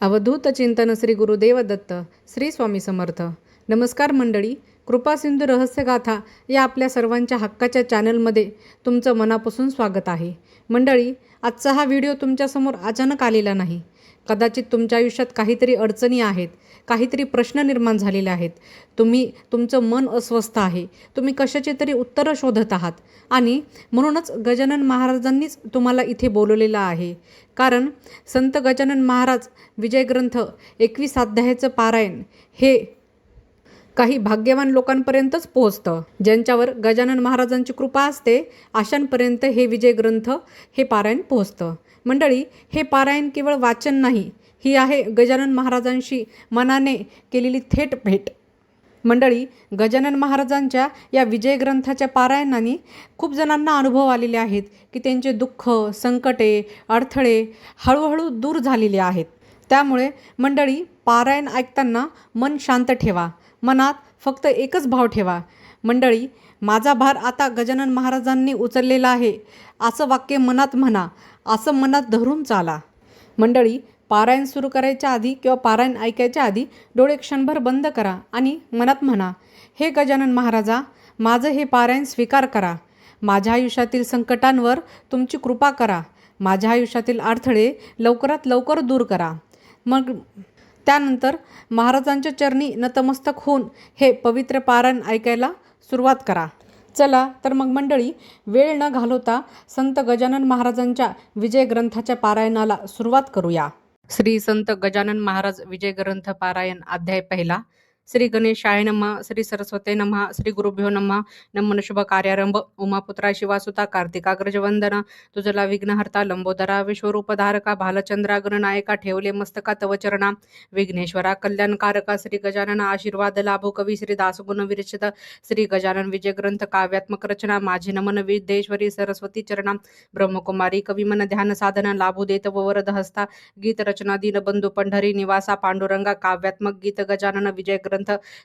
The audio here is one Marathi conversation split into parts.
अवधूत चिंतन श्री गुरुदेव दत्त श्री स्वामी समर्थ. नमस्कार मंडळी. कृपा सिंधू रहस्यगाथा या आपल्या सर्वांच्या हक्काच्या चॅनलमध्ये तुमचं मनापासून स्वागत आहे. मंडळी, आजचा हा व्हिडिओ तुमच्यासमोर अचानक आलेला नाही. कदाचित तुमच्या आयुष्यात काहीतरी अडचणी आहेत, काहीतरी प्रश्न निर्माण झालेले आहेत. तुमचं मन अस्वस्थ आहे. तुम्ही कशाची तरी उत्तरं शोधत आहात आणि म्हणूनच गजानन महाराजांनीच तुम्हाला इथे बोलवलेलं आहे. कारण संत गजानन महाराज विजय ग्रंथ 21 अध्यायाचं पारायण हे काही भाग्यवान लोकांपर्यंतच पोहोचतं. ज्यांच्यावर गजानन महाराजांची कृपा असते अशांपर्यंत हे विजय ग्रंथ हे पारायण पोहोचतं. मंडळी, हे पारायण केवळ वाचन नाही, ही आहे गजानन महाराजांशी मनाने केलेली थेट भेट. मंडळी, गजानन महाराजांच्या या विजय ग्रंथाच्या पारायणाने खूप जणांना अनुभव आलेले आहेत की त्यांचे दुःख, संकटे, अडथळे हळूहळू दूर झालेले आहेत. त्यामुळे मंडळी, पारायण ऐकताना मन शांत ठेवा. मनात फक्त एकच भाव ठेवा. मंडळी, माझा भार आता गजानन महाराजांनी उचललेला आहे असं वाक्य मनात म्हणा, असं मनात धरून चाला. मंडळी, पारायण सुरू करायच्या आधी किंवा पारायण ऐकायच्या आधी डोळे क्षणभर बंद करा आणि मनात म्हणा, हे गजानन महाराजा, माझं हे पारायण स्वीकार करा. माझ्या आयुष्यातील संकटांवर तुमची कृपा करा. माझ्या आयुष्यातील अडथळे लवकरात लवकर दूर करा. मग त्यानंतर महाराजांच्या चरणी नतमस्तक होऊन हे पवित्र पारायण ऐकायला सुरुवात करा. चला तर मग मंडळी, वेळ न घालवता संत गजानन महाराजांच्या विजय ग्रंथाच्या पारायणाला सुरुवात करूया. श्री संत गजानन महाराज विजय ग्रंथ पारायण. अध्याय पहिला. श्री गणेशाय नमः. श्री सरस्वते नमः. श्री गुरुभ्यो नमः. नमन शुभ कार्यारंभ. उमापुत्रा शिवासुता कार्तिकाग्रज वंदना. तुझला विघ्नहर्ता लंबोदरा विश्वरूपधारका भालचंद्रा गणनायका ठेवले मस्तका तव चरणा. विघ्नेश्वरा कल्याणकारका श्री गजानन आशीर्वाद लाभो कवी श्री दासगुण विरचित. श्री गजानन विजय ग्रंथ काव्यात्मक रचना. माझे नमन विद्येश्वरी सरस्वती चरणा. ब्रह्मकुमारी कवी मन ध्यान साधना लाभू देत व वरद हस्ता. गीत रचना दीनबंधू पंढरी निवासा पांडुरंगा. काव्यात्मक गीत गजानन विजय ग्रंथ.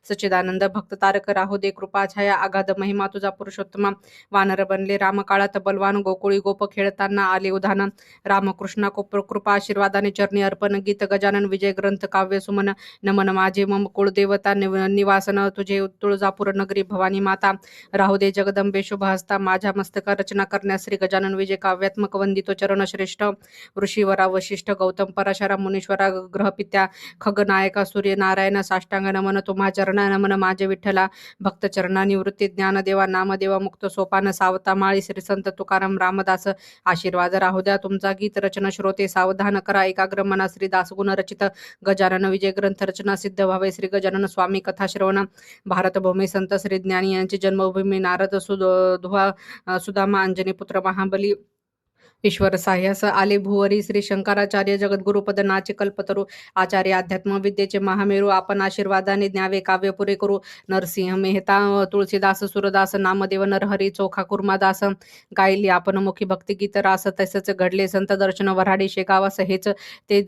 सच्चिदानंद भक्त तारक राहू दे कृपा छाया. आगाध महिमा तुझा पुरुषोत्तमा. वानर बनले रामकाळात बलवान. गोकुळी गोप खेळताना आले उधान. रामकृष्णा कृपा आशीर्वादाने चरणी अर्पण. गीत गजानन विजय ग्रंथ काव्य सुमन. नमन माझे मम कुळदेवता निवासन तुझे. तुळजापूर नगरी भवानी माता. राहू दे जगदंबे शुभ हस्ता. माझ्या मस्तका रचना करण्यास श्री गजानन विजय काव्यात्मक वंदितो चरण श्रेष्ठ. ऋषीवरा वशिष्ठ गौतम पराशरा मुनीश्वरा ग्रहपित्या खगनायका सूर्यनारायण. साष्टांग नमन तुम्हा चरणा. नमन माझे विठ्ठला. भक्त चरणा निवृत्ती ज्ञानदेवा नामदेवा. मुक्त सोपान सावता माळी. श्री संत तुकाराम रामदास. आशीर्वाद राहू द्या तुमचा. गीत रचना श्रोते सावधान करा. एकाग्र मना. श्री दासगुण रचित गजानन विजय ग्रंथ रचना सिद्ध व्हावे. श्री गजानन स्वामी कथा श्रवण. भारतभूमी संत श्री ज्ञानी यांची जन्मभूमी. नारद सुदामा अंजनी पुत्र महाबली. ईश्वर साह्यास आले भुवरी. श्री शंकराचार्य जगद्गुरुपद नाचे कल्पतरू. आचार्य अध्यात्म विद्येचे महामेरू. आपण आशीर्वादाने न्यावे काव्य पुरे करू. नरसिंह मेहता तुळशीदास सुरदास. नामदेव नरहरी चोखा कुर्मादास. गायली आपण मुखी भक्तिगीत रास. तसेच घडले संत दर्शन वऱ्हाडी शेगावास. हेच ते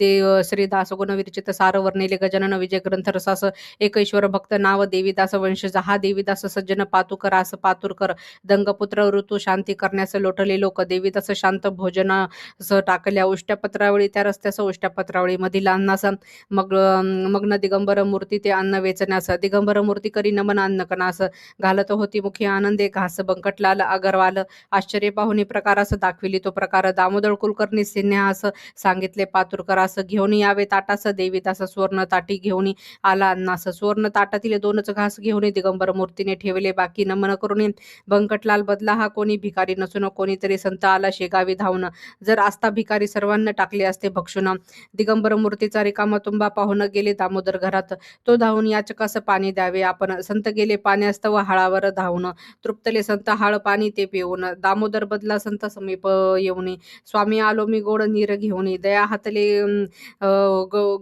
श्री दासगुण विरचित सार वर्णिले गजानन विजय ग्रंथ रसास. एक ईश्वर भक्त नाव देवीदास वंशज. हा देवीदास सज्जन पातुकरास. पातुरकर दंगपुत्र ऋतू शांती करण्यास लोटले लोक. देवीदास शांत भोजना स टाकल्या उष्ट्या पत्रावळी. त्या रस्त्यास उष्ट्या पत्रावळी मधील अन्नास. मग्न दिगंबर मूर्ती ते अन्न वेचण्यास. दिगंबर मूर्ती करी नमन अन्न कनास. घालत होती मुखी आनंदे घास. बंकटलाल अगरवाल आश्चर्य पाहुनी प्रकारास. दाखविली तो प्रकार दामोदर कुलकर्णी सिन्हास. सांगितले पातुरकरास. घेऊन यावे ताटास. देवीदास सुवर्ण ताटी घेऊन आला अन्नास. सुवर्ण ताटातील दोनच घास घेऊन दिगंबर मूर्तीने ठेवले बाकी. नमन करून बंकटलाल बदला हा कोणी भिकारी नसून कोणीतरी संत आला शेगावी धावून. जर आस्था भिकारी सर्वांना टाकले असते भक्षुन. दिगंबर मूर्तीचा रिकामा तुंबा पाहून गेले दामोदर घरात. तो धावून याचकास पाणी द्यावे आपण. संत गेले पाण्यास्तव हाळावर धावून. तृप्तले संत हाळ पाणी ते पिऊन. दामोदर बदला संत समीप येऊन. स्वामी आलो मी गोड नीर घेऊन. दया हातले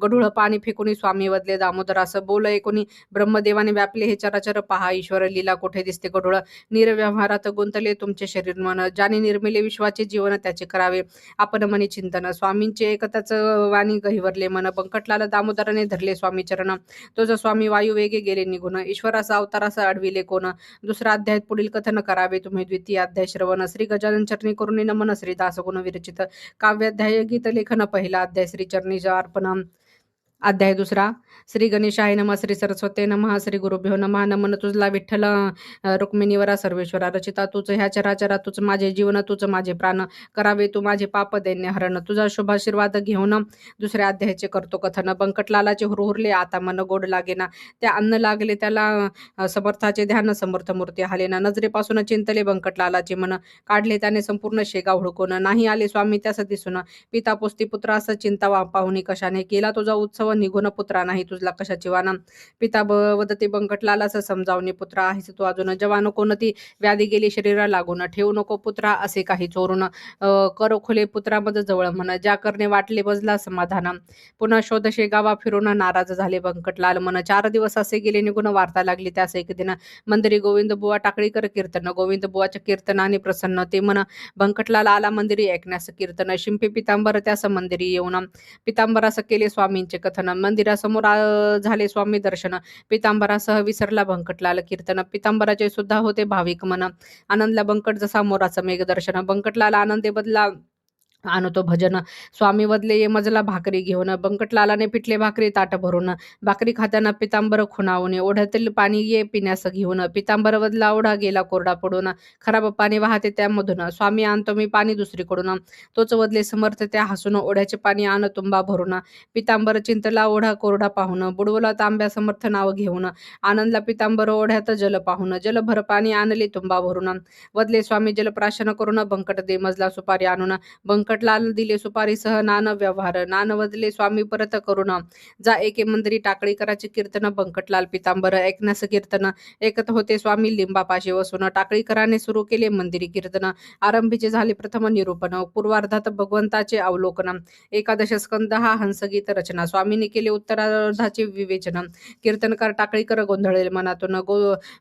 गढूळ पाणी फेकून. स्वामी वदले दामोदरास. बोल ऐकून ब्रह्मदेवाने व्यापले हे चराचर. पहा ईश्वर लीला कुठे दिसते गढूळ. निर्व्यवहारात गुंतले तुमचे शरीर मन. ज्याने निर्मिले विश्वाचे जीवन त्याचे करावे आपण मनी चिंतन. स्वामींचे एकताच वाणी गहिवरले मन. बंकटलाल दामोदराने धरले स्वामी चरण. तो जो स्वामी वायू वेगे गेले निघून. ईश्वराचा अवताराचा अडविले कोण. दुसरा अध्याय पुढील कथन करावे तुम्ही. द्वितीय अध्याय श्रवण. श्री गजानन चरणी करुणी नमन. श्री दासगुण विरचित काव्याध्याय गीत लेखन. पहिला अध्याय श्री चरणी अर्पण. अध्याय दुसरा. श्री गणेशाय नमः, श्री सरस्वते नमः, श्री गुरुभ्यो नमः. नमन तुझला विठ्ठल रुक्मिणीवरा सर्वेश्वरा, रचिता तूच ह्या चराचरा, तूच माझे जीवन, तूच माझे प्राण, करावे तू माझे पाप दैन्य हरण. तुझा शुभाशीर्वाद घेऊन दुसऱ्या अध्यायाचे करतो कथन. बंकटलालाचे हुरहुरले आता मन गोड लागेना, त्या अन्न लागले त्याला समर्थाचे ध्यान, समर्थ मूर्ती हालेना. नजरेपासून चिंतले बंकटलालाचे मन, काढले त्याने संपूर्ण शेगाव हुडकून. नाही आले स्वामी त्यास दिसून, पिता पोस्ती पुत्र असं चिंता पाहुनी कशाने. केला तुझा उत्सव निघून पुत्रा, नाही तुझला कशाची वाना. पिता वदते बंकटलालास समजावणे, पुत्रा आहेस तू अजून जवान, कोणती व्याधी गेली शरीरा लागून. ठेवू नको पुत्रा असे काही चोरून, कर खुले पुत्रा मज जवळ म्हण. ज्या करणे वाटले बजला समाधान, पुन्हा शोध शेगावा फिरून नाराज झाले बंकटलाल मन. 4 दिवस असे गेले निघून, वार्ता लागली त्यास एक दिन. मंदिरी गोविंद बुवा टाकळीकर कीर्तन, गोविंद बुवाच्या कीर्तनाने प्रसन्न ते मन. बंकटलाल आला मंदिरी ऐकण्यास कीर्तन, शिंपी पितांबर त्यास मंदिरी येऊन. पितांबरास केले स्वामींचे कथन, मंदिरासमोर झाले स्वामी दर्शन. पितांबरासह विसरला बंकटलाल कीर्तन, पितांबराचे सुद्धा होते भाविक मन. आनंदला बंकट जसा मोराचं मेघ दर्शन, बंकटलाल आनंदे बदला आणतो भजन. स्वामी वदले ये मजला भाकरी घेऊन, बंकटलालाने पिठले भाकरी ताट भरून. भाकरी खात्याना पितांबर खुणावून, ओढ्यातील पाणी ये पिण्यास घेऊन. पितांबर वदला ओढा गेला कोरडा पडून, खराब पाणी वाहते त्यामधून. स्वामी आणतो मी पाणी दुसरीकडून, तोच वदले समर्थ त्या हसून. ओढ्याचे पाणी आण तुंबा भरून, पितांबर चिंतला ओढा कोरडा पाहून. बुडवला तांब्या समर्थ नाव घेऊन, आनंदला पितांबर ओढ्यात जल पाहून. जलभर पाणी आणले तुंबा भरून, वदले स्वामी जलप्राशन करून. बंकट दे मजला सुपारी आणून, बंकटलाल दिले सुपारीसह नान व्यवहार. नान वदले स्वामी परत करून, जा एके मंदिरी टाकळीकराचे कीर्तन. बंकटलाल पितांबर ऐकण्यास कीर्तन, ऐकत होते स्वामी लिंबापाशी बसून. टाकळीकराने सुरू केले मंदिरी कीर्तन, आरंभीचे झाले प्रथम निरूपण. पूर्वार्धात भगवंताचे अवलोकन, एकादश स्कंद हा हंसगीत रचना. स्वामींनी केले उत्तरार्धाचे विवेचन. कीर्तनकार टाकळीकर गोंधळले मनातून,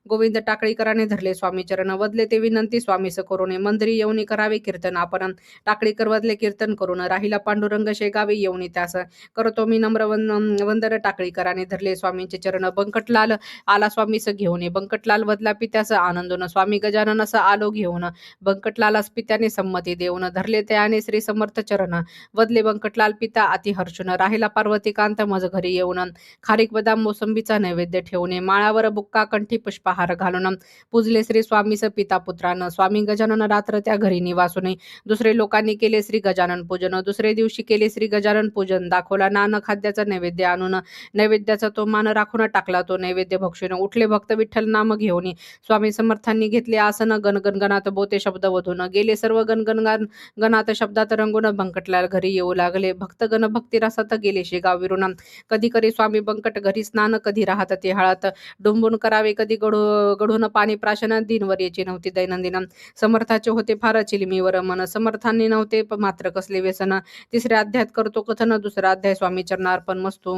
गोविंद टाकळीकराने धरले स्वामी चरण. वदले ते विनंती स्वामीस करून, मंदिरी येऊनी करावे कीर्तन आपण. टाकळीकर वदले कीर्तन करून, राहिला पांडुरंग शेगावे येऊनी त्यास. करतो मी नम्र वंदन, टाकळीकराने धरले स्वामींचे चरण. बंकटलाल आला स्वामीस घेऊन, बंकटलाल वदला पित्यास आनंदून. स्वामी गजाननास आलो घेऊन, बंकटलालास पित्याने संमती देऊन. धरले त्याने श्री समर्थ चरण, वदले बंकटलाल पिता अति हर्षून. राहिला पार्वतीकांत मज घरी येऊन, खारीक बदाम मोसंबीचा नैवेद्य ठेवणे. माळावर बुक्का कंठी पुष्पहार घालून, पूजले श्री स्वामीस पिता पुत्रानं. स्वामी गजानन रात्र त्या घरी निवासून, दुसरे लोकांनी केले श्री गजानन पूजन. दुसरे दिवशी केले श्री गजानन पूजन, दाखवला नान खाद्याचा नैवेद्य आणून. नैवेद्याचा तो मान राखून टाकला तो नैवेद्य भक्षून. उठले भक्त विठ्ठल नाम घेऊन, स्वामी समर्थांनी घेतले आसन. गणगणगणात बोते शब्द वधून, गेले सर्व गणगण गणात शब्दात रंगून. बंकटलाल घरी येऊ लागले, भक्तगण भक्ती रसात गेले शेगाव विरून. कधी करी स्वामी बंकट घरी स्नान, कधी राहत ते हळात. डुंबून करावे कधी गढून पाणी प्राशन, दिनवर याची नव्हती दैनंदिन. समर्थाचे होते फार चिलमीवर मन, समर्थांनी नव्हते मात्र कसले व्यसन. तिसऱ्या अध्यायात करतो कथन, दुसरा अध्याय स्वामी चरणार्पण मस्तू.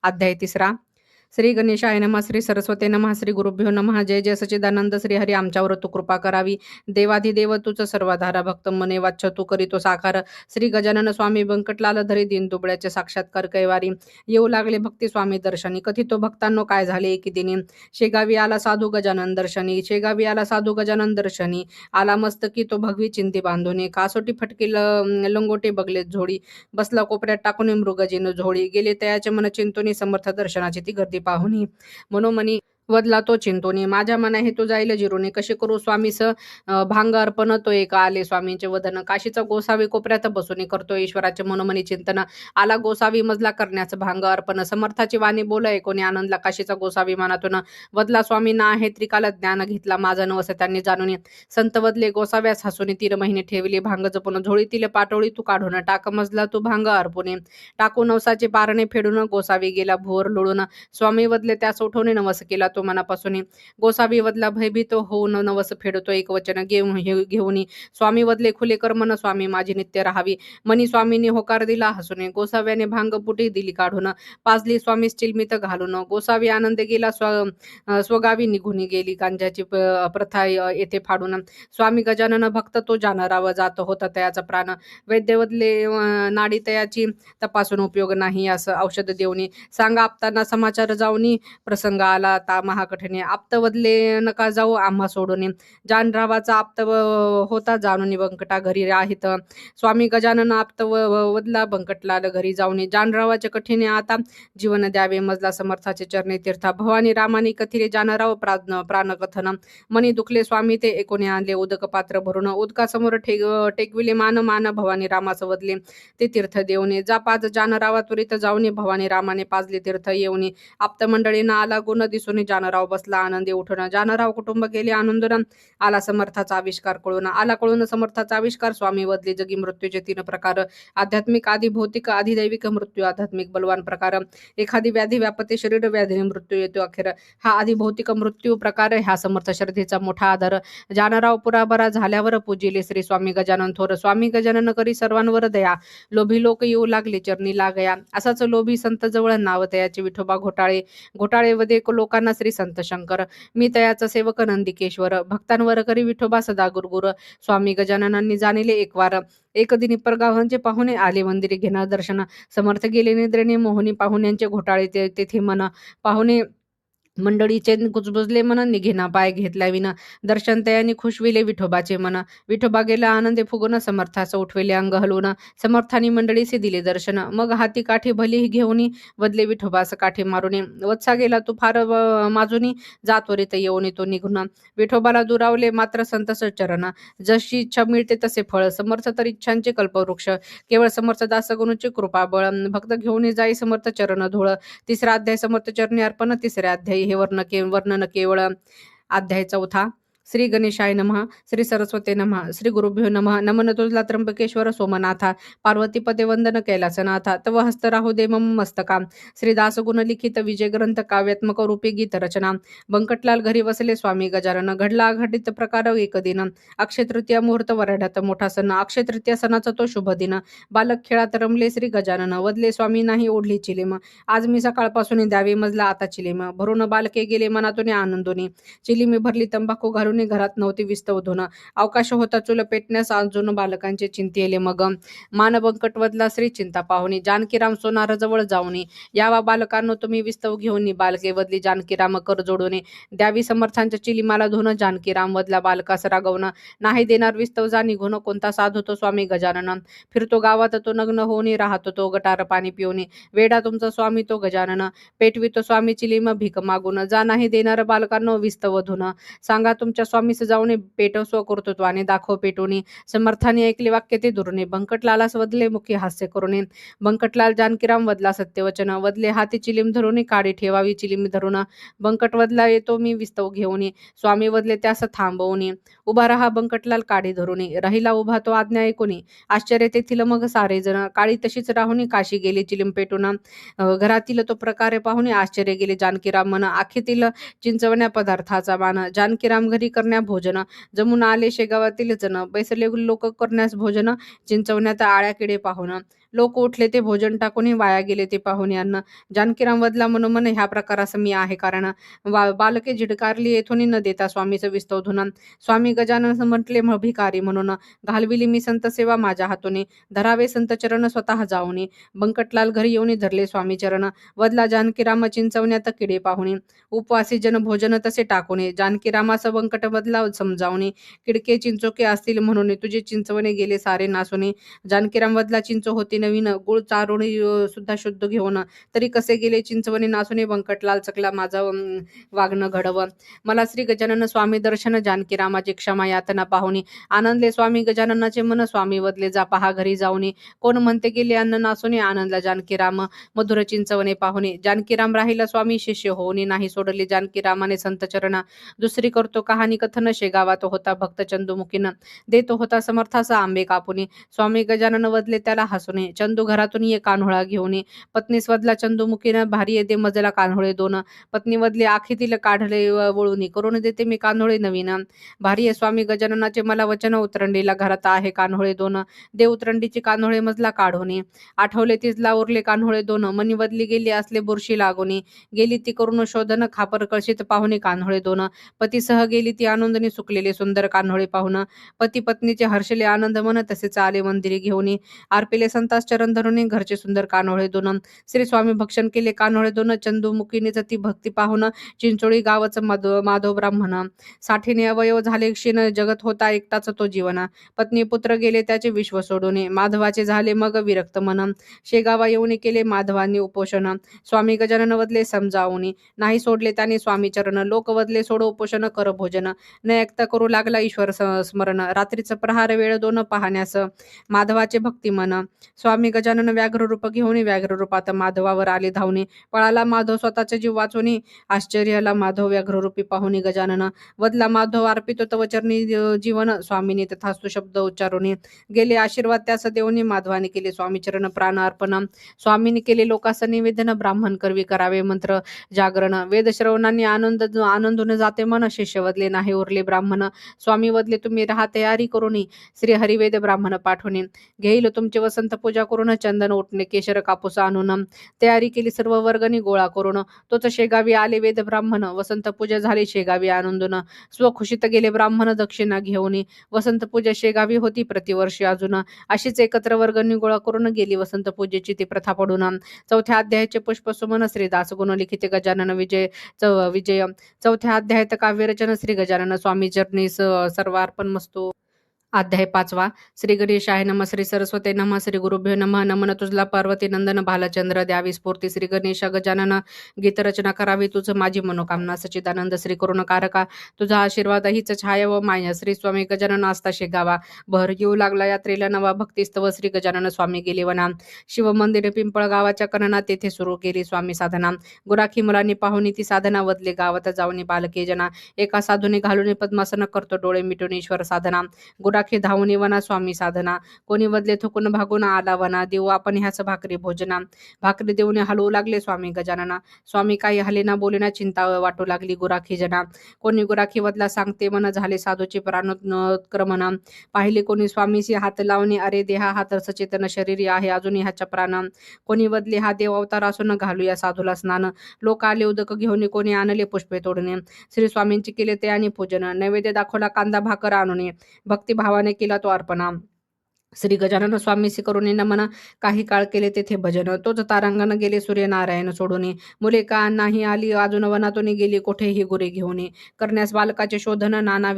अध्याय तिसरा. श्री गणेशाय नमः, श्री सरस्वते नमः, श्री गुरुभ्यो नमः. जय जय सच्चिदानंद श्री हरी, आमच्यावर तू कृपा करावी. देवाधिदेव तूच सर्वाधारा, भक्त मने वाच्य तू करीतो साकार. श्री गजानन स्वामी बंकटलाल धरी, दिन दुबळ्याचे साक्षात्कार कैवारी. येऊ लागले भक्ती स्वामी दर्शनी, कथितो भक्तांनो काय झाले एके दिनी. शेगावी आला साधू गजानन दर्शनी, शेगावी आला साधू गजानन दर्शनी. आला मस्तकी तो भगवी चिंती बांधून, कासोटी फटकी लंगोटे बगले झोडी. बसला कोपऱ्यात टाकून मृगजीन झोळी, गेले तयाचे मन चिंतोनी. समर्थ दर्शनाची ती गर्दी पाहुनी, मनोमनी वदला तो चिंतोनी. माझ्या मना हे तो जाईल जिरोनी, कसे करू स्वामीस भांग अर्पण. तो एका आले स्वामींचे वदन, काशीचा गोसावी कोपऱ्यात बसून. करतो ईश्वराचे मनोमनी चिंतन, आला गोसावी मजला करण्याचं भांग अर्पण. समर्थाची वाणी बोल ऐकोनी, आनंदला काशीचा गोसावी मनातून. वदला स्वामींना आहे त्रिकाल ज्ञान, घेतला माझं नवस त्यांनी जाणून. संत वदले गोसाव्यास हसून, 3 महिने ठेवले भांग जपून. झोळीतील पाटोळी तू काढून, टाक मजला तू भांग अर्पुने. टाकू नवसाचे पारणे फेडून, गोसावी गेला भोर लोळून. स्वामी वदले त्यास उठवणे, नवस केला तो मनापासून. गोसावी वदला भयभीत होऊन, नवस फेडतो एक वचन घेऊन. स्वामी वदले खुले कर मन, स्वामी माझी नित्य राहावी. मनी स्वामींनी होकार दिला हसून, गोसाव्याने भांग पुटी दिली काढून. पाजली स्वामीस चिलमीत घालून, गोसावी आनंद गेला स्वगावी निघून गेली. गांजाची प्रथा येथे फाडून. स्वामी गजानन भक्त तो जाणाराव, जात होता तयाचा प्राण. वैद्य वदले नाडी तयाची तपासून, उपयोग नाही असं औषध देऊनी. सांगा आपताना समाचार जाऊनी. प्रसंग आला महाकठिणे आप्त वदले नका जाऊ आम्हा सोडून जानरावाचा आप्त होता जाणून बंकटा घरी राहित स्वामी गजानन आप्त वदला बंकटलाल घरी जाऊन जानरावाचे कठीणे आता जीवन द्यावे मजला समर्थाचे चरणे तीर्था भवानी रामानी कथिले जानराव प्राणकथन मनी दुखले स्वामी ते एकोणे आणले उदक पात्र भरून उदकासमोर टेकविले मान मान भवानी रामास वदले ते तीर्थ देऊने जा पाज जानरावा त्वरित जाऊन भवानी रामाने पाजले तीर्थ येऊन आप्त मंडळींना आला गुण दिसून जानराव बसला आनंदी उठून जानराव कुटुंब गेले आनंदून आला समर्थाचा आविष्कार कळून समर्थाचा आविष्कार स्वामी वदले जगी मृत्यूचे 3 प्रकार आध्यात्मिक आधी भौतिक आधी दैविक मृत्यू आध्यात्मिक बलवान प्रकार एखादी व्याधी व्यापते शरीर व्याधीने मृत्यू येतो अखेर हा आधी भौतिक मृत्यू प्रकार ह्या समर्थ श्रद्धेचा मोठा आधार जानराव पुरा बरा झाल्यावर पूजिले श्री स्वामी गजानन थोर स्वामी गजानन करी सर्वांवर दया लोभी लोक येऊ लागले चरणी लागया असाच लोभी संत जवळ नाव तयाचे विठोबा घोटाळे वदे लोकांना श्री संत शंकर मी तयाचा सेवक नंदिकेश्वर भक्तांवर करी विठोबा सदा गुरुगुर स्वामी गजाननांनी जाणले एक वार एक दिनी परगावांचे पाहुणे आले मंदिरी घेणार दर्शन समर्थ गेले निद्रेने मोहनी पाहुण्यांचे घोटाळे तेथे मन पाहुणे मंडळीचे कुजबुजले मन निघेना पाय घेतल्या विना दर्शन तयानी खुशविले विठोबाचे मन विठोबा गेला आनंदे फुगून समर्थास उठविले अंग हलवून समर्थानी मंडळीसे दिले दर्शन मग हाती काठी भली घेऊनी वदले विठोबास काठी मारुनी वत्सा गेला तू फार माजूनी जा त्वरित येऊन तो निघून विठोबाला दुरावले मात्र संतस चरण जशी इच्छा मिळते तसे फळ समर्थ तर इच्छांचे कल्पवृक्ष केवळ समर्थ दास गुणुचे कृपा बळ भक्त घेऊन जाई समर्थ चरण धूळ 3रा अध्याय समर्थ चरणी अर्पण 3रे अध्याय हे वर्णन केवळ अध्याय 4 श्री गणेशाय नमः श्री सरस्वते नमः श्री गुरुभ्यो नमः नमन तुझला त्र्यंबकेश्वर सोमनाथा पार्वतीपदे वंदन कैलासनाथा तव हस्त राहू दे मम मस्तका श्री दासगुण लिखित विजय ग्रंथ काव्यात्मक रूपी गीत रचना बंकटलाल घरी बसले स्वामी गजानन घडला घटित प्रकार एक दिन अक्षय तृतीया मुहूर्त वराढ्यात मोठा सण अक्षय तृतीया सणाचा तो शुभ दिन बालक खेळात रमले श्री गजानन वदले स्वामी नाही ओढली चिलीम आज मी सकाळपासून द्यावे मजला आता चिलीम भरून बालके गेले मनातून आनंदोनी चिलीमी भरली तंबाखू घालून घरात नव्हती विस्तव धुणं अवकाश होता चुल पेटण्यास अजून बालकांचे चिंतेले मग मान बंकटवदला श्री चिंता पाहुणी जानकीराम सोनार जवळ जाऊनी यावा बालकांनो तुम्ही विस्तव घेऊन बालके वदली जानकीराम कर जोडून द्यावी समर्थांच्या चिलिमाला धुणं जानकीराम वदला बालकास रागवणं नाही देणार विस्तव जा निघून कोणता साधू तो स्वामी गजानन फिरतो गावात तो नग्न होऊन राहतो तो गटार पाणी पिऊन वेडा तुमचा स्वामी तो गजानन पेटवितो स्वामी चिलीम भीक मागून जा नाही देणार बालकांनो विस्तव धुणं सांगा तुमच्या स्वामीस जाऊन पेटवस्व करतो तो आणि दाखव पेटोनी समर्थाने ऐकले वाक्य ते दुरुने बंकटलालास वदले मुखी हास्य करुणे बंकटलाल जानकीराम वदला सत्यवचन वदले हाती चिलीम धरून काडी ठेवावी चिलीम धरून बंकट वदला येतो मी विस्तव घेऊन स्वामी वदले त्यास थांबवून उभा रहा बंकटलाल काडी धरून राहिला उभा तो आज्ञा ऐकून आश्चर्य तेथील मग सारे जण काळी तशीच राहून काशी गेली चिलीम पेटून घरातील तो प्रकारे पाहून आश्चर्य गेले जानकीराम मन आखीतील चिंचवण्या पदार्थाचा मान जानकीराम घरी करण्या भोजन जमून आले शेगावातील जण बैसले लोक करण्यास भोजन चिंचवण्यात आळ्या किडे पाहून लोक उठले ते भोजन टाकून वाया गेले ते पाहून अन्न जानकीराम वदला मनोमन ह्या प्रकारास मी आहे कारण बालके झिडकारली येथून न देता स्वामीचं विस्तव धुना स्वामी गजानन म्हटले भिकारी म्हणून घालविली मी संत सेवा माझ्या हातून धरावे संत चरण स्वतः जाऊन बंकटलाल घरी येऊन धरले स्वामी चरण वदला जानकीराम चिंचवण्यात किडे पाहुणे उपवासी जन भोजन तसे टाकून जानकीरामास बंकट बदला समजावणे किडके चिंचोके असतील म्हणून तुझे चिंचवणे गेले सारे नासून जानकीराम वदला चिंचो होती नवीन गुळ चारोणी सुद्धा शुद्ध घेऊन तरी कसे गेले चिंचवणे नासूने बंकटलाल चकला माझा वागणं घडवं मला श्री गजानन स्वामी दर्शन जानकीरामाची क्षमा यातना पाहुणी आनंदले स्वामी गजाननाचे मन स्वामी वदले जा पहा घरी जाऊन कोण म्हणते गेले अन्न नासूने आनंदला जानकीराम मधुर चिंचवणे पाहुणे जानकीराम राहिला स्वामी शिष्य होऊन नाही सोडले जानकीरामाने संत चरण दुसरी करतो कहाणी कथन शेगावात होता भक्त चंदुमुखीन देतो होता समर्थाचा आंबे कापुनी स्वामी गजानन वदले त्याला हसून चंदू घरातून ये कान्होळा घेऊन पत्नीस वदला चंदुमुखीनं भारी येते मजला कान्होळे दोन पत्नी वदले आखीतील काढले वळून करून देते मी कान्होळे नवीन भारी स्वामी गजाननाचे मला वचन उतरंडीला घरात आहे कान्होळे दोन दे उतरंडीची कान्होळे मजला काढून आठवले तिजला उरले कान्होळे दोन मनी वदली गेली असले बुरशी लागून गेली ती करून शोधन खापर कळशीत पाहुणे कान्होळे दोन पतीसह गेली ती आनंदनी सुकलेले सुंदर कान्होळे पाहुण पती पत्नीचे हर्षले आनंद मन तसेच आले मंदिरी घेऊन आरपिले संतास दास चरण धरून घरचे सुंदर कानोळे दोन. श्री स्वामी भक्षण केले कानोळे दोन. चंदुमुखीने ती भक्ती पाहून चिंचोळी गावच माधव ब्राह्मण. साठीने अवयव झाले क्षीण जगत होता एकटाच तो जीवन. पत्नी पुत्र गेले त्याचे विश्व सोडून. माधवाचे झाले मग विरक्त मन. शेगावा येऊन केले माधवांनी उपोषण. स्वामी गजानन वदले समजावून. नाही सोडले त्याने स्वामी चरण. लोक वदले सोड उपोषण कर भोजन. न ऐकता करू लागला ईश्वर स्मरण. रात्रीचं प्रहार वेळ दोन पाहण्यास माधवाचे भक्ती मन. स्वामी गजानन व्याघ्र रूप घेऊन व्याघ्र रूपात माधवावर आले धावणे. पळाला माधव स्वतःचे जीव वाचून. आश्चर्याला माधव व्याघ्ररूपी पाहुनी गजानन. वदला माधव अर्पितो तव चरणी जीवन. स्वामीने तथास्तु शब्द उच्चारून गेले आशीर्वाद त्यास देऊन. माधवाने केले स्वामी चरण प्राण अर्पण. स्वामीने केले लोकास निवेदन. ब्राह्मण करवी करावे मंत्र जागरण. वेद श्रवणाने आनंदून जाते मन. शिष्य वदले नाही उरले ब्राह्मण. स्वामी वदले तुम्ही राहा तयारी करून. श्री हरिवेद ब्राह्मण पाठवणे. घेईल तुमचे वसंत पूजा करून. चंदन उठणे केशर कापूस आणून. तयारी केली सर्व वर्गणी गोळा करून. तोच शेगावी आले वेद ब्राह्मण. वसंत पूजा झाली शेगावी आनंदून. स्वखुशीत गेले ब्राह्मण दक्षिणा घेऊन. वसंत पूजा शेगावी होती प्रतिवर्षी अजून. अशीच एकत्र वर्गणी गोळा करून गेली वसंत पूजेची ती प्रथा पडून. चौथ्या अध्यायाचे पुष्प सुमन श्री दासगुण लिखित गजानन विजय. चौथ्या अध्यायात काव्यरचन श्री गजानन स्वामी चरणी सर्वार्पण मस्तु. अध्याय 5. श्री गणेशाय नमः. श्री सरस्वते नमः. श्री गुरुभ्यो नमः. नमन तुझला पार्वती नंदन भालचंद्र द्यावी स्फूर्ती. श्री गणेश गजानन गीतरचना करावी तुझ माझी मनोकामना. सच्चिदानंद श्री करुणकारका तुझा आशीर्वाद हीच छाया व माया. श्री स्वामी गजानन आस्था शेगावा. भर येऊ लागला यात्रेला नवा भक्तिस्तव. श्री गजानन स्वामी गेले वना. शिव मंदिर पिंपळ गावाच्या कणना तेथे सुरू केली स्वामी साधना. गुराखी मुलांनी पाहुणी ती साधना. वदले गावात जाऊन बालके जना. एका साधूने घालून पद्मासन करतो डोळे मिटून ईश्वर साधना. गुराखी धावून वना स्वामी साधना. कोणी वदले थुकून भागून आला वना. देऊ आपण ह्याच भाकरी भोजना. भाकरी देऊन हलवू लागले स्वामी गजानना. स्वामी काही हलेना बोलेना चिंता वाटू लागली गुराखी जना. कोणी गुराखी वदला सांगते मन. झाले साधूचे प्राणोत्क्रमण. पाहिले कोणी स्वामीशी हात लावणे. अरे देहा हा तर सचेतन शरीर आहे अजून ह्याच्या प्राण. कोणी वदले हा देव अवतार असून घालूया साधूला स्नान. लोक आले उदक घेऊन. कोणी आणले पुष्पे तोडणे. श्री स्वामींचे केले ते आणि पूजन. नैवेद्य दाखवला कांदा भाकर आणून. भक्तिभावाने केला तो अर्पणा. श्री गजानन स्वामीसी करून नमन. काही काळ केले तेथे भजन. तोच तारांगण गेले सूर्यनारायण सोडून. मुले का नाही आली अजून वनातून गेली कोठेही गुरे घेऊन. करण्यास बालकाचे शोधन नाना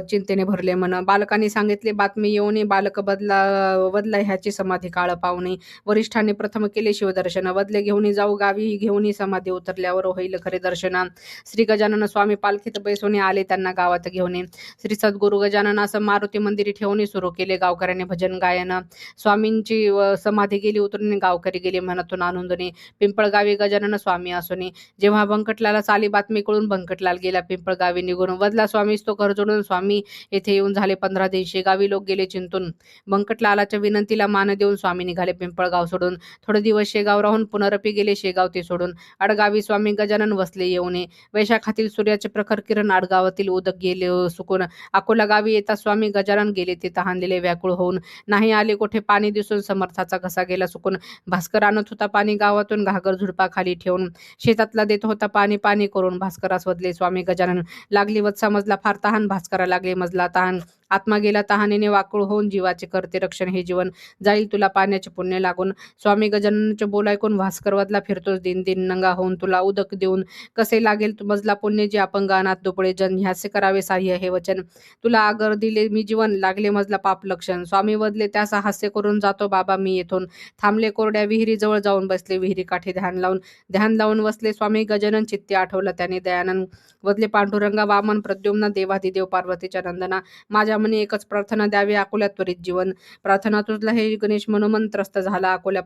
चिंतेने भरले मन. बालकाने सांगितले बातमी येऊन. बालक वदला ह्याची समाधी काळ पाहुणे. वरिष्ठांनी प्रथम केले शिवदर्शन. वदले घेऊन जाऊ गावी घेऊन. समाधी उतरल्यावर होईल खरे दर्शन. श्री गजानन स्वामी पालखीत बैसून आले त्यांना गावात घेऊन. श्री सद्गुरु गजाननास मारुती मंदिरी ठेवून सुरू केले गावकऱ्यांनी भजन गायन. स्वामींची समाधी गेली उतरून. गावकरी गेले मनातून आनंदने. पिंपळगावी गजानन स्वामी असून. जेव्हा बंकटलाला आली बातमी कळून बंकटलाल गेला पिंपळगावी निघून. वदला स्वामीस तो घर जोडून. स्वामी येथे येऊन झाले 15 दिन. शेगावी लोक गेले चिंतून. बंकटलालाच्या विनंतीला मान देऊन स्वामी निघाले पिंपळगाव सोडून. थोडे दिवस शेगाव राहून पुनरपी गेले शेगाव ते सोडून. अडगावी स्वामी गजानन वसले येऊन. वैशाखातील सूर्याचे प्रखर किरण अडगावातील उदक गेले सुकून. अकोला गावी येता स्वामी गजानन गेले ते तहानलेले व्याकुळ होऊन. नाही आले कोठे पाणी दिसून. समर्थाचा घसा गेला सुकून. भास्कर आणत होता पाणी गावातून घागर झुडपा खाली ठेवून. शेतातला देत होता पाणी पाणी करून. भास्करास वदले स्वामी गजानन. लागली वत्सा मजला फार तहान. भास्करा लागले मजला तहान. आत्मा गेला तहानेने वाकुळ होऊन. जीवाचे करते रक्षण हे जीवन. जाईल तुला पाण्याचे पुण्य लागून. स्वामी गजाननचे बोल ऐकून भास्कर वदला फिरतोच दिन दिन नंगा होऊन. तुला उदक देऊन कसे लागेल मजला पुण्य जे अपंग अनाथ दुबळे जन. ह्याचे करावे साह्य हे वचन. तुला आगर दिले मी जीवन. लागले मजला पाप लक्षण. स्वामी वदले त्यास हास्य करून. जातो बाबा मी येथून. थांबले कोरड्या विहिरी जवळ जाऊन बसले. विहिरी काठी ध्यान लावून बसले स्वामी गजानन. चित्ते आठवलं त्याने दयानंद. वदले पांडुरंगा वामन प्रद्युम्न देवाधिदेव पार्वतीच्या नंदना. माझ्या मनी एकच प्रार्थना द्यावी अकोल्यात त्वरित जीवन. प्रार्थना तुझला हे गणेश मनोमन त्रस्त झाला अकोला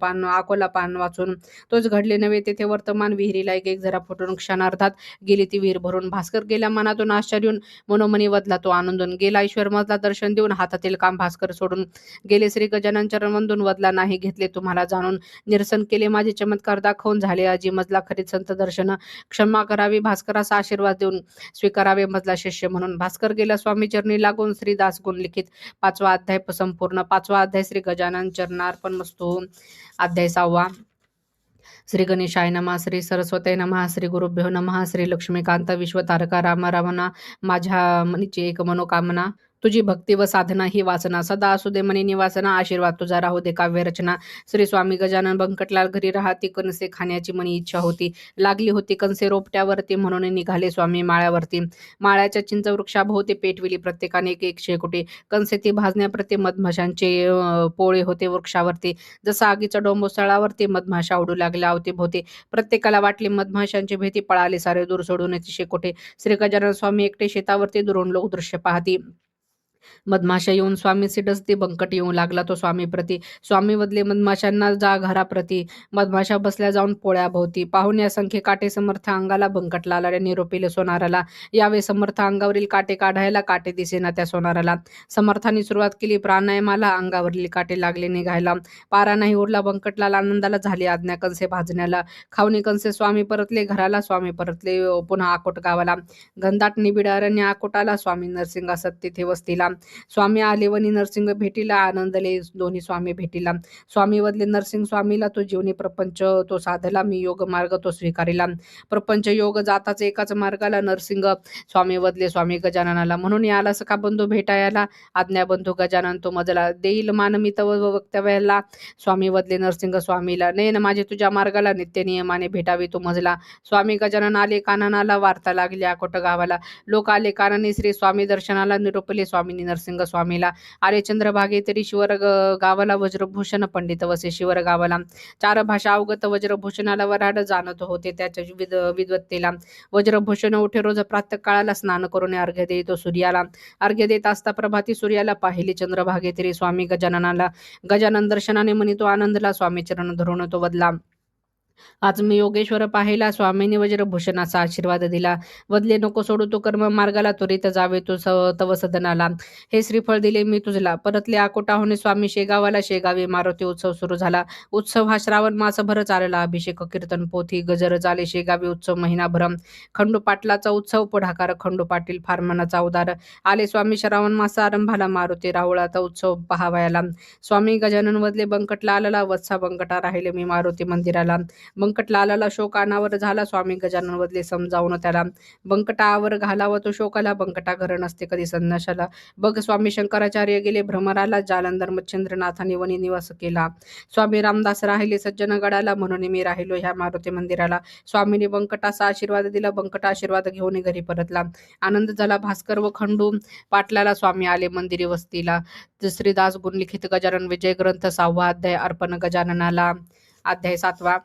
पान वाचून. तोच घडले नव्हे तेथे वर्तमान. विहिरीला एक झरा फुटून क्षणार्धात गेली ती विहीर भरून. भास्कर गेला मनातून आश्चर्यून. मनोमनी वदला तो आनंदून. गेला ईश्वर मजला दर्शन देऊन. हातातील काम भास्कर सोडून गेले श्री गजानन चरण वंदून. वदला नाही घेतले तुम्हाला जाणून. निरसन केले माझे चमत्कार दाखवून. झाले अजी मजला खरीत संत दर्शन. क्षमा करावी भास्करास आशीर्वाद देऊन. स्वीकारावे मजला शिष्य म्हणून. भास्कर गेला स्वामी चरणी लागून. श्री दासगुण लिखित 5वा अध्याय संपूर्ण. 5वा अध्याय श्री गजानन चरणार्पण मस्तु. अध्याय 6. श्री गणेशाय नमः. श्री सरस्वते नमः. श्री गुरुभ्यो नमः. श्री लक्ष्मीकांत विश्वतारका राम रमणा. माझ्या मनीची एक मनोकामना. तुझी भक्ती व साधना ही वासना सदा असू दे मनी निवासना आशीर्वाद तुझा राहू दे काव्यरचना. श्री स्वामी गजानन बंकटलाल घरी राहती कणसे खाण्याची मनी इच्छा होती. लागली होती कणसे रोपट्यावरती म्हणून निघाले स्वामी माळ्यावरती. माळ्याच्या चिंचवृक्षाभोवती पेटविली प्रत्येकाने एक एक शेकोटी. कणसे ती भाजण्याप्रती मधमाशांचे पोळे होते वृक्षावरती. जसा आगीचा डोंब उसळावरती मधमाशा उडू लागल्या अवतीभोवती. प्रत्येकाला वाटली मधमाशांची भीती पळाली सारे दूर सोडून ती शेकोटे. श्री गजानन स्वामी एकटे शेतावरती दुरून लोक दृश्य पाहती. मधमाशा येऊन स्वामीसी डसती बंकट येऊ लागला तो स्वामीप्रती. स्वामी बदले मधमाशांना जा घराप्रती. मधमाशा बसल्या जाऊन पोळ्याभोवती. पाहून या संख्ये काटे समर्थ अंगाला बंकटला आला निरोपीले सोनाराला. यावे समर्थ अंगावरील काटे काढायला काटे दिसेना त्या सोनाराला. समर्थांनी सुरुवात केली प्राणायामाला अंगावरील काटे लागले निघायला. पारा नाही उरला बंकटलाल आनंदाला झाली आज्ञा कणसे भाजण्याला. खावणी कणसे स्वामी परतले घराला. स्वामी परतले पुन्हा आकोट गावाला. घनदाट निबिड अरण्य आकोटाला. स्वामी नरसिंग असत तिथे वस्तीला. स्वामी आले वनी नरसिंग भेटीला. आनंदले दोन्ही स्वामी भेटीला. स्वामी वदले नरसिंग स्वामीला तो जीवनी प्रपंच तो साधला. मी योग मार्ग तो स्वीकारिला. प्रपंच योग जाताच एकाच मार्गाला. नरसिंग स्वामी वदले स्वामी गजाननाला. म्हणून याला सखा बंधू भेटायला. आज्ञा बंधू गजानन तो मजला. देईल मान मी तव वक्तव्याला. स्वामी वदले नरसिंग स्वामीला. नयन माझे तुझ्या मार्गाला. नित्य नियमाने भेटावी तो मजला. स्वामी गजानन आले काननाला. वार्ता लागली अकोट गावाला. लोक आले काननी श्री स्वामी दर्शनाला. निरोपले स्वामींनी नरसिंग स्वामीला. आले चंद्रभागे तरी शिवर गावाला. वज्रभूषण पंडित वसे शिवर गावाला. चार भाषा अवगत वज्रभूषणाला. वराड जाणत होते त्याच्या विद्वत्तेला. वज्रभूषण उठे रोज प्रातःकाळाला. स्नान करून अर्घ्य देतो सूर्याला. अर्घ्य देत असता प्रभाती सूर्याला. पाहिले चंद्रभागे तरी स्वामी गजाननाला. गजानन दर्शनाने मनी तो आनंदला. स्वामी चरण धरून तो बदला. आज मी योगेश्वर पाहिला. स्वामींनी वज्रभूषणाचा आशीर्वाद दिला. बदले नको सोडू तू कर्म मार्गाला. त्वरित जावे तू तव सदनाला. हे श्रीफळ दिले मी तुझला. परतले आकोटाहून स्वामी शेगावाला. शेगावी मारुती उत्सव सुरू झाला. उत्सव हा श्रावण मासभर चालला. अभिषेक कीर्तन पोथी गजर झाले शेगावी उत्सव महिनाभर. खंडू पाटलाचा उत्सव पुढाकार खंडू पाटील फार मनाचा उदार. आले स्वामी श्रावण मास आरंभाला. मारुती राहुळाचा उत्सव पहावयाला. स्वामी गजानन वदले बंकटला आलेला. वत्सा बंकटा राहिले मी मारुती मंदिराला. बंकटलालाला शोक अनावर झाला. स्वामी गजानन वदले समजावून त्याला. बंकटावर घालावा तो शोकाला. बंकटा घर नसते कधी संन्याशाला. बघ स्वामी शंकराचार्य गेले भ्रमराला. जालंधर मच्छिंद्रनाथाने वनी निवास केला. स्वामी रामदास राहिले सज्जन गडाला. म्हणून मी राहिलो ह्या मारुती मंदिराला. स्वामींनी बंकटाचा आशीर्वाद दिला. बंकटा आशीर्वाद घेऊन घरी परतला. आनंद झाला भास्कर व खंडू पाटलाला. स्वामी आले मंदिरी वस्तीला. श्रीदास गुणलिखित गजानन विजय ग्रंथ 6वा अध्याय अर्पण गजाननाला. अध्याय 7वा.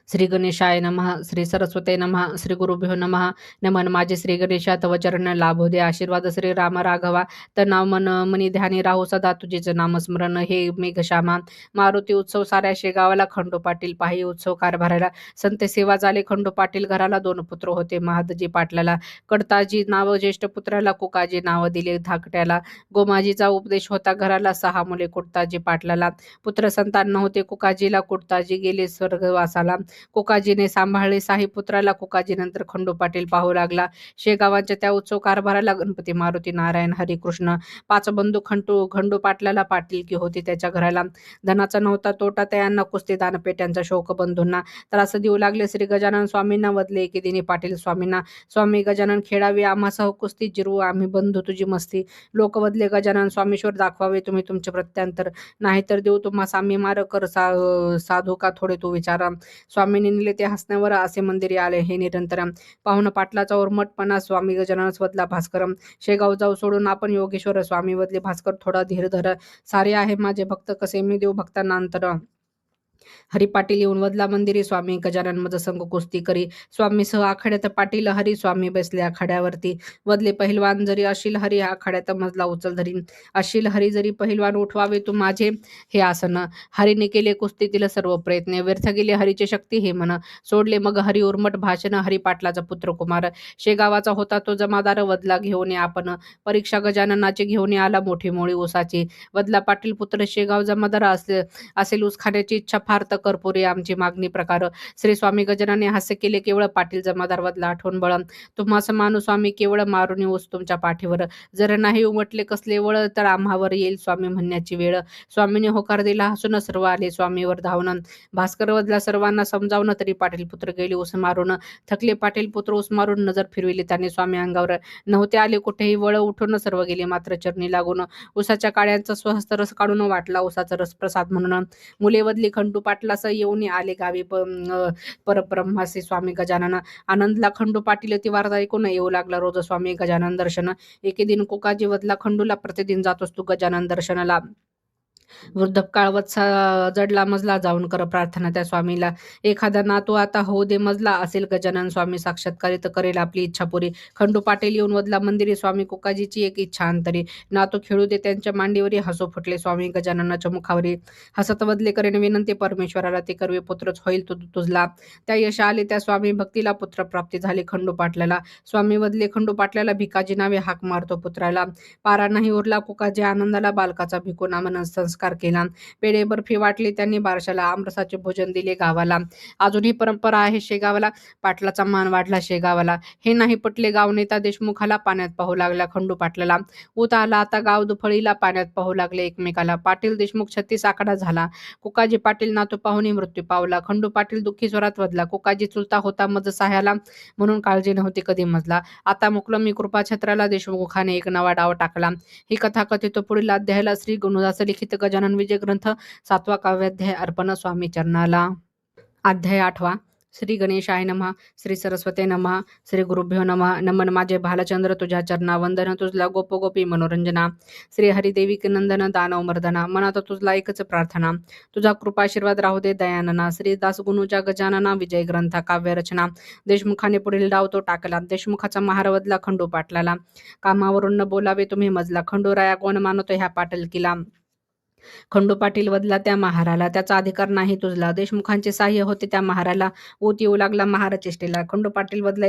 श्री गणेशाय नमः. श्री सरस्वते नमः. श्री गुरुभ्यो नमः. नमन माझे श्री गणेशा तव चरण लाभो दे. आशीर्वाद श्री राम राघवा. तनाव मन मनी ध्यानी राहू सदा तुझेच नामस्मरण. हे मेघश्यामा. मारुती उत्सव साऱ्या शेगावाला. खंडू पाटील पाही उत्सव कारभाराला. संत सेवा झाले खंडू पाटील घराला. 2 पुत्र होते महादजी पाटलाला. कडताजी नाव ज्येष्ठ पुत्राला. कुकाजी नाव दिले धाकट्याला. गोमाजीचा उपदेश होता घराला. 6 मुले कुडताजी पाटलाला. पुत्र संतान नव्हते कुकाजीला. कुडताजी गेले स्वर्गवासाला. कोकाजीने सांभाळले 6 पुत्राला. कोकाजी नंतर खंडू पाटील पाहू लागला. शेगावांच्या त्या उत्सव कारभाराला. गणपती मारुती नारायण हरिकृष्ण 5 बंधू. खंडू पाटलाला पाटीलकी होती त्याच्या घराला. धनाचा नव्हता तोटा त्यांना. कुस्ती दानपेट्यांचा शोक बंधूंना. त्रास देऊ लागले श्री गजानन स्वामींना. वदले एके दिनी पाटील स्वामींना. स्वामी गजानन खेळावी आम्हासह कुस्ती. जिरवू आम्ही बंधू तुझी मस्ती. लोक वदले गजानन स्वामीश्वर दाखवावे तुम्ही तुमचे प्रत्यांतर. नाहीतर देऊ तुम्हा सामी मार. कर साधू का थोडे तू विचारा. स्वामींनी नेले ते हसण्यावर. असे मंदिरी आले हे निरंतर. पाहुण पाटलाचा उर्मटपणा. स्वामी गजानन वदला भास्कर. शेगाव जाऊ सोडून आपण योगेश्वर. स्वामी वदले भास्कर थोडा धीर धर. सारे आहे माझे भक्त कसे मी देऊ भक्तांना अंतर. हरी पाटील येऊन वदला मंदिरी. स्वामी गजानन मज संग कुस्ती करी. स्वामी सह आखाड्यात पाटील हरी. स्वामी बसले आखाड्यावरती. वदले पहिलवान जरी अशील हरी. आखाड्यात मजला उचल धरी. अशील हरी जरी पहिलवान उठवावे तू माझे हे आसन. हरीने केले कुस्तीतील सर्व प्रयत्न. व्यर्थ गेले हरीचे शक्ती हे मन. सोडले मग हरी उर्मट भाषण. हरी पाटलाचा पुत्र कुमार. शेगावाचा होता तो जमादार. वदला घेऊन आपण. परीक्षा गजाननाची घेऊन आला मोठी मोळी ऊसाची. वदला पाटील पुत्र शेगाव जमादार. असेल ऊस खाण्याची इच्छा फार. महार्त कर्पुरी आमची मागणी प्रकार. श्री स्वामी गजानने हास्य केले केवळ पाटील जमादार वदला आठवण बळ. तुम्हास मानू स्वामी केवळ मारुनी ओस तुमच्या पाठीवर. जर नाही उमटले कसले वळ तर आम्हावर येईल स्वामी म्हणण्याची वेळ. स्वामीने होकार दिला हसून सर्व आले स्वामीवर धावून. भास्कर वदला सर्वांना समजावून तरी पाटील पुत्र गेले ऊस मारून. थकले पाटील पुत्र ऊस मारून नजर फिरविली त्यांनी स्वामी अंगावर. नव्हते आले कुठेही वळ उठून सर्व गेले मात्र चरणी लागून. उसाच्या काड्यांचा स्वहस्त रस काढून वाटला उसाचा रस प्रसाद म्हणून. मुले वदली खंडू पाटलास येऊन आले गावी परब्रह्मासी स्वामी गजानन. आनंदला खंडू पाटील ती वार्ता ऐकून येऊ लागला रोज स्वामी गजानन दर्शन. एके दिन कोकाजी वदला खंडूला प्रतिदिन जातोस तू गजानन दर्शनाला. वृद्धकाळ वत्सा जडला मजला जाऊन कर प्रार्थना त्या स्वामीला. एखादा नातू आता होऊ दे मजला असेल गजानन स्वामी साक्षात्कारित करेल आपली इच्छा पुरी. खंडू पाटील येऊन वदला मंदिरी स्वामी कोकाजीची एक इच्छा अंतरी. नातू खेळू दे त्यांच्या मांडीवरी हसू फुटले स्वामी गजाननाच्या मुखावरी. हसत वदले करेन विनंती परमेश्वराला ते करवे पुत्रच होईल तुझला. त्या यश आले त्या स्वामी भक्तीला पुत्र प्राप्ती झाली खंडू पाटलाला. स्वामी वदले खंडू पाटलाला भिकाजी नावे हाक मारतो पुत्राला. पारा नाही उरला कोकाजी आनंदाला बालकाचा भिकू नामन संस्कार केला. पेढे बर्फी वाटली त्यांनी बारशाला. आमरसाचे भोजन दिले गावाला. अजूनही परंपरा आहे शेगावाला. पाटलाचा मान वाढला शेगावाला. हे नाही पटले गाव नेता देशमुखाला. पाण्यात पाहू लागला खंडू पाटलाला. ऊत आला आता गाव दुफळीला. पाण्यात पाहू लागले एकमेकाला. पाटील देशमुख 36 आकडा झाला. कोकाजी पाटील नातू पाहुणी मृत्यू पावला. खंडू पाटील दुःखी स्वरात वदला. कोकाजी चुलता होता मज सह्याला म्हणून काळजी नव्हती कधी मजला. आता मुकलो मी कृपाछत्राला. देशमुखाने एक नवा डाव टाकला. ही कथा कथितो पुढील अध्यायाला. श्री गुणदास लिखित गजानन विजय ग्रंथ 7वा काव्याध्याय अर्पण स्वामी चरणाला. अध्याय 8वा. श्री गणेशाय नमः. श्री सरस्वते नमः. श्री गुरुभ्यो नमः. नमन माझे भालचंद्र तुझ्या चरणा. वंदन तुझला गोपगोपी मनोरंजना. श्री हरिदेवी नंदन दानव मर्दना. मनात तुझला एकच प्रार्थना. तुझा कृपाशीर्वाद राहू दे दयानना. श्री दासगुणूच्या गजानना. विजय ग्रंथा काव्य रचना. देशमुखाने पुढील डाव तो टाकला. देशमुखाचा महार वदला खंडू पाटलाला. कामावरून न बोलावे तुम्ही मजला. खंडूराया कोण मानतो ह्या पाटलकीला. खंडू पाटील वदला त्या महाराला. त्याचा अधिकार नाही तुझला. देशमुखांचे साह्य होते त्या महाराला. ऊत येऊ लागला महार चेष्टेला. खंडू पाटील वदला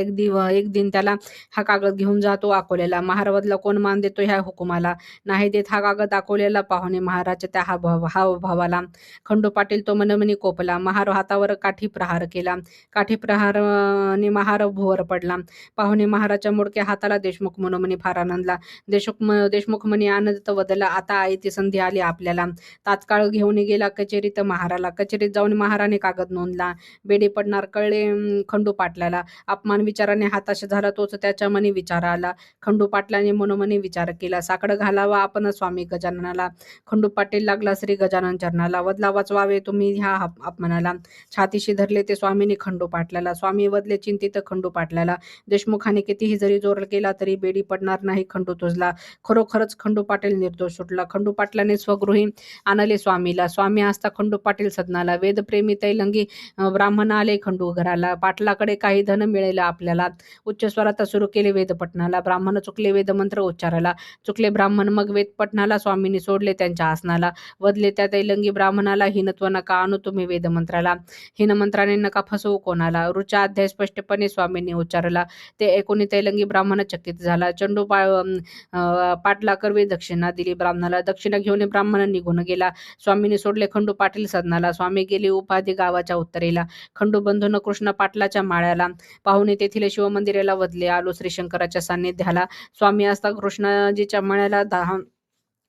एक दिन त्याला हा कागद घेऊन जातो अकोल्याला. महार वदला कोण मान देतो ह्या हुकुमाला. नाही देत हा कागद अकोल्याला. पाहुणे महाराच्या त्या हावभावाला. खंडू पाटील तो मनमनी कोपला. महार हातावर काठी प्रहार केला. काठी प्रहाराने महार भुवर पडला. पाहुणे महाराच्या मोडक्या हाताला. देशमुख मनोमनी फार आनंदला. देशमुख मनी आनंदित वदला. आता आई ती संधी आली आपल्याला. तात्काळ घेऊन गेला कचेरीत महाराला. कचेरीत जाऊन महाराने कागद नोंदला. बेडी पडणार कळले खंडू पाटलाला. अपमान विचाराने हाताश झाला तोच त्याच्या मनी विचार आला. खंडू पाटलाने मनोमनी विचार केला. साकड घालावा आपण स्वामी गजाननाला. खंडू पाटील लागला श्री गजानन चरणाला. वदला वाचवावे तुम्ही ह्या अपमानाला. छातीशी धरले ते स्वामीने खंडू पाटलाला. स्वामी वदले चिंतित खंडू पाटलाला. देशमुखाने कितीही जरी जोर केला तरी बेडी पडणार नाही खंडू तुझला. खरोखरच खंडू पाटील निर्दोष सुटला. खंडू पाटलाने स्वगृही आणले स्वामीला. स्वामी असता खंडू पाटील सदनाला. वेदप्रेमी तैलंगी ब्राह्मण आले खंडू घराला. पाटलाकडे काही धन मिळेल आपल्याला. उच्च स्वरात सुरू केले वेद पठणाला. ब्राह्मण चुकले वेदमंत्र उच्चाराला. चुकले ब्राह्मण मग वेद पठणाला. स्वामींनी सोडले त्यांच्या आसनाला. वदले त्या तैलंगी ब्राह्मणाला. हिनत्व नका आणू तुम्ही वेदमंत्राला. हिन मंत्राने नका फसवू कोणाला. रुचा अध्याय स्पष्टपणे स्वामींनी उच्चारला. ते ऐकून तैलंगी ब्राह्मण चकित झाला. चंडू पाटला करवी दक्षिणा दिली ब्राह्मणाला. दक्षिणा घेऊन ब्राह्मण निघून गेला. स्वामींनी सोडले खंडू पाटील सदनाला. स्वामी गेले उपाधी गावाच्या उत्तरेला. खंडू बंधून कृष्ण पाटलाच्या माळ्याला. पाहुणे तेथील शिवमंदिराला वदले. आलो श्री शंकराच्या सान्निध्याला. स्वामी असता कृष्णाजीच्या माळ्याला.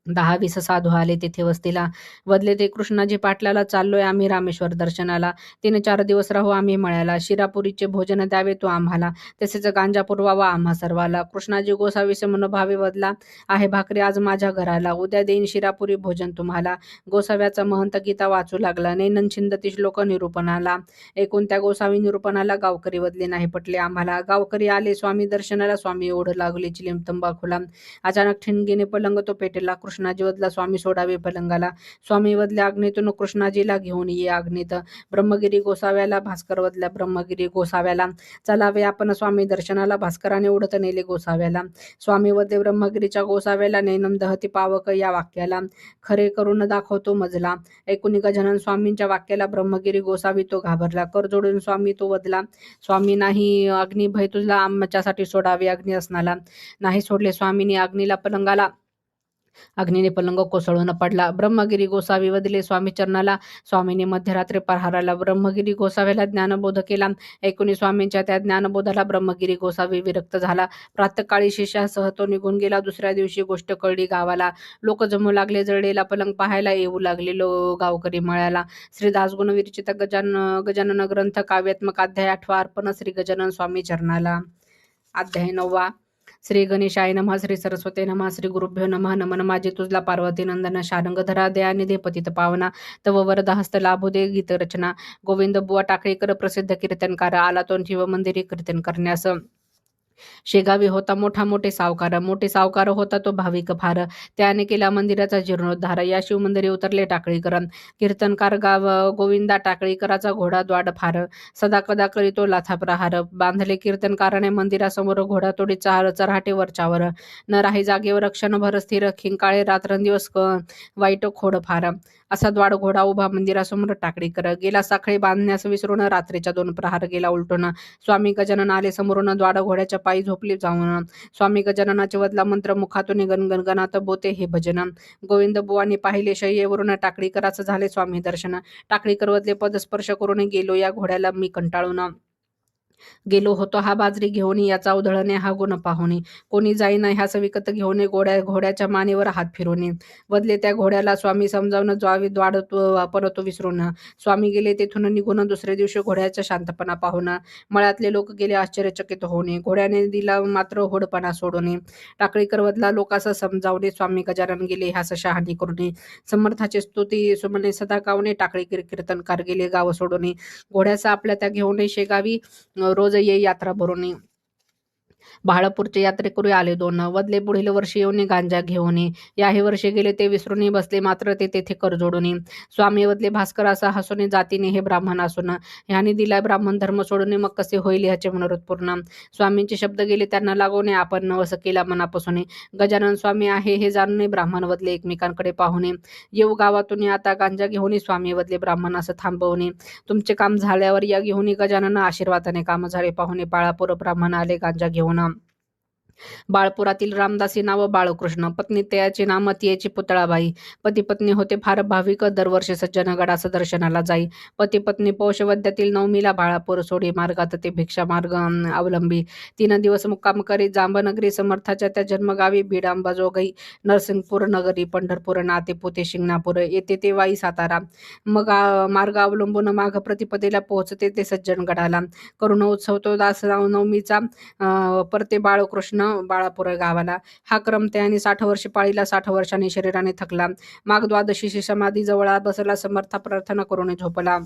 10-20 साधू आले तेथे वस्तीला. वदले ते कृष्णाजी पाटलाला. चाललोय आम्ही रामेश्वर दर्शनाला. 3-4 दिवस राहू आम्ही मळ्याला. शिरापुरीचे भोजन द्यावे तो आम्हाला. तसेच गांजा पुरवावा आम्हा सर्वाला. कृष्णाजी गोसावीस मनोभावे वदला. आहे भाकरी आज माझ्या घराला. उद्या देईन शिरापुरी भोजन तुम्हाला. गोसाव्याचा महंत गीता वाचू लागला. नैनन छिंदती श्लोक निरूपणाला. ऐकून त्या गोसावी निरूपणाला गावकरी वदले नाही पटले आम्हाला. गावकरी आले स्वामी दर्शनाला. स्वामी ओढ लागली चिलीम तंबाखूला. अचानक ठिणगीने पलंग तो पेटेला. कृष्णाजी वदला स्वामी सोडावे पलंगाला. स्वामी वदल्या अग्नीतून कृष्णाजीला घेऊन ये अग्नीत. ब्रह्मगिरी गोसाव्याला. भास्कर वदल्या ब्रह्मगिरी गोसाव्याला. चलावे आपण स्वामी दर्शनाला. भास्कराने उडत नेले गोसाव्याला. स्वामी वदले ब्रह्मगिरीच्या गोसाव्याला. नैनम दहती पावक या वाक्याला. खरे करून दाखवतो मजला. ऐकून गजानन स्वामींच्या वाक्याला. ब्रह्मगिरी गोसावी तो घाबरला. कर जोडून स्वामी तो वदला. स्वामी नाही अग्नी भय तुझला. आमच्यासाठी सोडावे अग्नी असणाला. नाही सोडले स्वामींनी अग्नीला पलंगाला. अग्नीने पलंग कोसळून पडला. ब्रह्मगिरी गोसावी वदिले स्वामी चरणाला. स्वामींनी मध्यरात्री प्रहाराला ब्रह्मगिरी गोसाव्याला ज्ञानबोध केला. ऐकुनी स्वामींच्या त्या ज्ञानबोधाला ब्रह्मगिरी गोसावी विरक्त झाला. प्रातःकाळी शिष्यासह तो निघून गेला. दुसऱ्या दिवशी गोष्ट कळली गावाला. लोक जमू लागले. जळलेला पलंग पाहायला येऊ लागले गावकरी मळ्याला. श्री दासगुण विरचित गजानन ग्रंथ काव्यात्मक अध्याय 8 अर्पण श्री गजानन स्वामी चरणाला. अध्याय 9. श्री गणेशाय नमः. श्री सरस्वते नमः. श्री गुरुभ्यो नमः. नमन माझे तुझला पार्वती नंदन शारंगधरा दयानिधे पतित पावना तव वरद हस्त लाभू दे गीत रचना. गोविंद बुवा टाकळीकर प्रसिद्ध कीर्तनकार आला तो शिव मंदिरी कीर्तन करण्यास. शेगावी होता मोठे सावकार होता तो भाविक फार. त्याने केला मंदिराचा जीर्णोद्धार. या शिवमंदिरी उतरले टाकळीकर. कीर्तनकार गोविंदा टाकळीकराचा घोडा द्वाड फार. सदा कदा करीतो लाथा प्रहार. बांधले कीर्तनकाराने मंदिरासमोर घोडातोडी चराटे वरच्यावर. न राही जागेवर क्षणभर स्थिर. खिंकाळे रात्रंदिवस वाईट खोड फार. असा द्वाड घोडा उभा मंदिरासमोर टाकळीकर. गेला साखळी बांधण्यास विसरून. रात्रीच्या 2 प्रहार गेला उलटून. स्वामी गजानन आले समोरून. द्वाड घोड्याच्या पायी झोपली जाऊन. स्वामी गजाननाचे वदला मंत्र मुखातून गणगणात बोते हे भजन. गोविंद बुवांनी पाहिले शय्येवरून टाकळीकराचं झाले स्वामी दर्शन. टाकळीकर वदले पद स्पर्श करून गेलो या घोड्याला मी कंटाळून. गेलो होतो हा बाजरी घेऊन. याचा उधळणे हा गुण पाहुनी. कोणी जाईना ह्याच विकत घेऊन. घोड्याच्या मानेवर हात फिरून. वदले त्या घोड्याला स्वामी समजावून जावी द्वाड परतो विसरून. स्वामी गेले तेथून निघून. दुसरे दिवशी घोड्याचा शांतपणा पाहून मळ्यातले लोक गेले आश्चर्यचकित होणे. घोड्याने दिला मात्र होडपणा सोडून. टाकळीकर वदला लोकास समजावणे. स्वामी गजानन गेले ह्यास शहाणी करून. समर्थाची स्तुती सुमने सदा गावणे. टाकळीकर कीर्तनकार गेले गाव सोडून. घोड्याचा आपल्या त्या घेऊन शेगावी रोज ये यात्रा भरून. बहाळपूरचे यात्रेकरू आले 2. वदले पुढील वर्षी येऊन गांजा घेऊन. याही वर्षी गेले ते विसरून. बसले मात्र ते तेथे कर जोडून. स्वामी वदले भास्कर असा हसून. जातीने हे ब्राह्मण असून. ह्याने दिलाय ब्राह्मण धर्म सोडून. मग कसे होईल ह्याचे मनोरथ पूर्ण. स्वामींचे शब्द गेले त्यांना लागून. आपण नवस केला मनापासून. गजानन स्वामी आहे हे जाणून. ब्राह्मण वदले एकमेकांकडे पाहून. येऊ गावातून आता गांजा घेऊन. स्वामी वदले ब्राह्मण असं थांबवणे. तुमचे काम झाल्यावर या घेऊन. गजानन आशीर्वादाने काम झाले पाहुणे. बाळापूर ब्राह्मण आले गांजा घेऊन. बाळपुरातील रामदासी नाव बाळकृष्ण. पत्नी त्याचे नाम तियेची पुतळाबाई. पती पत्नी होते फार भाविक. दरवर्षी सज्जनगडास दर्शनाला जाई. पती पत्नी पौषवद्यातील नवमीला बाळापूर सोडी मार्गात ते भिक्षा मार्ग अवलंबी. 3 दिवस मुक्काम करी. जांबनगरी समर्थाच्या त्या जन्मगावी. बीड अंबाजोगाई नरसिंगपूर नगरी. पंढरपूर नाते पोते शिंगणापूर येथे ते वाई सातारा. मग मार्ग अवलंबून माघ प्रतिपदेला पोहोचते ते सज्जनगडाला. करुण उत्सव तो दास नवमीचा. परते बाळकृष्ण बाळापूर गावाला. हा क्रम त्याने 60 वर्षे पाळीला. 60 वर्षांनी शरीराने थकला. माघ द्वादशीशी समाधी जवळ बसला. समर्था प्रार्थना करून झोपला.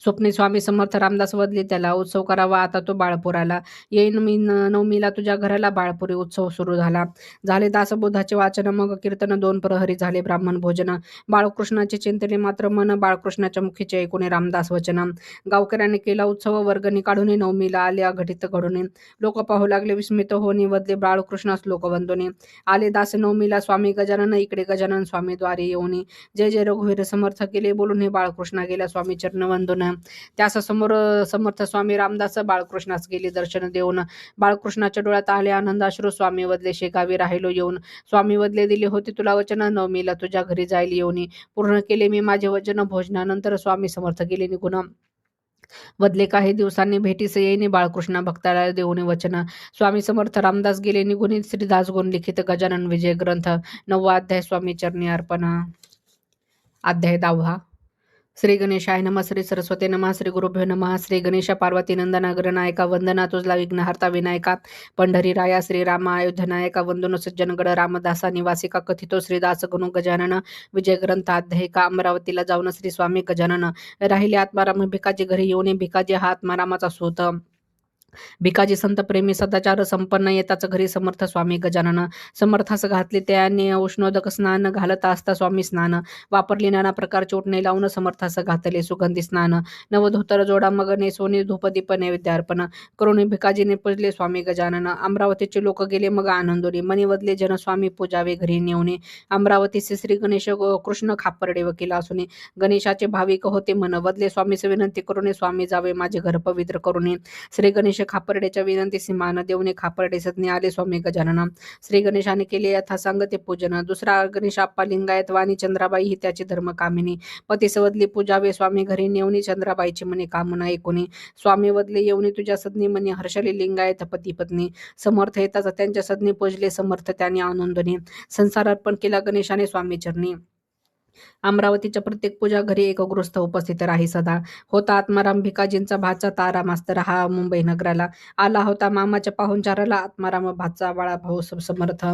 स्वप्ने स्वामी समर्थ रामदास वदले त्याला. उत्सव करावा आता तो बाळपुराला. येईन मी नवमीला तुझ्या घराला. बाळपुरी उत्सव सुरू झाला. झाले दासबोधाचे वाचन. मग कीर्तन 2 प्रहरी झाले. ब्राह्मण भोजन. बाळकृष्णाचे चिंतने मात्र मन. बाळकृष्णाच्या मुखीचे ऐकून रामदास वचन. गावकऱ्यांनी केला उत्सव. वर्गणी काढून नवमीला आले अघटित घडून. लोक पाहू लागले विस्मित होऊन. वदले बाळकृष्णास लोक वंदोनी. आले दास नवमीला. स्वामी गजानन इकडे. गजानन स्वामी द्वारे येऊन. जय जय रघुवीर समर्थ केले बोलून. हे बाळकृष्णा गेला स्वामी चरण वंदून. त्यास समोर समर्थ स्वामी रामदास बाळकृष्णास गेले दर्शन देऊन. बाळकृष्णाच्या डोळ्यात आले आनंदाश्रू. स्वामी वदले शेगावी राहिलो येऊन. स्वामी वदले दिले होते तुला वचन. नवमीला तुझ्या घरी जाईल येऊन. पूर्ण केले मी माझे वचन. भोजनानंतर स्वामी समर्थ गेले निघून. वदले काही दिवसांनी भेटीस येईने. बाळकृष्ण भक्ताला देऊन वचन. स्वामी समर्थ रामदास गेले निघून. श्री दासगुण लिखित गजानन विजय ग्रंथ 9वा अध्याय स्वामी चरणी अर्पण. अध्याय 10. श्री गणेशाय नमः. श्री सरस्वते नमः. श्री गुरुभ्यो नमः. श्री गणेश पार्वती नंदना गणनायका वंदना तुझला विघ्नहर्ता विनायका. पंढरी राया श्रीरामा अयोध्यनायका वंदनो सज्जनगड रामदासा निवासिका कथितो श्रीदास गणू गजानन. विजय ग्रंथ अध्याय 1. अमरावतीला जाऊन श्री स्वामी गजानन राहिले आत्माराम भिकाजी घरी येऊन. भिकाजी हा आत्मारामाचा सूत. भिकाजी संत प्रेमी सदाचार संपन्न. येताच घरी समर्थ स्वामी गजानन. समर्थास घातले त्याने उष्णोदक स्नान. घालत असता स्वामी स्नान. वापरली नाना प्रकारचे उठणे लावून. समर्थास घातले सुगंधी स्नान. नवधोतर जोडा मग नेसोनी. धूपदीप नैवेद्य अर्पण करून भिकाजीने पूजले स्वामी गजानन. अमरावतीचे लोक गेले मग आनंदोनी. मनी वदले जन स्वामी पूजावे घरी नेऊन. अमरावतीचे श्री गणेश कृष्ण खापर्डे वकील असून गणेशाचे भाविक होते मन. वदले स्वामीस विनंती करून. स्वामी जावे माझे घर पवित्र करून. श्री गणेश गणेश खापर्डेच्या विनंतीस मान देऊन खापर्डे सदनी आले स्वामी गजानन. श्री गणेशाने केले यथासांग ते पूजन. दुसरा गणेश आप्पा लिंगायत वाणी चंद्राबाई ही त्याची धर्मकामिनी. पती सवदली पूजावे स्वामी घरी नेवणी चंद्राबाईची म्हणे कामना ऐकुनी. स्वामी वदले येऊनी तुझ्या सदनी म्हणे हर्षली लिंगायत पती पत्नी. समर्थ येताच त्यांच्या सदनी पूजले समर्थ त्यांनी आनंदनी. संसार अर्पण केला गणेशाने स्वामी चरणी. अमरावतीच्या प्रत्येक पूजा घरी एक गृहस्थ उपस्थित राही सदा. होता आत्माराम भिकाजींचा भाचा तारा मास्तर हा मुंबई नगराला. आला होता मामाच्या पाहुणचाराला आत्माराम भाचा बाळाभाऊ समर्थ.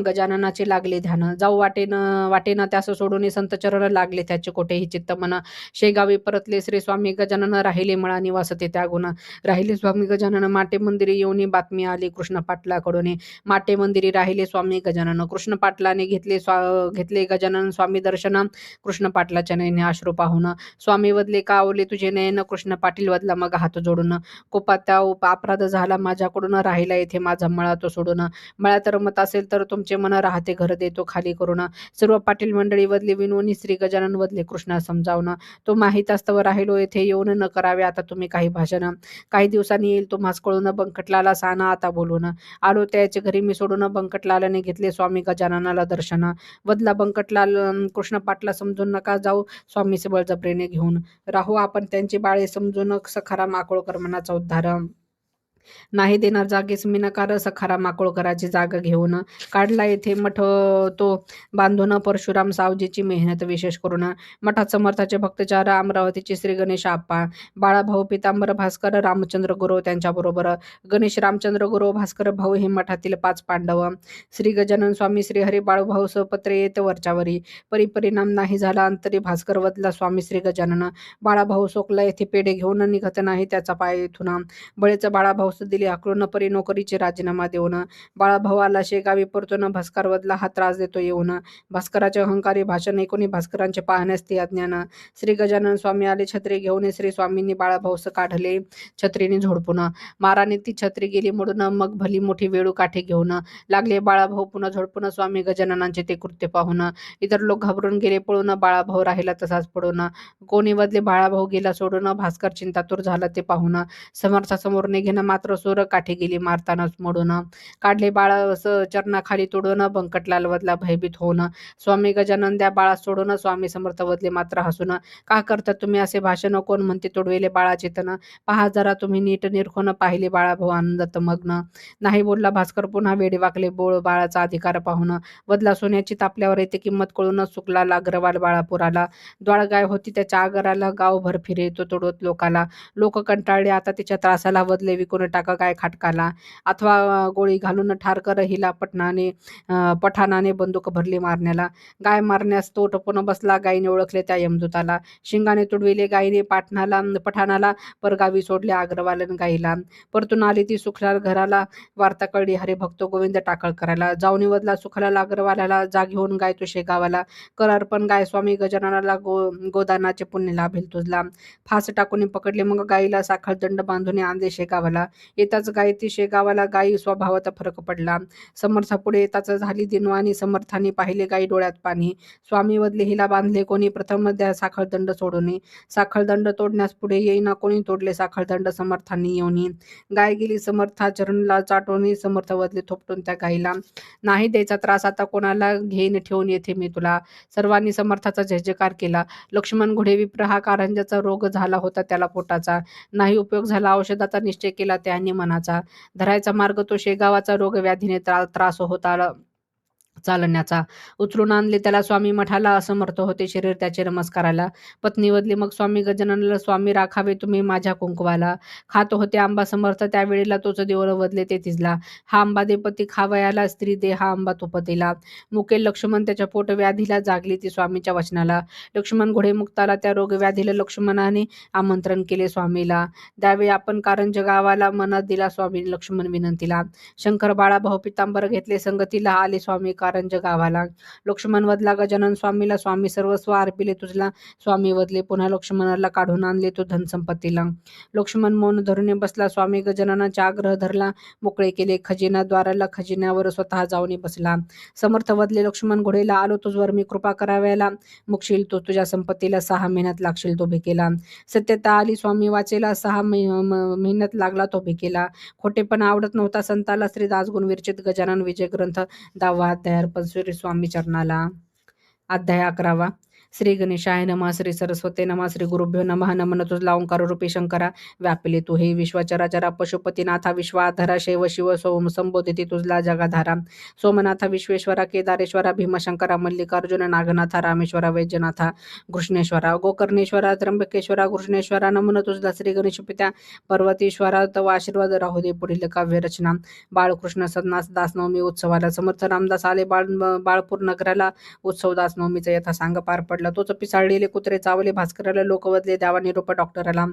गजाननाचे लागले ध्यान. जाऊ वाटेनं त्यास सोडून संत चरण लागले त्याचे कोठेही चित्त मन. शेगावी परतले श्री स्वामी गजानन राहिले मळा निवासते त्यागुण. राहिले स्वामी गजानन माटे मंदिरी येऊनी बातमी आली कृष्ण पाटलाकडून. माटे मंदिरी राहिले स्वामी गजानन. कृष्ण पाटलाने घेतले गजानन स्वामी दर्शन. कृष्ण पाटलाच्या नयने अश्रू पाहून. स्वामी वदले का आवले तुझे नयन. कृष्ण पाटील वदला मग हात जोडून. कोपात त्या अपराध झाला माझ्याकडून. राहिला येथे माझा मळा तो सोडून. मळ्यात रमत असेल तर तुमचे मन राहते घर देतो खाली करून. सर्व पाटील मंडळी वदली विनवणी श्री गजानन वदले कृष्णा समजावून. तो माहीत असताव राहिलो येथे येऊन न करावे आता तुम्ही काही भाषण. काही दिवसांनी येईल तुम्हास कळून. बंकटलाला साना आता बोलून. आलो त्याचे घरी मी सोडून. बंकटलालाने घेतले स्वामी गजाननाला दर्शन. वदला बंकटलाल कृष्ण पाटला समजून नका जाऊ स्वामी बळजबरीने घेऊन. राहू आपण त्यांची बाळे समजून. सखाराम आकोळकर मनाचा उद्धार. नाही देणार जागेस मी नकार. सखाराम आकोळकराची जागा घेऊन. काढला येथे मठ तो बांधून. परशुराम सावजीची मेहनत विशेष करून. मठात समर्थाचे भक्तचार. अमरावतीचे श्री गणेश आप्पा. बाळाभाऊ पितांबर भास्कर रामचंद्र गुरु त्यांच्याबरोबर. गणेश रामचंद्र गुरु भास्कर भाऊ हे मठातील 5 पांडव. श्री गजानन स्वामी श्रीहरी बाळूभाऊ सहपत्रे येत वरच्यावरी. परिणाम नाही झाला अंतरी भास्कर वदला स्वामी श्री गजानन. बाळाभाऊ सोकला येथे पेढे घेऊन. निघत नाही त्याचा पाय इथून. बळेच बाळाभाऊ दिली हाकलून. परी नोकरीचे राजीनामा देऊन. बाळाभाऊ आला शेगावी परतून. भास्कर वदला हा त्रास देतो येऊन. भास्कराचे अहंकारी भाषण ऐकून भास्करांचे पाहण्यास ते अज्ञान. श्री गजानन स्वामी आले छत्री घेऊन. श्री स्वामींनी बाळाभाऊस काढले छत्रीने झोडपून. माराने ती छत्री गेली मोडून. मग भली मोठी वेळू काठी घेऊन. लागले बाळाभाऊ पुन्हा झोडपून. स्वामी गजाननांचे ते कृत्य पाहून. इतर लोक घाबरून गेले पळून. बाळाभाऊ राहिला तसाच पडून. कोणी वदले बाळाभाऊ गेला सोडून. भास्कर चिंतातूर झाला ते पाहून. समर्थासमोर निघेन मात्र सोर काठी गेली मारतानाच मोडून. काढले बाळा चरणाखाली तोडून. बंकटलाल वदला भयभीत होऊन. स्वामी गजानन द्या बाळा सोडून. स्वामी समर्थ वदले मात्र हसून. का करता तुम्ही असे भाषण. कोण म्हणते तोडवेले बाळाचे तन. पहा जरा तुम्ही नीट निरखून. पाहिले बाळाभाऊ आनंदात मग्न. नाही बोलला भास्कर पुन्हा वेडे वाकले बोळ बाळाचा अधिकार पाहून. वदला सोन्याची तापल्यावर येते किंमत कळून. सुकला अग्रवाल बाळापुराला. द्वाळ गाय होती त्याच्या आगाराला. गावभर फिरे तो तोडवत लोकाला. लोक कंटाळले आता तिच्या त्रासाला. वदले विकून टाका गाय खाटकाला. अथवा गोळी घालून ठार कर हिला. पठाणाने बंदूक भरली मारण्याला. गाय मारण्यास तो टपून बसला. गायीने ओळखले त्या यमदूताला. शिंगाने तुडविले गायीने पठाणाला. परगावी सोडले अग्रवालन गाईला. परतून आली ती सुखलाल घराला. वार्ता कळली हरिभक्त गोविंद टाकळ करायला. जाऊनी वदला सुखलाल अग्रवालाला. जा घेऊन गाय तू शेगावाला. कर अर्पण गाय स्वामी गजाननाला. गोदानाचे पुण्य लाभेल तुझला. फास टाकून पकडले मग गाईला. साखळ दंड बांधून आणले शेगावाला. येताच गाय ती शेगावाला. गायी स्वभावात फरक पडला. समर्थापुढे येताच झाली दिनवाणी. समर्थाने पाहिले गायी डोळ्यात पाणी. स्वामी वदले हिला बांधले कोणी. प्रथम द्या साखळदंड सोडून. साखळदंड तोडण्यास पुढे येईना कोणी. तोडले साखळदंड समर्थांनी येऊनी. गाय गेली समर्था चरणला चाटोनी. समर्थ वदले थोपटून त्या गायीला. नाही द्यायचा त्रास आता कोणाला. घेईन ठेवून येथे मी तुला. सर्वांनी समर्थाचा जयजयकार केला. लक्ष्मण घोडे विप्र हा कारंजाचा रोग झाला होता त्याला पोटाचा. नाही उपयोग झाला औषधाचा. निश्चय केला त्यांनी मनाचा. धरायचा मार्ग तो शेगावाचा. रोग व्याधीने त्रास होता चालण्याचा. उचलून आणले त्याला स्वामी मठाला. असमर्थ होते शरीर त्याचे नमस्काराला. पत्नी वदली मग स्वामी गजाननाला. स्वामी राखावे तुम्ही माझ्या कुंकवाला. खात होते आंबा समर्थ त्यावेळेला. तोच देवर वदले ते तिजला. हा आंबा दे पती खावयाला. स्त्री दे हा आंबा तुपतीला. मुकेल लक्ष्मण त्याच्या पोट व्याधीला. जागली ती स्वामीच्या वचनाला. लक्ष्मण घोडे मुक्ताला. त्या रोग व्याधीला लक्ष्मणाने आमंत्रण केले स्वामीला. द्यावे आपण कारंज गावाला. मनात दिला स्वामी लक्ष्मण विनंतीला. शंकर बाळा भाऊ पितांबर घेतले संगतीला. आले स्वामी कारंज कारंज गावाला. लक्ष्मण वदला गजानन स्वामीला, स्वामी सर्वस्व अर्पिले तुझला. स्वामी वदले पुन्हा लक्ष्मणाला, काढून आणले तो धनसंपत्तीला. लक्ष्मण मौन धरून बसला, स्वामी गजाननाचा आग्रह धरला. मोकळे केले खजिना द्वाराला, खजिन्यावर स्वतः जाऊन बसला. समर्थ वदले लक्ष्मण, घोडेला आलो तुझवर मी कृपा कराव्याला. मुकशील तू तुझ्या संपत्तीला, 6 महिन्यात लागशील तो भिकेला. सत्यता आली स्वामी वाचेला, 6 महिन्यात लागला तो भिकेला. खोटेपणा आवडत नव्हता संताला, श्री दासगुण विरचित गजानन विजय ग्रंथ 10वा अध्याय, अर्पण श्री स्वामी चरणाला. अध्याय 11वा. श्री गणेशाय नमः, श्री सरस्वते नमः, श्री गुरुभ्यो नमः. नमन तुझला ओंकार रूपी शंकरा, व्यापिले तू हे विश्वचराचरा. पशुपतीनाथा विश्वाधारा, शैव शिव सोम संबोधिती तुझला जगाधारा. सोमनाथा विश्वेश्वरा, केदारेश्वरा, भीमशंकरा, मल्लिकार्जुन, नागनाथा, रामेश्वरा, वैद्यनाथा, कृष्णेश्वरा, गोकर्णेश्वरा, त्र्यंबकेश्वरा, कृष्णेश्वरा. नमन तुझला श्री गणेश पित्या, पर्वतीश्वरा, तव आशीर्वाद राहू दे. पुढील काव्यरचना. बाळकृष्ण सन्नास दासनवमी उत्सवाला. समर्थ रामदास आले बाळपूर नगराला. उत्सव दासनवमीचा यथा सांग पार पडला. तोच पिसाळलेले कुत्रे चावले भास्कराला. लोक वदले द्यावा निरोप डॉक्टराला.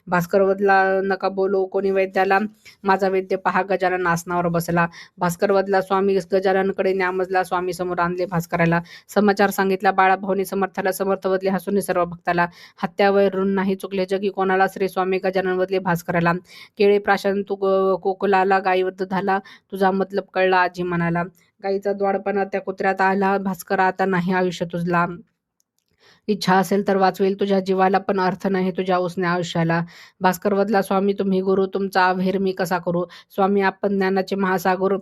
भास्कर वदला नका बोलू कोणी वैद्याला, माझा वैद्य पहा गजानन आसनावर बसला. भास्कर वदला स्वामी गजाननकडे न्यामजला. स्वामी समोर आणले भास्कराला. समाचार सांगितला बाळाभाऊनी समर्थाला. समर्थ वदले हसून सर्व भक्ताला. हत्यावरून नाही चुकले जगी कोणाला. श्री स्वामी गजानन वदले भास्कराला. केळे प्राशन तू कोकलाला, गाई दुधाला तुझा मतलब कळला आजी म्हणाला. गाईचा द्वाडपणा त्या कुत्र्यात आला. भास्करा आता नाही आयुष्य तुझला. इच्छा असेल तर वाचवेल तुझ्या जीवाला, पण अर्थ नाही तुझ्या उसण्या आयुष्याला. भास्कर वदला स्वामी तुम्ही गुरु, तुमचा अभेर मी कसा करू. स्वामी आपण ज्ञानाचे महासागर.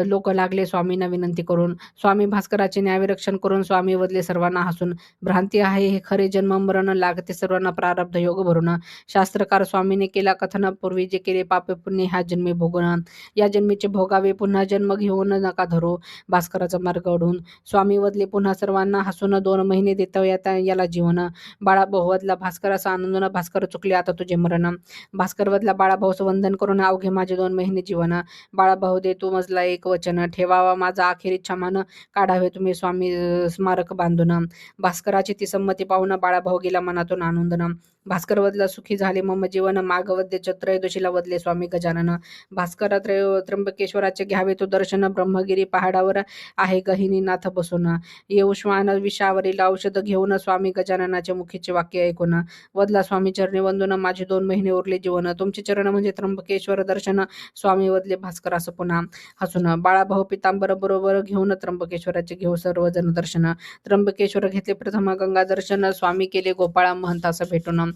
लोक लागले स्वामींना विनंती करून. स्वामी भास्कराचे न्यायरक्षण करून. स्वामी वदले सर्वांना हसून, भ्रांती आहे हे खरे, जन्म मरण लागते सर्वांना प्रारब्ध योग भरून. शास्त्रकार स्वामीने केला कथन, पूर्वी जे केले पापे पुण्य ह्या जन्मी भोगून. या जन्मीचे भोगावे पुन्हा जन्म घेऊन नका धरू. भास्कराचा मार्ग ओढून. स्वामी वदले पुन्हा सर्वांना हसून, 2 महिने देतो याला जीवन. बाळाभाऊ वदला भास्कराचा आनंदून, भास्कर चुकले आता तुझे मरण. भास्कर वदला बाळाभाऊचं वंदन करून, अवघे माझे 2 महिने जीवन. बाळाभाऊ दे तू मजला एक वचन, ठेवावा माझा अखेर इच्छा मान, काढावे तुम्ही स्वामी स्मारक बांधून. भास्कराची ती संमती पाहून बाळाभाऊ गेला मनातून आनंदन. भास्कर वदला सुखी झाले मम जीवन, माग वद्य त्रयोदशीला वदले स्वामी गजानन. भास्कर त्र्यंबकेश्वराचे घ्यावे तो दर्शन, ब्रह्मगिरी पहाडावर आहे गहिनीनाथ बसून. येऊ श्वान विषावरील औषध घेऊन, स्वामी गजाननाचे मुखीचे वाक्य ऐकून. वदला स्वामी चरणी वंदून, माझे 2 महिने उरले जीवन, तुमचे चरण म्हणजे त्र्यंबकेश्वर दर्शन. स्वामी वदले भास्करास पुन्हा हसून. बाळाभाऊ पितांबर बरोबर घेऊन, त्र्यंबकेश्वराचे घेऊ सर्वजण दर्शन. त्र्यंबकेश्वर घेतले प्रथम गंगा दर्शन, स्वामी केले गोपाळा महंतास भेटून.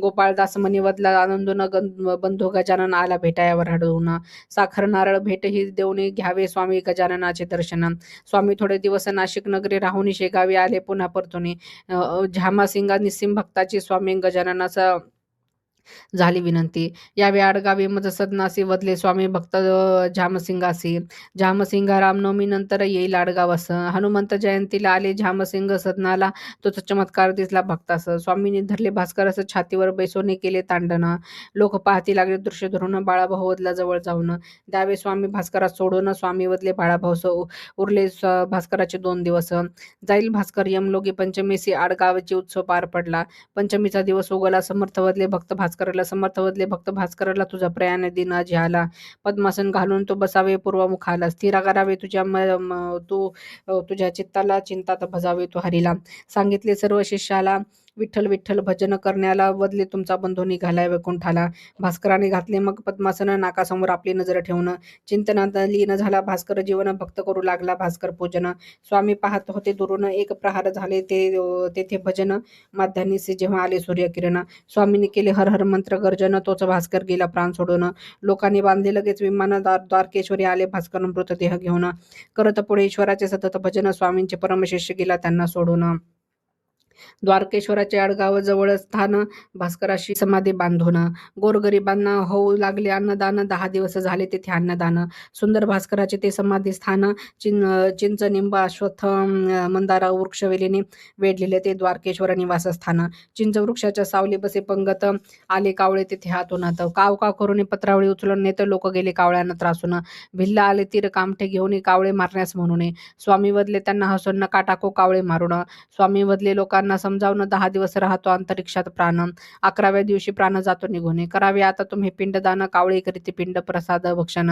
गोपाळदास मनी वदला आनंदून, बंधू गजानन आला भेटायावर हडून. साखर नारळ भेट ही देऊन घ्यावे स्वामी गजाननाचे दर्शन. स्वामी थोडे दिवस नाशिक नगरी राहून शेगावी आले पुन्हा परतुनी. झामासिंगा निस्सिम भक्ताची स्वामी गजाननाचा झाली विनंती. यावे आडगावी मज सदनासी, वदले स्वामी भक्त झामसिंगासी. झामसिंगा रामनवमी नंतर येईल आडगावस. हनुमंत जयंतीला आले झामसिंग सदनाला, तोच चमत्कार दिसला भक्तास. स्वामींनी धरले भास्करास छातीवर बैसोने केले तांडण. लोक पाहती लागले दृश्य धरून, बाळाभाऊ वदला जवळ जाऊन. द्यावे स्वामी भास्करास सोडून. स्वामी वदले बाळाभाऊस उरले भास्कराचे 2 दिवस. जाईल भास्कर यमलोगी पंचमीसी, आडगावची उत्सव पार पडला. पंचमीचा दिवस उगवला. समर्थ वदले भक्त भास्कराला. समर्थ वदले भक्त भास्कराला तुझा प्रयाण दिन झाला. पद्मासन घालून तो बसावे पूर्वमुखाला. स्थिर करावे तुझ्या चित्ताला, चिंतात भजावे तू हरीला. सांगितले सर्व शिष्याला, विठ्ठल विठ्ठल भजन करण्याला. वदले तुमचा बंधू निघालाय वैकुंठाला. भास्कराने घातले मग पद्मासन, नाकासमोर आपली नजर ठेवून. चिंतनात लीन झाला भास्कर जीवन, भक्त करू लागला भास्कर पूजन. स्वामी पाहत होते दुरून, एक प्रहार झाले तेथे भजन. माध्यान्नीसी जेव्हा आले सूर्यकिरण, स्वामींनी केले हर हर मंत्र गर्जन. तोच भास्कर गेला प्राण सोडून. लोकांनी बांधले लगेच विमान, द्वारकेश्वरी आले भास्कर मृतदेह घेऊन. करत पुढे ईश्वराचे सतत भजन, स्वामींचे परमशिष्य गेला त्यांना सोडून. द्वारकेश्वराचे आडगाव जवळ स्थान, भास्कराशी समाधी बांधून. गोरगरिबांना होऊ लागले अन्नदान, 10 दिवस झाले तेथे अन्नदान. सुंदर भास्कराचे ते समाधी स्थान, चिंच निंब अश्वत्थ मंदारा वृक्षवेलीने वेढलेले ते द्वारकेश्वर निवासस्थान. चिंच वृक्षाच्या सावली बसे पंगत, आले कावळे तेथे हातोनात. काव काव करून पत्रावळी उचलून नेत, लोक गेले कावळ्यांना त्रासून. भिल्ला आले तीर कामठे घेऊन, कावळे मारण्यास म्हणून. स्वामी वदले त्यांना हसून, नका टाको कावळे मारून. स्वामी वदले लोकांना त्यांना समजावणं 10 दिवस राहतो अंतरिक्षात प्राण, 11व्या दिवशी प्राण जातो निघून. करावे आता तुम्ही पिंडदान, कावळे करीती पिंड प्रसाद भक्षण.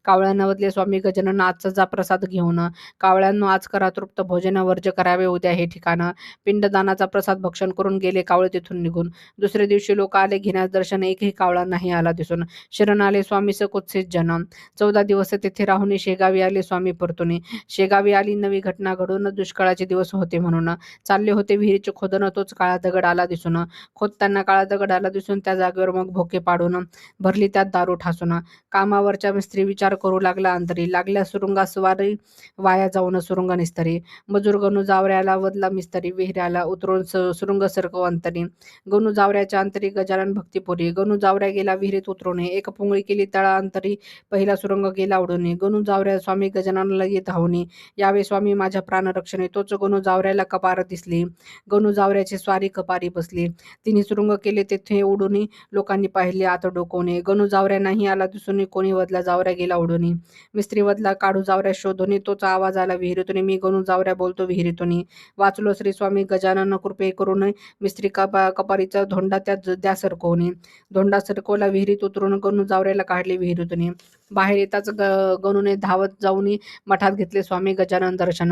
कावळ्यांना वदले स्वामी गजानन, आजचा जा प्रसाद घेऊन. कावळ्यांनो, आज करा तृप्त भोजन, वर्ज करावे उद्या हे ठिकाण. पिंडदानाचा प्रसाद भक्षण करून गेले कावळे तिथून निघून. दुसऱ्या दिवशी लोक आले घेण्यास दर्शन, एकही कावळा नाही आला दिसून. शरण आले स्वामीस कुत्सित जन. 14 दिवस तेथे राहून शेगावी आले स्वामी परतून. शेगावी आली नवी घटना घडून, दुष्काळाचे दिवस होते म्हणून. चालले होते विहिरीचे खोदन, तोच काळा दगड आला दिसून. खोदताना काळा दगड आला दिसून, त्या जागेवर मग भोके पाडून भरली त्यात दारू ठासून. कामावरच्या मिस्त्री विचार करू लागला अंतरी, लागल्या सुरुंगास्वारी वाया जाऊन सुरुंग निस्तरी. मजूर गणू जावऱ्याला वदला मिस्तरी, विहिऱ्याला उतरून सुरुंग सरकव अंतरी. गणू जावऱ्याच्या अंतरी गजानन भक्तीपुरी. गणू जावऱ्या गेला विहिरीत उतरून, एक पुंगळी केली तळा अंतरी, पहिला सुरुंग गेला उडून. गणू जावऱ्या स्वामी गजाननाला धावून, यावे स्वामी माझ्या प्राणरक्षणे. तोच गणू जावऱ्याला कपार दिसली, गणू जावऱ्याची स्वारी कपारी बसली. तिने सुरुंग केले तेथे उडून, लोकांनी पाहिले आत डोकवणे. गणू जावऱ्या नाही आला दिसून, कोणी वदला जावऱ्या गेला उडून. मिस्त्री वदला काढू जावऱ्या शोधून, तोच आवाज आला विहिरीतून, मी गणू जावऱ्या बोलतो विहिरीतून. वाचलो श्री स्वामी गजानन कृपे करून, मिस्त्री कपारीचा धोंडा त्यात द्या सरकवून. धोंडा सरकवला विहिरीत उतरून, गणू जावऱ्याला काढले विहिरीतून. बाहेर येताच गणूने धावत जाऊन मठात घेतले स्वामी गजानन दर्शन.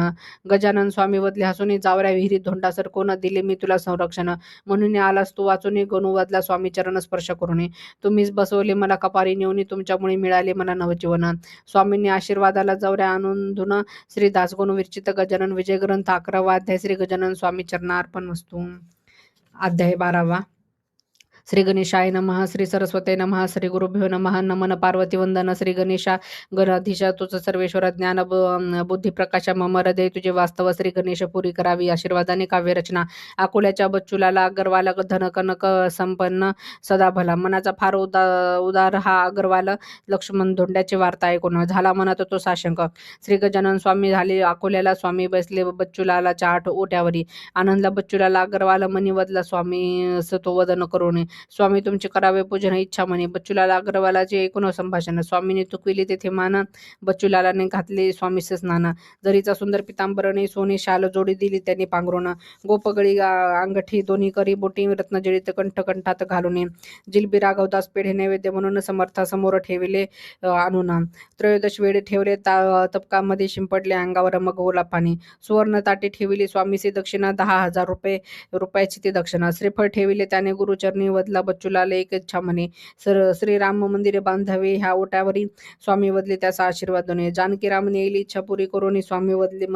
गजानन स्वामी वदले हसून, जावऱ्या विहिरीत धोंडा सरकवून, दिले मी तुला संरक्षण. म्हणून आलास तू वाचून. गणू वदला स्वामी चरण स्पर्श करून, तुम्हीच बसवले मला कपारी नेऊन, तुमच्यामुळे मिळाले मला नवजीवन. स्वामींनी आशीर्वादाला जावऱ्या आनंदून, श्री दासगणू विरचित गजानन विजय ग्रंथ 11वा अध्याय. श्री गजानन स्वामी चरणार्पण वस्तू. अध्याय 12वा. श्री गणेशाय नमः. श्री सरस्वते नमः. श्री गुरुभ्यो नमः. नमन पार्वती वंदन. श्री गणेशा गणाधीशा तुझ सर्वेश्वर ज्ञान बुद्धी प्रकाशा मम हृदय तुझे वास्तव. श्री गणेश पुरी करावी आशीर्वादाने काव्यरचना. अकोल्याच्या बच्चूलाला अगरवाल धन कनक संपन्न सदा भला. मनाचा फार उदार हा अगरवाल, लक्ष्मण धोंड्याची वार्ता ऐकून झाला मनात तो साशंक. श्री गजानन स्वामी झाले अकोल्याला, स्वामी बसले बच्चूलालाच्या आठ ओट्यावरी. आनंदला बच्चूलाला अगरवाल मनी वदला स्वामी तो वदन करून, स्वामी तुमचे करावे पूजन इच्छा म्हणे. बच्चूलाला अग्रवालाचे एकूण संभाषण. स्वामीने तुकविले तेथे मान, बच्चूलालाने घातले स्वामीस स्नान. जरीचा सुंदर पितांबरने सोने शाल जोडी दिली त्यांनी पांघरून. गोपगळी अंगठी दोन्ही करी बोटी, रत्नजडित कंठ कंठात घालून. जिलबी राघवदास पेढे नैवेद्य म्हणून समर्थासमोर ठेविले आणून. त्रयोदश वेळ ठेवले तपकामध्ये शिंपडले अंगावर मग ओला पाणी. सुवर्ण ताटी ठेविली स्वामीसी दक्षिणा, 10,000 रुपयाची ती दक्षिणा. श्रीफळ ठेविले त्याने गुरुचरणी वदला बच्चूलाला एक इच्छा म्हणे. श्रीराम मंदिर बांधावे ह्या ओट्यावरी, स्वामी वदले त्याचा आशीर्वाद दोने. जानकी रामने येईल इच्छा पुरी करून, स्वामी वदले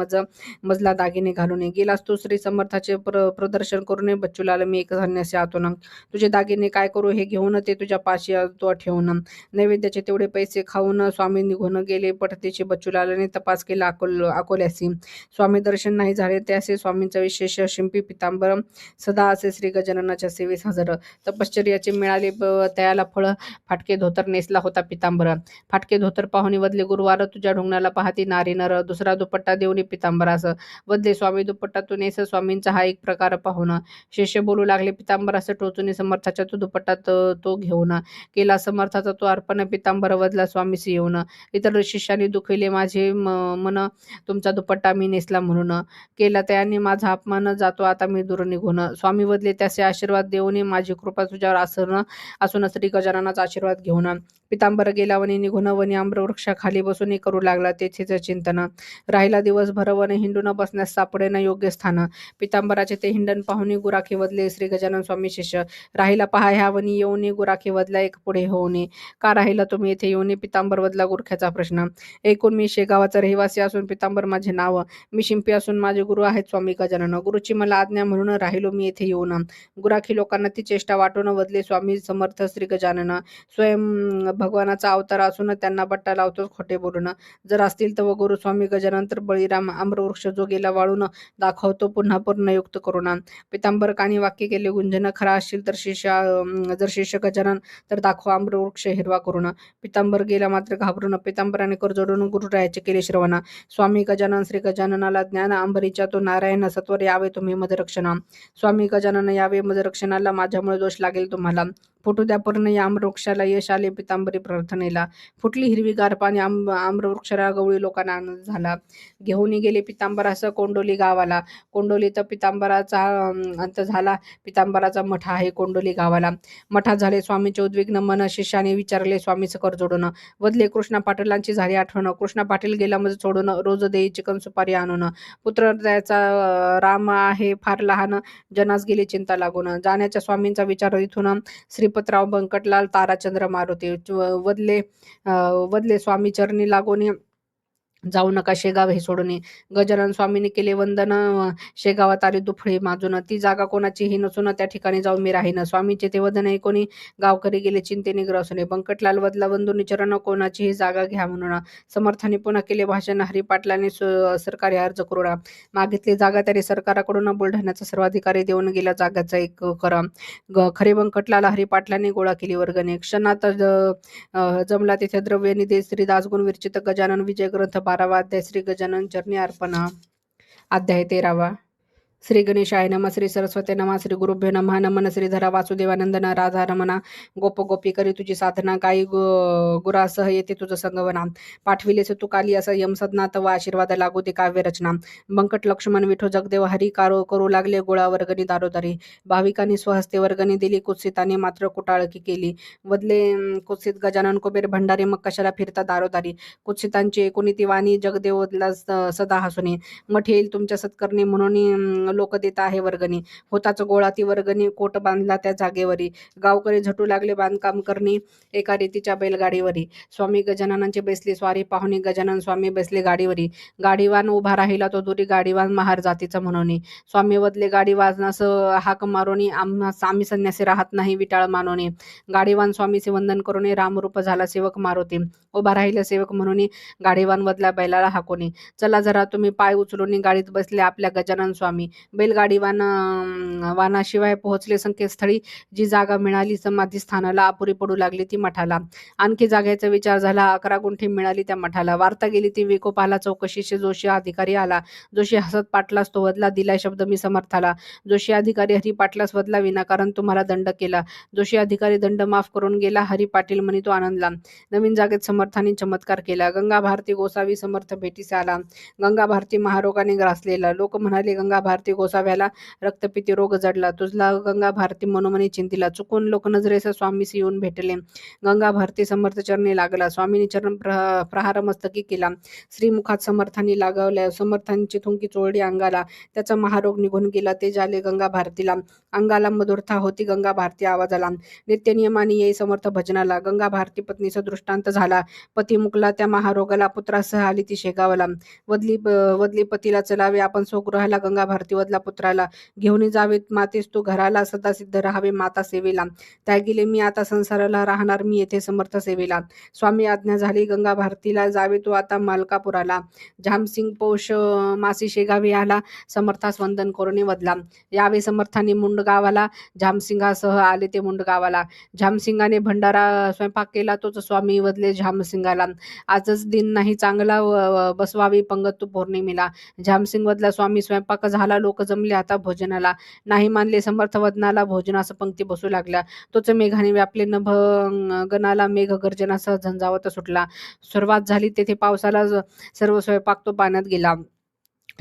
मजला दागिने घालून. गेलास तू श्री समर्थाचे प्रदर्शन करून, बच्चूलाला मी एक धन्यसे आतून. तुझे दागिने काय करू हे घेऊन, ते तुझ्या पाशी तो ठेवून. नैवेद्याचे तेवढे पैसे खाऊन स्वामी निघून गेले पठतीचे. बच्चूलालाने तपास केला अकोल्यासी. स्वामी दर्शन नाही झाले त्यासे स्वामींचा विशेष शिंपी पितांबर सदा असे श्री गजाननाच्या सेवेस हजर. तपश्चर्याचे मिळाले त्याला फळ, फाटके धोतर नेसला होता पितांबर. फाटके धोतर पाहुणे वदले गुरुवार, तुझ्या ढुंगणाला पाहती नारी नर. दुसरा दुपट्टा देऊन पितांबरास वदले स्वामी दुपट्टा तू नेस, स्वामींचा हा एक प्रकार पाहून. शिष्य बोलू लागले पितांबरास टोचून, समर्थाच्या तू दुपट्टा तो घेऊन. केला समर्थाचा तो अर्पण, पितांबर वदला स्वामीसी येऊन. इतर शिष्याने दुखविले माझे मन, तुमचा दुपट्टा मी नेसला म्हणून. केला त्याने माझा अपमान, जातो आता मी दूर निघून. स्वामी वदले त्याचे आशीर्वाद देऊन, माझी कृपा तुझ्यावर असून श्री गजाननाचा आशीर्वाद घेऊन. पितांबर गेला वनी निघून, वनी आम्रवृक्षाखाली बसून करू लागला तेथेच चिंतन. राहिला दिवसभर वन हिंडून, बसण्यास सापडे न योग्य स्थान. पितांबराचे ते हिंडण पाहुणे गुराखी वदले श्री गजानन स्वामी शिष्य. राहिला पहा ह्या वनी येऊन, गुराखी वदला एक पुढे होऊन. का राहिला तुम्ही येथे येऊन, पितांबर वदला गुरख्याचा प्रश्न. ऐकून मी शेगावाचा रहिवासी असून पितांबर माझे नाव, मी शिंपी असून माझे गुरु आहेत स्वामी गजानन. गुरुची मला आज्ञा म्हणून राहिलो मी येथे येऊन. गुराखी लोकांना ती चेष्टा वाटून वदले स्वामी समर्थ श्री गजानन. स्वयं भगवानाचा अवतार असून त्यांना बट्टा लावतो खोटे बोलून. जर असतील तर गुरु स्वामी गजानन, तर बळीराम आम्रवृक्ष जो गेला वाळून, दाखवतो पुन्हा पूर्णयुक्त करुणा. पितांबर कानी वाक्य केले गुंजन, खरा असशील तर शिष्य गजानन, तर दाखव आम्रवृक्ष हिरवा करुणा. पितांबर गेला मात्र घाबरून, पितांबराने कर जोडून गुरुरायाचे केले श्रवणा. स्वामी गजानन श्री गजाननाला ज्ञान, अंबरीच्या तो नारायण सत्वर यावे तुम्ही मदरक्षणा. स्वामी गजानन यावे मदरक्षणाला, माझ्यामुळे दोष लागेल तुम्हाला. फुटू द्या पर्ण या आम्रवृक्षाला, यश आले पितांबरी प्रार्थनेला. फुटली हिरवीगार पाने आम्रवृक्षाला, गवळी लोकांना आनंद झाला. घेऊन गेले पितांबरासह कोंडोली गावाला. कोंडोलीत पितांबराचा अंत झाला. पितांबराचा मठ आहे कोंडोली गावाला. मठात झाले स्वामींचे उद्विग्न मन. शिष्याने विचारले स्वामीच कर जोडून. वदले कृष्णा पाटीलांची झाली आठवण. कृष्णा पाटील गेला मज सोडून. रोज देई चिकन सुपारी आणून. पुत्र त्याचा राम आहे फार लहान. जनास गेली चिंता लागून. जाण्याच्या स्वामींचा विचार इथून. श्रीपतराव बंकटलाल ताराचंद्र मारुती. वदले स्वामी चरणी लागून. जाऊ नका शेगाव हे सोडून. गजानन स्वामींनी केले वंदन. शेगावात आली दुफळी माजून. ती जागा कोणाचीही नसून त्या ठिकाणी जाऊन मी राहीन. स्वामींचे ते वदन ऐकून गावकरी गेले चिंतेने ग्रासून. बंकटलाल वदला वंदुनी चरण कोणाचीही जागा घ्या म्हणून. समर्थांनी पुन्हा केले भाषण. हरिपाटलांनी सरकारी अर्ज करून मागितली जागा. त्याने सरकाराकडून बुलढाण्याचा सर्वाधिकारी देऊन गेला जागाचा एक खरे बंकटलाल हरिपाटलांनी गोळा केली वर्गणी. क्षणात जमला तिथे द्रव्य निधी. श्री दासगुण विरचित गजानन विजय ग्रंथ 12वा अध्याय. श्री गजानन चरणी अर्पणा. अध्याय 13वा. श्री गणेशाय नमः. श्री सरस्वती नमः. श्री गुरुभ्यो नमः. नमन श्रीधरा वासुदेवानंदन राधा रमणा. गोप गोपी करी तुझी साधना. गायी गुरासह येते तुझं संगवना. पाठविलेस तू काली असं यमसदनात व आशीर्वाद लागू दे काव्य रचना. बंकट लक्ष्मण विठो जगदेव हरी करू लागले गोळा वर्गणी दारोदारी. भाविकांनी स्वहस्ते वर्गणी दिली. कुत्सितांनी मात्र कुटाळकी केली. वदले कुत्सित गजानन कुबेर भंडारी मग कशाला फिरता दारोदारी. कुत्सितांची एकूणी ती वाणी जगदेव सदा हसुनी. मठ येईल तुमच्या सत्कर्णी म्हणून लोक देत आहे वर्गणी. होताच गोळा ती वर्गणी. कोट बांधला त्या जागेवरी. गावकरी झटू लागले बांधकाम करणी एका रीतीच्या बैलगाडीवरी. स्वामी गजाननांची बेसली स्वारी पाहुणी. गजानन स्वामी बसले गाडीवरी. गाडीवान उभा राहिला तो दुरी. गाडीवान महार जातीचा म्हणून. स्वामी वदले गाडीवानास हाक मारोनी. आम्ही संन्यासी राहत नाही विटाळ मानोनी. गाडीवान स्वामीचे वंदन करून रामरूप झाला सेवक मारुती. उभा राहिला सेवक म्हणून. गाडीवान वदला बैलाला हाकोनी. चला जरा तुम्ही पाय उचलून. गाडीत बसले आपल्या गजानन स्वामी. बैलगाडी वानाशिवाय पोहोचले संकेतस्थळी. जी जागा मिळाली समाधी स्थानाला. अपुरी पडू लागली ती मठाला. आणखी जागेचा विचार झाला. 11 गुंठी मिळाली त्या मठाला. वार्ता गेली ती विकोपाला. चौकशीशी जोशी अधिकारी आला. जोशी हसत पाटलास तो वदला. दिलाय शब्द मी समर्थाला. जोशी अधिकारी हरी पाटलास वदला. विनाकारण तुम्हाला दंड केला. जोशी अधिकारी दंड माफ करून गेला. हरी पाटील म्हणी तो आनंदला. नवीन जागेत समर्थांनी चमत्कार केला. गंगा भारती गोसावी समर्थ भेटीस आला. गंगा भारती महारोगाने ग्रासलेला. लोक म्हणाले गंगा भारती गोसाव्याला रक्तपिती रोग जडला. तुझला गंगा भारती मनोमनी चिंतिला. चुकून लोक नजरेस स्वामीस येऊन भेटले. गंगा भारती समर्थ चरणी लागला. स्वामींनी चरण प्रहार मस्तकी केला. श्रीमुखात समर्थांनी लागवल्या. समर्थांची थुंकी चोळली अंगाला. त्याचा महारोग निघून गेला. ते झाले गंगा भारतीला. अंगाला मधुरता होती गंगा भारती आवाजाला. नित्य नियमाने येई समर्थ भजनाला. गंगा भारती पत्नीचा दृष्टांत झाला. पती मुकला त्या महारोगाला. पुत्रासह आली ती शेगावला. वदली पतीला चलावे आपण स्वगृहाला. गंगा भारती वदला पुत्राला. घेऊन जावे मातेस तू घराला. सदा सिद्ध राहावे माता सेवेला. त्यागिले मी आता संसाराला. राहणार मी येथे समर्थ सेवेला. स्वामी आज्ञा झाली गंगा भारतीला. जावे तू आता मालकापुराला. झामसिंग पौष मासी शेगावी आला. समर्थास वंदन करून वदला. यावे समर्थांनी मुंडगावाला. झामसिंगासह आले ते मुंडगावाला. झामसिंगाने भंडारा स्वयंपाक केला. तोच स्वामी वदले झामसिंगाला. आजच दिन नाही चांगला बसवावी पंगत तू पौर्णिमेला. झामसिंग वदला स्वामी स्वयंपाक झाला. लोक जमले आता भोजनाला. नाही मानले समर्थ वदनाला. भोजनास पंक्ती बसू लागल्या. तोच मेघाने व्यापले नभ गणाला. मेघ गर्जनासह झंझावत सुटला. सुरुवात झाली तेथे पावसाला. सर्व स्वयंपाक तो पाण्यात गेला.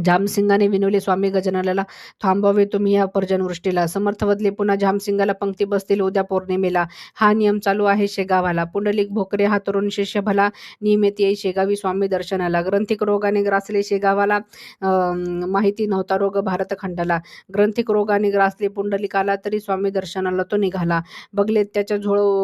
झामसिंगाने विनवले स्वामी गजाननाला. थांबावे तुम्ही या पर्जनवृष्टीला. समर्थ वदले पुन्हा झामसिंगाला. पंक्ती बसतील उद्या पौर्णिमेला. हा नियम चालू आहे शेगावाला. पुंडलिक भोकरे हा तरुण शिष्य भला. नियमित येई शेगावी स्वामी दर्शनाला. ग्रंथिक रोगाने ग्रासले शेगावाला. माहिती नव्हता रोग भारतखंडाला. ग्रंथिक रोगाने ग्रासले पुंडलिकाला. तरी स्वामी दर्शनाला तो निघाला. बगलेत त्याच्या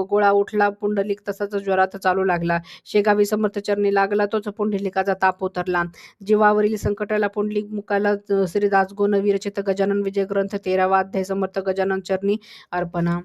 गोळा उठला. पुंडलिक तसाच ज्वरात चालू लागला. शेगावी समर्थ चरणी लागला. तोच पुंडलिकाचा ताप उतरला. जीवावरील संकटाला पुंडलिक मुकाला. श्री दासगुण विरचित गजानन विजय ग्रंथ 13वा अध्याय. समर्थ गजानन चरणी अर्पणा.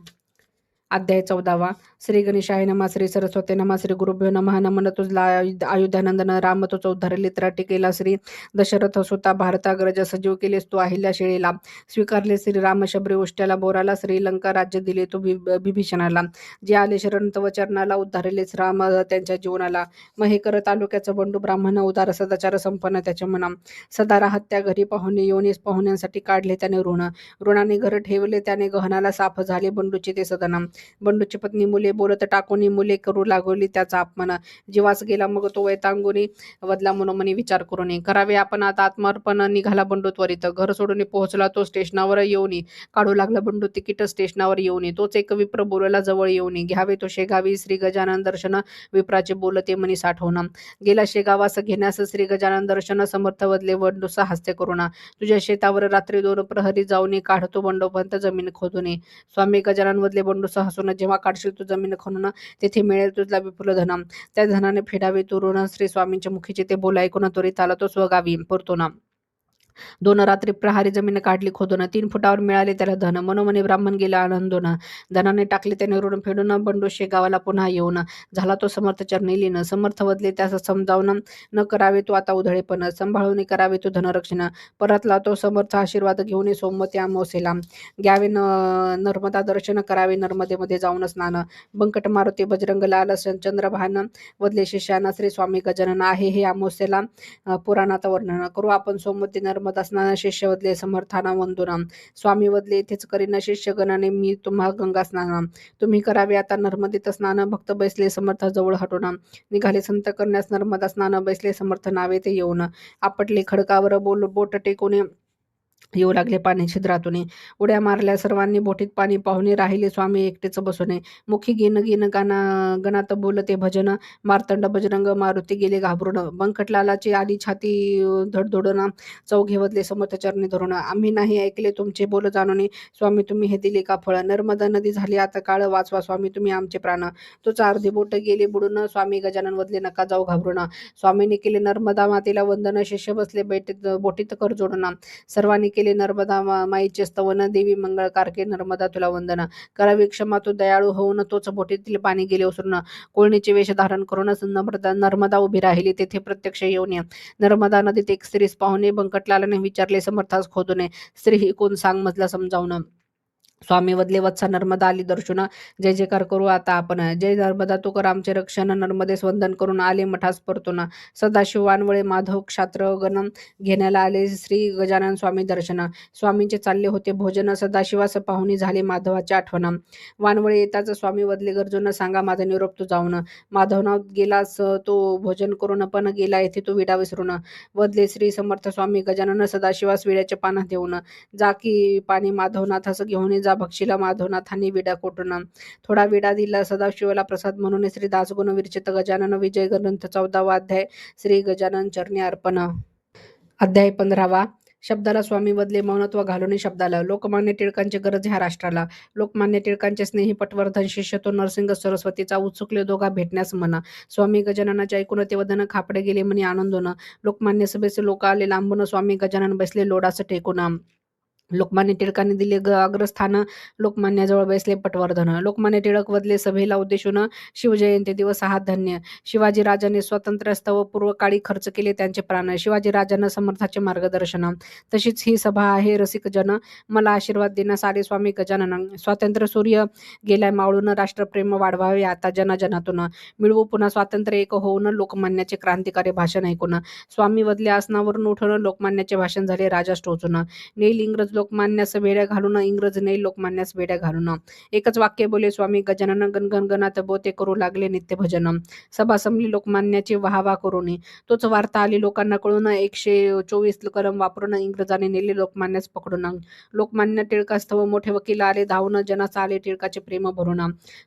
अध्याय 14वा. श्री गणेशाय नमः. श्री सरस्वती नमः. श्री गुरुभ्यो नमः. नमन तुझला अयोध्यानंदन राम तुझ उद्धारले त्राटी केला. श्री दशरथ सुता भारताग्रज सजीव केलेस तू अहिल्या शेळीला. स्वीकारले श्री राम शबरी उष्ट्याला बोराला. श्रीलंका राज्य दिले तू बिभीषणाला. जे आले शरण तव चरणाला. उद्धारलेच राम त्यांच्या जीवनाला. महेकर तालुक्याचं बंडू ब्राह्मण. उदार सदाचार संपन्न त्याच्या मना. सदा राहत त्या घरी पाहुणे. येऊनच पाहुण्यांसाठी काढले त्याने ऋण. ऋणाने घर ठेवले त्याने गहनाला. साफ झाले बंडूचे ते सदना. बंडूची पत्नी मुले बोलत टाकूनी मुले करू लागली त्याचा अपमान. जीवास गेला मग तो वैतांगुनी बदला मनोमनी विचार करून. करावे आपण आता आत्मार्पण. निघाला बंडू त्वरित. घर सोडून पोहोचला तो स्टेशनावर येऊनी. काढू लागला बंडू तिकीट स्टेशनावर येऊनी. तोच एक विप्र बोलला जवळ येऊनी. घ्यावे तो शेगावी श्री गजानन दर्शन. विप्राचे बोलते मनी साठवणा. गेला शेगावास घेण्यास श्री गजानन दर्शन. समर्थ बदले बंडूसा हास्य करुणा. तुझ्या शेतावर रात्री 2 प्रहरी जाऊनी. काढतो बंडोपंत जमीन खोदून. स्वामी गजानन बदले बंडूसा हसून. जेव्हा काढशील तू जमीन खणून तेथे मिळेल तुझला विपुल धन. त्या धनाने फेडावे तू ऋण. श्री स्वामींच्या मुखीचे ते बोल ऐकून त्वरित आला तो स्वगावी परतून. 2 रात्री प्रहारी जमीन काढली खोदून. 3 फुटावर मिळाले त्याला धन. मनोमनी ब्राह्मण गेला आनंदून. धनाने टाकले त्याने ऋण फेडून. बंडू शेगावाला पुन्हा येऊन. झाला तो समर्थ चरणी लीन. समर्थ बदले त्यास समजावून. न करावे तू आता उधळेपण. सांभाळून करावे तू धनरक्षण. परतला तो समर्थ आशीर्वाद घेऊन सोमवती अमावस्येला. घ्यावे नर्मदा दर्शन. करावे नर्मदेमध्ये जाऊन स्नान. बंकट मारुती बजरंग लाल चंद्रभान. बदले शिष्याना श्री स्वामी गजानन. आहे हे अमावस्येला पुराणात वर्णन. करू आपण सोमवती नर्मदा स्नान. शिष्य बदले समर्थाना वंदुना. स्वामी बदले येथेच करीन शिष्यगणाने मी तुम्हा गंगा स्नान. तुम्ही करावे आता नर्मदेत स्नान. भक्त बैसले समर्थ जवळ हटून. निघाले संत करण्यास नर्मदा स्नान. बैसले समर्थ नावे ते येऊन. आपटले खडकावर बोट टेकून. येऊ लागले पाणी छिद्रातून. उड्या मारल्या सर्वांनी बोटीत पाणी पाहुणे. राहिले स्वामी एकटेच बसून. मुखी गिन गिन गणात बोलते भजन. मार्तंड बजरंग मारुती गेले घाबरून. बंकटलालाची आली छाती धडधडून. चौघे बदले समर्थ चरणी धरून. आम्ही नाही ऐकले तुमचे बोल जाणून. स्वामी तुम्ही हे दिले का फळ. नर्मदा नदी झाली आता काळ. वाचवा स्वामी तुम्ही आमचे प्राण. तोच अर्धी बोट गेली बुडून. स्वामी गजानन बदले नका जाऊ घाबरून. स्वामींनी केले नर्मदा मातेला वंदन. शिष्य बसले बोटीत कर जोडून. सर्वांनी केले नर्मदा माईचे स्तवन. देवी मंगळ कारके नर्मदा तुला वंदन. करावी क्षमा तू दयाळू होऊन. तोच बोटीतील पाणी गेले ओसरून. कोळणीचे वेश धारण करून नर्मदा उभी राहिली तेथे प्रत्यक्ष येऊन. नर्मदा नदीत एक स्त्रीस पाहुणे. बंकटलालाने विचारले समर्थास खोदून. स्त्री ही कोण सांग मजला समजावून. स्वामी बदले वत्सा नर्मदा आली दर्शन. जय जयकार करू आता आपण. जय नर्मदा तू कर आमचे रक्षण. नर्मदेस वंदन करून आले मठास परतून. सदाशिव वानवळे माधव क्षात्र गण घेण्याला आले श्री गजानन स्वामी दर्शन. स्वामींचे चालले होते भोजन. सदाशिवास पाहुणी झाले माधवाची आठवण. वानवळे येताच स्वामी बदले गरजून. सांगा माझा निरोप तू जाऊन. माधवनाव गेलास तो भोजन करून. पण गेला येथे तू विडा विसरून. बदले श्री समर्थ स्वामी गजानन. सदाशिवास विड्याचे पान देऊन. जा की पाणी माधवनाथास घेऊन जा. भक्षीला माधवनाथांनी विडा कोटून. थोडा विडा दिला सदाशिवाला प्रसाद म्हणून. श्री दासगुण विरचित गजानन विजय ग्रंथ 14वा अध्याय. श्री गजानन चरणी अर्पण. अध्याय 15वा. शब्दाला स्वामी बदले मौनत्व घालून शब्दाला. लोकमान्य टिळकांची गरज ह्या राष्ट्राला. लोकमान्य टिळकांचे स्नेही पटवर्धन शिष्य तो नरसिंग सरस्वतीचा. उत्सुकले दोघा भेटण्यास म्हणा. स्वामी गजाननाचे ऐकून ते वदन खापडे गेले म्हणे आनंदून. लोकमान्य सभेचे लोक आले लांबून. स्वामी गजानन बसले लोडास टेकून. लोकमान्य टिळकांनी दिले अग्रस्थान. लोकमान्याजवळ बैसले पटवर्धन. लोकमान्य टिळक बदले सभेला उद्देशून. शिवजयंती दिवस हा धन्य. शिवाजी राजाने स्वातंत्र्यस्तव पूर्वकाळी खर्च केले त्यांचे प्राण. शिवाजी राजांना समर्थाचे मार्गदर्शन. तशीच ही सभा आहे रसिक जन. मला आशीर्वाद देण्यास आले स्वामी गजानन. स्वातंत्र्य सूर्य गेलाय मावळून. राष्ट्रप्रेम वाढवावे आता जनाजनातून. मिळवू पुन्हा स्वातंत्र्य एक होऊन. लोकमान्याचे क्रांतिकारी भाषण ऐकून. स्वामी बदले आसनावरून उठून. लोकमान्याचे भाषण झाले राजास टोचून. नेल इंग्रज लोकमान्यास बेड्या घालून. इंग्रज नेल लोकमान्यास बेड्या घालून. एकच वाक्य बोले स्वामी गजानन. गणगणगणात बोते करू लागले नित्य भजन. सभा संपली लोकमान्याची वाहवा करून. तोच वार्ता आली लोकांना कळून. 124 कलम वापरून इंग्रजांनी नेले लोकमान्यास पकडून. लोकमान्य टिळकास्तव मोठे वकील आले धावून. जनाचा आले टिळकाचे प्रेम भरून.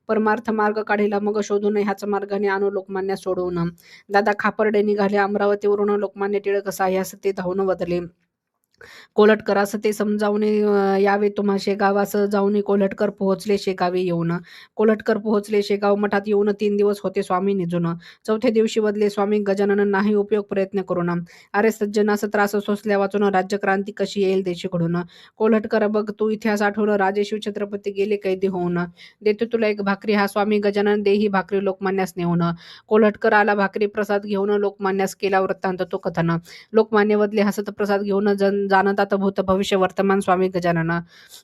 परमार्थ मार्ग काढिला मग शोधून. ह्याच मार्गाने आणू लोकमान्यास सोडवून. दादा खापर्डे निघाले अमरावतीवरून. लोकमान्य टिळक साह्यास ते धावून बदले. कोल्हटकरास ते समजावून यावे तुम्हा शेगावास जाऊन. कोल्हटकर पोहोचले शेगावी येऊन. कोल्हटकर पोहोचले शेगाव मठात येऊन. 3 दिवस होते स्वामी निजून. चौथ्या दिवशी बदले स्वामी गजानन. नाही उपयोग प्रयत्न करून. अरे सज्जनास त्रास सोसल्या वाचून. राज्यक्रांती कशी येईल देशी घडून. कोल्हटकर बघ तू इतिहास आठवून. राजे शिवछत्रपती गेले कैदी होऊन. देतो तुला एक भाकरी हा स्वामी गजानन. देही भाकरी लोकमान्यास नेऊन. कोल्हटकर आला भाकरी प्रसाद घेऊन. लोकमान्यास केला वृत्तांत तो कथन. लोकमान्य बदले हसत प्रसाद घेऊन. जाणतात भूत भविष्य वर्तमान स्वामी गजानन.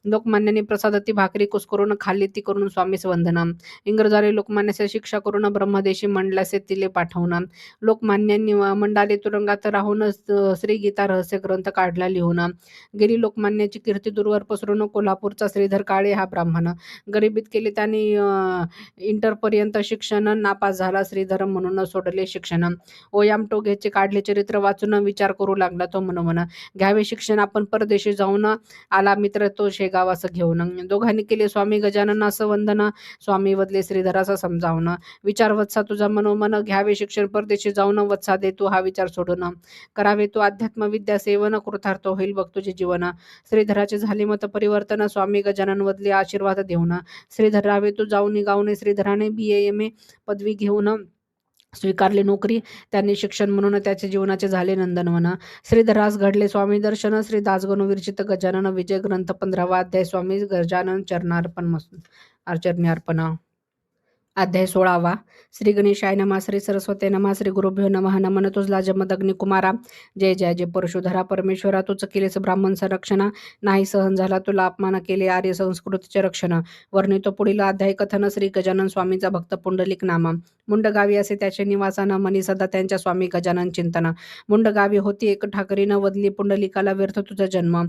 लोकमान्यांनी प्रसादती भाकरी कुस्करून खाल्ली ती करून स्वामीस वंदना. इंग्रजाने लोकमान्यास शिक्षा करून ब्रह्मदेशी मंडलासे तिले पाठवून. लोकमान्यांनी मंडाले तुरुंगात राहून श्रीगीता रहस्य ग्रंथ काढला लिहून. गेली लोकमान्याची कीर्ती दूरवर पसरून कोल्हापूरचा श्रीधर काळे हा ब्राह्मण. गरिबीत केले त्यांनी इंटरपर्यंत शिक्षण. नापास झाला श्रीधर म्हणून सोडले शिक्षण. ओयाम टोघेचे काढले चरित्र वाचून विचार करू लागला तो मनोमन. घ्यावे शिक्षण आपण परदेशी जाऊन. आला मित्र तो शेगावास घेऊन. दोघांनी केले स्वामी गजाननास वंदन. स्वामी वदले श्रीधरास समजावून. विचार वत्सा तुझा मनोमन. घ्यावे शिक्षण परदेशी जाऊन. वत्सा दे तू हा विचार सोडून. करावे तू अध्यात्म विद्या सेवन. कृतार्थ होईल बघ तुझे जीवन. श्रीधराचे झाले मत परिवर्तन. स्वामी गजानन वदले आशीर्वाद देऊन. श्रीधर रावे तू जाऊन गावने. श्रीधराने BA MA पदवी घेऊन स्वीकारली नोकरी. त्यांनी शिक्षण म्हणून त्याचे जीवनाचे झाले नंदनवन. श्रीधरास घडले स्वामी दर्शन. श्री दासगणू विरचित गजानन विजय ग्रंथ 15वा अध्याय. स्वामी गजानन चरणी अर्पण. अध्याय 16वा. श्री गणेशाय नमः. श्री सरस्वते नमः. श्री गुरुभ्यो नमः. नमन तुझला जमदग्नी कुमारा. जय जय जय परशुधरा परमेश्वरा. तूच केलेस ब्राह्मण संरक्षण. नाही सहन झाला तुला अपमान. केले आर्य संस्कृतीचे रक्षण. वर्णितो पुढील अध्याय कथन. श्री गजानन स्वामीचा भक्त पुंडलिक नाम. मुंडगावी असे त्याचे निवासन. मनी सदा त्यांच्या स्वामी गजानन चिंतन. मुंडगावी होती एक ठाकरीन. वदली पुंडलिकाला व्यर्थ तुझा जन्म.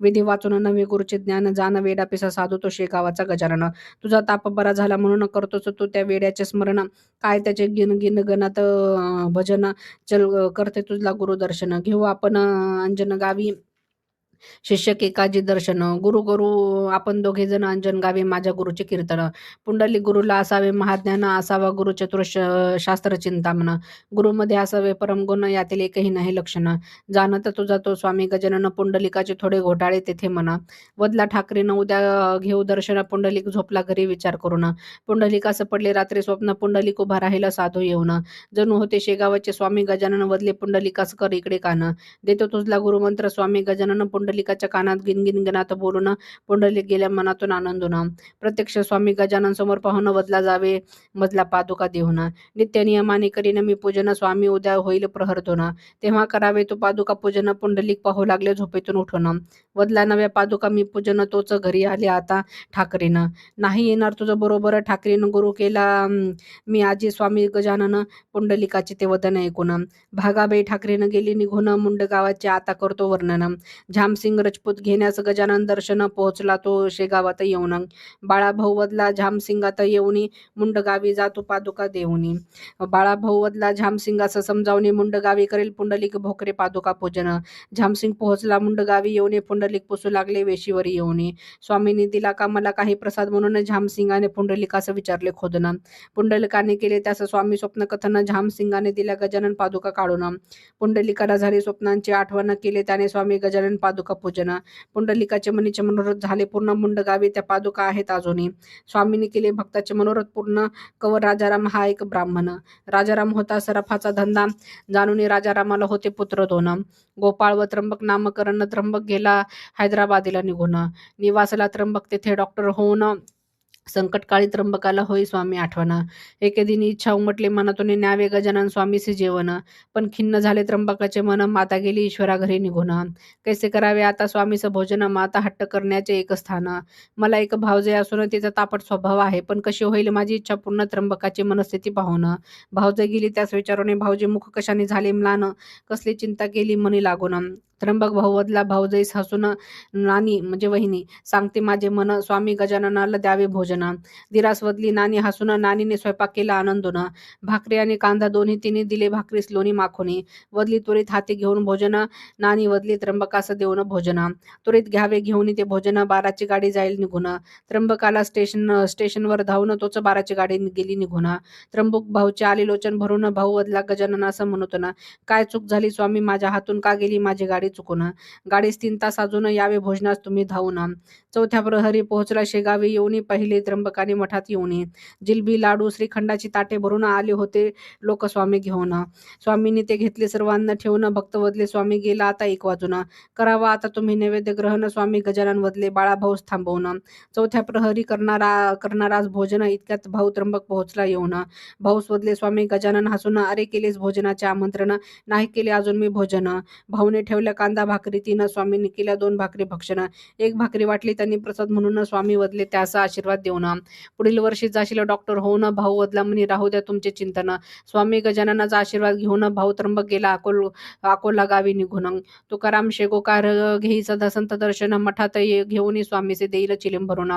विधी वाचून नवे गुरुचे ज्ञान. जाण वेडा पिसा साधू तो शेगावाचा गजानन. तुझा ताप बरा झाला म्हणून करतोस तू त्या वेड्याचे स्मरण. काय त्याचे गिन गणात भजन. चल करते तुझला गुरुदर्शन. घेऊ आपण अंजन गावी शिष्य केकाजी दर्शन. गुरु आपण दोघे जण अंजन गावे माझ्या गुरुचे कीर्तन. पुंडलिक गुरुला असावे महाज्ञान. असावा गुरु चतुर शास्त्र चिंतामन. गुरुमध्ये असावे परमगुण. यातील एकही नाही लक्षण. जाणत तुझा तो स्वामी गजानन. पुंडलिकाचे थोडे घोटाळे तेथे म्हणा. वदला ठाकरेनं उद्या घेऊ दर्शन. पुंडलिक झोपला घरी विचार करून. पुंडलिकास पडले रात्री स्वप्न. पुंडलिक उभा राहिला साधू येऊन. जणू होते शेगावाचे स्वामी गजानन. वदले पुंडलिकास कर इकडे कान. देतो तुझला गुरुमंत्र स्वामी गजानन. पुंडलिकाच्या कानात गिनगिन गणात बोलून. पुंडलिक गेल्या मनातून आनंदून. प्रत्यक्ष स्वामी गजानन समोर पाहून वदला जावे मजला पादुका देऊन. नित्य नियमाने करीन मी पूजन. स्वामी उद्या होईल प्रहर दोन. तेव्हा करावे तू पादुका पूजन. पुंडलिक पाहू लागले झोपेतून उठून. वदला नव्या पादुका मी पूजन. तोच घरी आले आता ठाकरीनं. नाही येणार तुझं बरोबर. ठाकरीनं गुरु केला मी आजी स्वामी गजानन. पुंडलिकाचे ते वदन ऐकून. भागाबाई ठाकरेनं गेली निघून. मुंड गावाचे आता करतो वर्णन. झामसिंग रजपूत घेण्यास गजानन दर्शन. पोहोचला तो शेगावात येऊन. बाळाभाऊ वदला झामसिंगात येऊनी. मुंडगावी जातो पादुका देऊनी. बाळाभाऊ वदला झामसिंगास समजावणी. मुंडगावी करेल पुंडलिक भोकरे पादुका पूजन. झामसिंग पोहोचला मुंडगावी येऊनी. पुंडलिक पुसू लागले वेशीवर येऊनी. स्वामींनी दिला का मला काही प्रसाद म्हणून झामसिंगाने पुंडलिकास विचारले खोदन. पुंडलिकाने केले त्यास स्वामी स्वप्न कथन. झामसिंगाने दिल्या गजानन पादुका काढून. पुंडलिकाला झाली स्वप्नांची आठवण. केले त्याने स्वामी गजानन पादुका पूजन. पुंडलिकाचे मनीचे मनोरथ झाले पूर्ण. मुंडगावी त्या पादुका आहेत अजूनही. स्वामींनी केले भक्ताचे मनोरथ पूर्ण. कवर राजाराम हा एक ब्राह्मण. राजाराम होता सरफाचा धंदा. जाणून राजारामाला होते पुत्र दोन. गोपाळ व त्र्यंबक नामकरण. त्र्यंबक गेला हैदराबादीला निघून. निवासला त्र्यंबक तेथे डॉक्टर होऊन. संकटकाळी त्र्यंबकाला होई स्वामी आठवण. एके दिनी इच्छा उमटली मनातून न्यावे गजानन स्वामीसी जेवण. पण खिन्न झाले त्र्यंबकाचे मन. माता गेली ईश्वरा घरी निघून. कैसे करावे आता स्वामीस भोजन. माता हट्ट करण्याचे एक स्थान. मला एक भावजे असून तिचा तापट स्वभाव आहे. पण कशी होईल माझी इच्छा पूर्ण त्र्यंबकाची मनस्थिती पाहून. भावजे गेली त्यास विचारून. भाऊजी मुख कशाने झाले म्लान. कसली चिंता केली मनी लागून. त्र्यंबक भाऊ वदला भाऊजईस हसून. नानी म्हणजे वहिनी सांगते माझे मन. स्वामी गजाननाला द्यावे भोजन. दिरास वदली नानी हसून. नानीने स्वयंपाक केला आनंदून. भाकरी आणि कांदा दोन्ही तिने दिले भाकरीस लोणी माखोनी. वदली त्वरित हाती घेऊन भोजन. नानी वदली त्र्यंबकास देऊन भोजन. त्वरित घ्यावे घेऊन ते भोजन. 12ची गाडी जाईल निघून. त्र्यंबकाला स्टेशनवर धावून तोच 12ची गाडी गेली निघून. त्र्यंबक भाऊचे आले लोचन भरून. भाऊ वदला गजानन असं म्हणतो ना. काय चूक झाली स्वामी माझ्या हातून. का गेली माझी गाडी चुकून. गाडीस 3 तास अजून यावे भोजनास तुम्ही धावून. चौथ्या प्रहरी पोहोचला शेगावी येऊनी. पहिले त्र्यंबकाने मठात येऊन जिलबी लाडू श्रीखंडाची ताटे भरून आले होते लोक स्वामी घेऊन. स्वामींनी ते घेतले सर्वांना ठेवून. भक्त वदले स्वामी गेला आता 1 वाजून. करावा आता तुम्ही नैवेद्य ग्रहण. स्वामी गजानन वदले बाळाभाऊस थांबवून. चौथ्या प्रहरी करणार आज भोजन. इतक्यात भाऊ त्र्यंबक पोहोचला येऊन. भाऊस वदले स्वामी गजानन हसून, अरे केलेस भोजनाचे आमंत्रण? नाही केले अजून मी भोजन. भाऊने ठेवल्या कांदा भाकरी 3. स्वामींनी केल्या 2 भाकरी भक्षण. 1 भाकरी वाटली त्यांनी प्रसाद म्हणून. स्वामी वदले त्यास आशीर्वाद देऊन, पुढील वर्षी जाशील डॉक्टर होऊन. भाऊ वदला म्हणे राहू द्या तुमचे चिंतन. स्वामी गजाननाचा आशीर्वाद घेऊन भाऊ त्र्यंबक गेला अकोला गावी निघून. तुकाराम शेगोकार घेई सदा संत दर्शन. मठात घेऊन स्वामीचे देईल चिलीम भरून.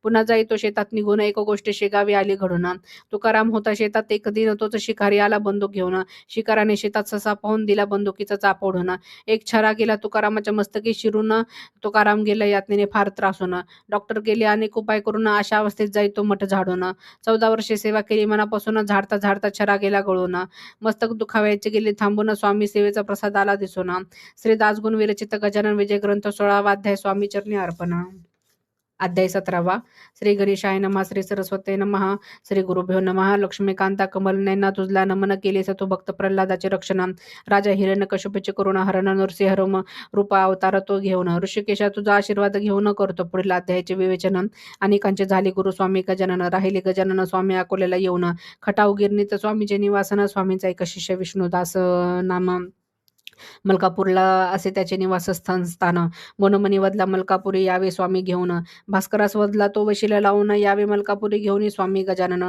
पुन्हा जाई तो शेतात निघून. एक गोष्ट शेगावी आली घडून. तुकाराम होता शेतात एक दिन. तोच शिकारी आला बंदूक घेऊन. शिकाराने शेतात ससा पाहून दिला बंदुकीचा चाप ओढून. एक छरा गेला तुकारामाच्या मस्तकी शिरून. तुकाराम गेला यातनेने फार त्रासून. डॉक्टर गेले अनेक उपाय करून. अशा अवस्थेत जाई तो मठ झाडून. 14 वर्षे सेवा केली मनापासून. झाडता झाडता छरा गेला गळून. मस्तक दुखावायचे गेले थांबून. स्वामी सेवेचा प्रसाद आला दिसून. श्री दासगुण विरचित गजानन विजय ग्रंथ 16वा अध्याय. स्वामी चरणी अर्पण. अध्याय 17वा. श्री गणेशाय नमः. श्री सरस्वती नमः. श्री गुरुभ्यो नमः. लक्ष्मीकांता कमल नयना तुझला नमन केले सतु भक्त प्रल्हादाचे रक्षण. राजा हिरण्यकश्यपूचे करुण हरण. नृसिंह रूप अवतार तो घेऊन. ऋषिकेशा तुझा आशीर्वाद घेऊन करतो पुढील अध्यायाचे विवेचन. अनेकांचे झाले गुरु स्वामी गजानन. राहिले गजानन स्वामी अकोल्याला येऊन. खटाव गिरणीत स्वामीचे निवासन. स्वामींचा एक शिष्य विष्णुदास नाम मलकापूरला असे त्याचे निवासस्थान. मनोमनी वदला मलकापुरी यावे स्वामी घेऊन. भास्करास वदला तो वशिला लावून. यावे मलकापुरी घेऊन स्वामी गजानन.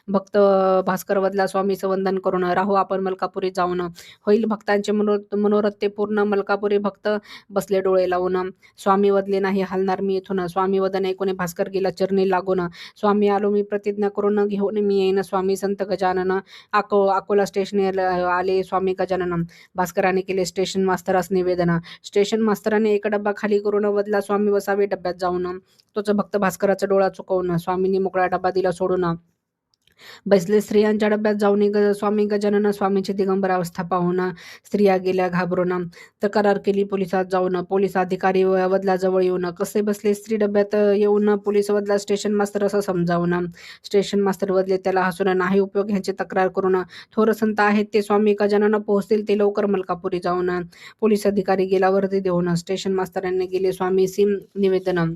भक्त भास्कर वदला स्वामीचं वंदन करून. राहू आपण मलकापुरी जाऊन. होईल भक्तांचे मनोरथ ते पूर्ण. मलकापुरी भक्त बसले डोळे लावून. स्वामी वदले नाही हालणार मी इथून. स्वामी वदन ऐकून भास्कर गेला चरणी लागून. स्वामी आलो मी प्रतिज्ञा करून. घेऊन मी येईन स्वामी संत गजानन. अकोला स्टेशन आले स्वामी गजानन. भास्कराने केले स्टेशन मास्तरास निवेदन. स्टेशन मास्तराने एक डब्बा खाली करून वदला स्वामी बसावे डब्यात जाऊन. तोच भक्त भास्कराचा डोळा चुकवून. स्वामींनी मोकळा डब्बा दिला सोडून. बसले स्त्रियांच्या डब्यात जाऊन स्वामी गजानन. स्वामींची दिगंबर अवस्था पाहून स्त्रिया गेल्या घाबरून. तक्रार केली पोलिसात जाऊन. पोलीस अधिकारी वदला जवळ येऊन. कसे बसले स्त्री डब्यात येऊन. पोलीस वदला स्टेशन मास्तर असं समजावून. स्टेशन मास्तर वदले त्याला हसून. नाही उपयोग ह्यांची तक्रार करून. थोर संत आहेत ते स्वामी गजानन पोहोचतील ते लवकर मलकापुरी जाऊन. पोलीस अधिकारी गेला वर्दी देऊन. स्टेशन मास्तरांनी गेले स्वामीसी निवेदन.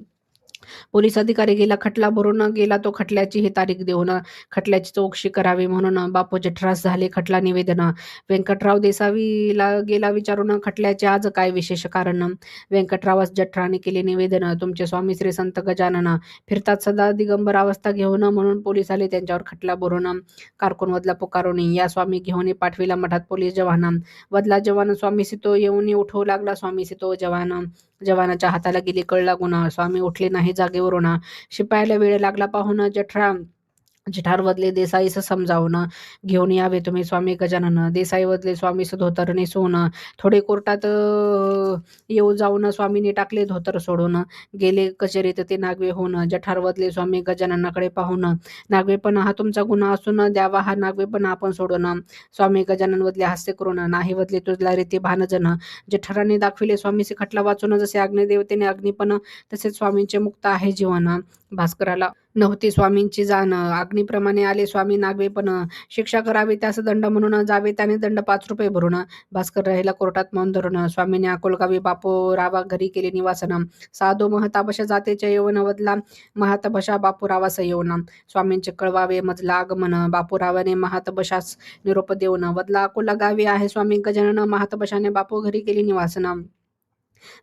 पोलीस अधिकारी गेला खटला भरून. गेला तो खटल्याची ही तारीख देऊन. खटल्याची चौकशी करावी म्हणून. बापू जठरास झाले खटला निवेदन. व्यंकटराव देसावीला गेला विचारून. खटल्याचे आज काय विशेष कारण? व्यंकटरावास जठराने केले निवेदन. तुमचे स्वामी श्री संत गजानन फिरतात सदा दिगंबर अवस्था घेऊन. म्हणून पोलीस आले त्यांच्यावर खटला भरून. कारकून वदला पुकारून. या स्वामी घेऊन पाठविला मठात पोलीस जवान. वदला जवान स्वामीसी तो येऊन उठवू लागला स्वामीसी तो जवान. जवानाच्या हाताला गेली कळ लागून. स्वामी उठले नाही जागेवरून. शिपायाला वेळ लागला पाहून. जठार वदले देसाईस समजावून. घेऊन यावे तुम्ही स्वामी गजानन. देसाई वदले स्वामीस धोतर नेसून. थोडे कोर्टात येऊ जाऊन. स्वामींनी टाकले धोतर सोडून. गेले कचेरीत ते नागवे होऊन. जठार वदले स्वामी गजाननाकडे पाहून. नागवेपणा हा तुमचा गुन्हा असून द्यावा हा नागवेपणा आपण सोडून. स्वामी गजानन वदले हास्य करून. नाही वदले तुझला रीती भानजन. जठाराने दाखविले स्वामीचे खटला वाचून. जसे अग्निदेवतेने अग्निपण तसेच स्वामींचे मुक्त आहे जीवन. भास्कराला नव्हती स्वामींची जाण. अग्निप्रमाणे आले स्वामी नागवेपण. शिक्षा करावी त्यास दंड म्हणून. जावे त्याने दंड 5 रुपये भरून. भास्कर राहिला कोर्टात मौन धरून. स्वामीने अकोलगावी बापू रावा घरी केले निवासन. साधो महताबशा जातेच्या येऊन. वदला महातबशा बापूरावास येऊन. स्वामींचे कळवावे मजला आगमन. बापूरावाने महातबशास निरोप देऊन. वदला अकोला गावी आहे स्वामी गजानन. महातबशाने बापू घरी केली निवासन.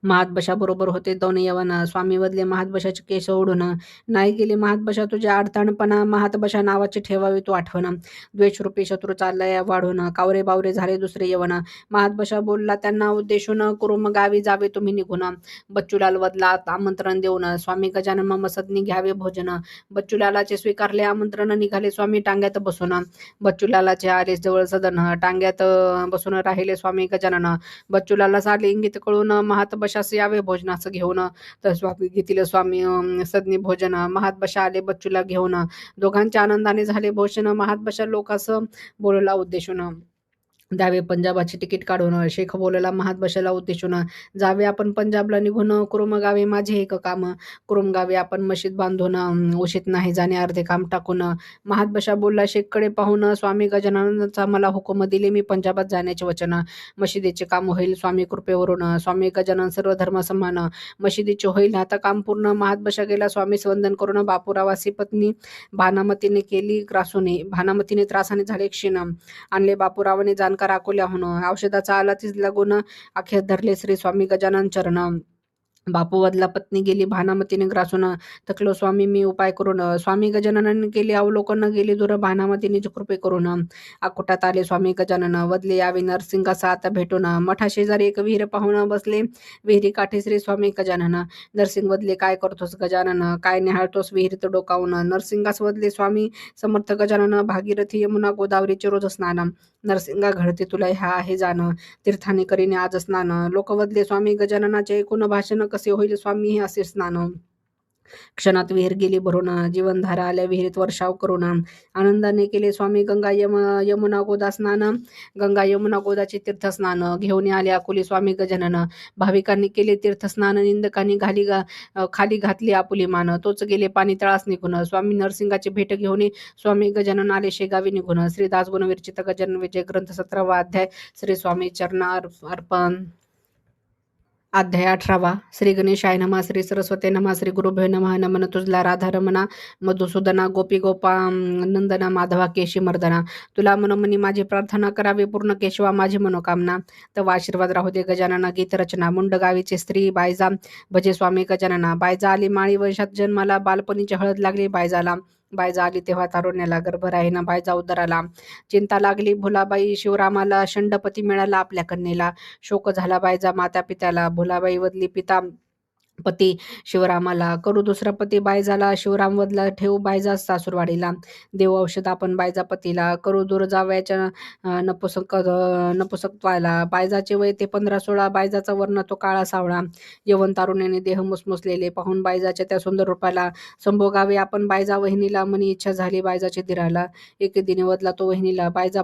महातबशा बरोबर होते 2 यवन. स्वामी वदले महातबशाचे केस ओढून. नाही गेले महातबशा तुझ्या अडताणपणा. महातबशा नावाची ठेवावी तू आठवण. द्वेषरूपी शत्रू चाललाय वाढून. कावरे बावरे झाले दुसरे यवन. महातबशा बोलला त्यांना उद्देशून. कुरुम गावी जावे तुम्ही निघून. बच्चूलाल वदला आमंत्रण देऊन. स्वामी गजानन मसदनी घ्यावे भोजन. बच्चूलालाचे स्वीकारले आमंत्रण. निघाले स्वामी टांग्यात बसून. बच्चूलालाचे आले जवळ सदन. टांग्यात बसून राहिले स्वामी गजानन. बच्चूलालास आले इंगित कळून. महातबशास यावे भोजनास घेऊन. तर स्वामी घेतील स्वामी सदनी भोजन. महातबशा आले बच्चूला घेऊन. दोघांच्या आनंदाने झाले भोजन. महातबशा लोकास बोलला उद्देशून. द्यावे पंजाबाची तिकीट काढून, शेख बोलला महादबशाला उद्देशून, जावे आपण पंजाबला निघून, कुरुम गावे माझे एक काम, कुरुम गावे आपण मशीद बांधून, उशीत नाही जाणे अर्धे काम टाकून. महादबशा बोलला शेखकडे पाहून, स्वामी गजाननाचा मला हुकूम दिले मी पंजाबात जाण्याचे वचन, मशिदीचे काम होईल स्वामी कृपेवरून, स्वामी गजानन सर्व धर्म समान, मशिदीचे होईल आता काम पूर्ण. महादबशा गेला स्वामीस वंदन करून, बापूरावासी पत्नी भानामतीने केली ग्रासुनी, भानामतीने त्रासाने झाले क्षीण, आणले बापूरावाने जाणकार अकोल्याहून, औषधाचा आला तीच लागून, अखेर धरले श्री स्वामी गजानन चरण. बापू वदला पत्नी गेली भानामतीने ग्रासून, थकलो स्वामी मी उपाय करून, स्वामी गजाननाने केले अवलोकन, गेली दूर भानामतीने कृपे करून, अकोटात आले स्वामी गजानन, वदले यावे नरसिंगासा आता भेटून, मठा शेजारी एक विहीर पाहून बसले, विहिरी काठी श्री स्वामी गजानन. नरसिंग वदले काय करतोस गजानन, काय निहाळतोस विहिरीत डोकावून, नरसिंगास वदले स्वामी समर्थ गजानन, भागीरथी यमुना गोदावरीचे रोज स्नान, नरसिंगा घडते तुला ह्या आहे जाण, तीर्थाने करीने आज स्नान, लोक वदले स्वामी गजाननाचे ऐकून भाषण, कसे होईल स्वामी हे असे स्नान. क्षणात विहीर गेली भरून, जीवनधारा आल्या विहिरीत वर्षाव करून, आनंदाने केले स्वामी गंगा यमुना गोदा स्नान, गंगा यमुना गोदाचे तीर्थस्नान, घेऊन आले आकुली स्वामी गजानन, भाविकांनी केले तीर्थस्नान, निंदकांनी खाली घातली आपुली मान, तोच गेले पाणी तळास निघून, स्वामी नरसिंगाची भेट घेऊन स्वामी गजानन आले शेगावी निघून. श्री दासगुण विरचित गजानन विजय ग्रंथ 17वा अध्याय. श्री स्वामी चरणा अर्पण. अध्याय 18वा. श्री गणेशाय नमः, श्री सरस्वते नमः, श्री गुरुभ्यो नमः. नमन तुझला राधा रमणा मधुसूदना गोपी गोपा नंदना माधवा केशी मर्दना, तुला मनोमनी माझी प्रार्थना करावी पूर्ण केशवा माझी मनोकामना, तव आशीर्वाद राहू दे गजानना. गीत रचना. मुंड गावीचे स्त्री बायजा भजे स्वामी गजानना, बायजा आली माळी वैशात जन्माला, बालपणीची हळद लागली बायजाला, बायजा आली तेव्हा तारुण्याला, गर्भ राहीना बायजा उदराला, चिंता लागली भुलाबाई शिवरामाला, षंडपती मिळाला आपल्या कन्येला, शोक झाला बायजा माता पित्याला, भुलाबाई वदली पिता पती शिवरामाला, करू दुसरा पती बायजाला, शिवराम वदला ठेवू बायजा सासूरवाडीला, देव औषध आपण बायजा पतीला, करू दूर जावयाच्या नपुसकत्वाला, बायजाचे वय ते 15-16, बायजाचा वर्ण तो काळा सावळा, यवन तारुण्याने देह मुसमुसलेले, पाहून बायजाच्या त्या सुंदर रूपाला, संभोगावे आपण बायजा वहिनीला, मनी इच्छा झाली बायजाची दिराला, एके दिनी वदला तो वहिनीला, बायजा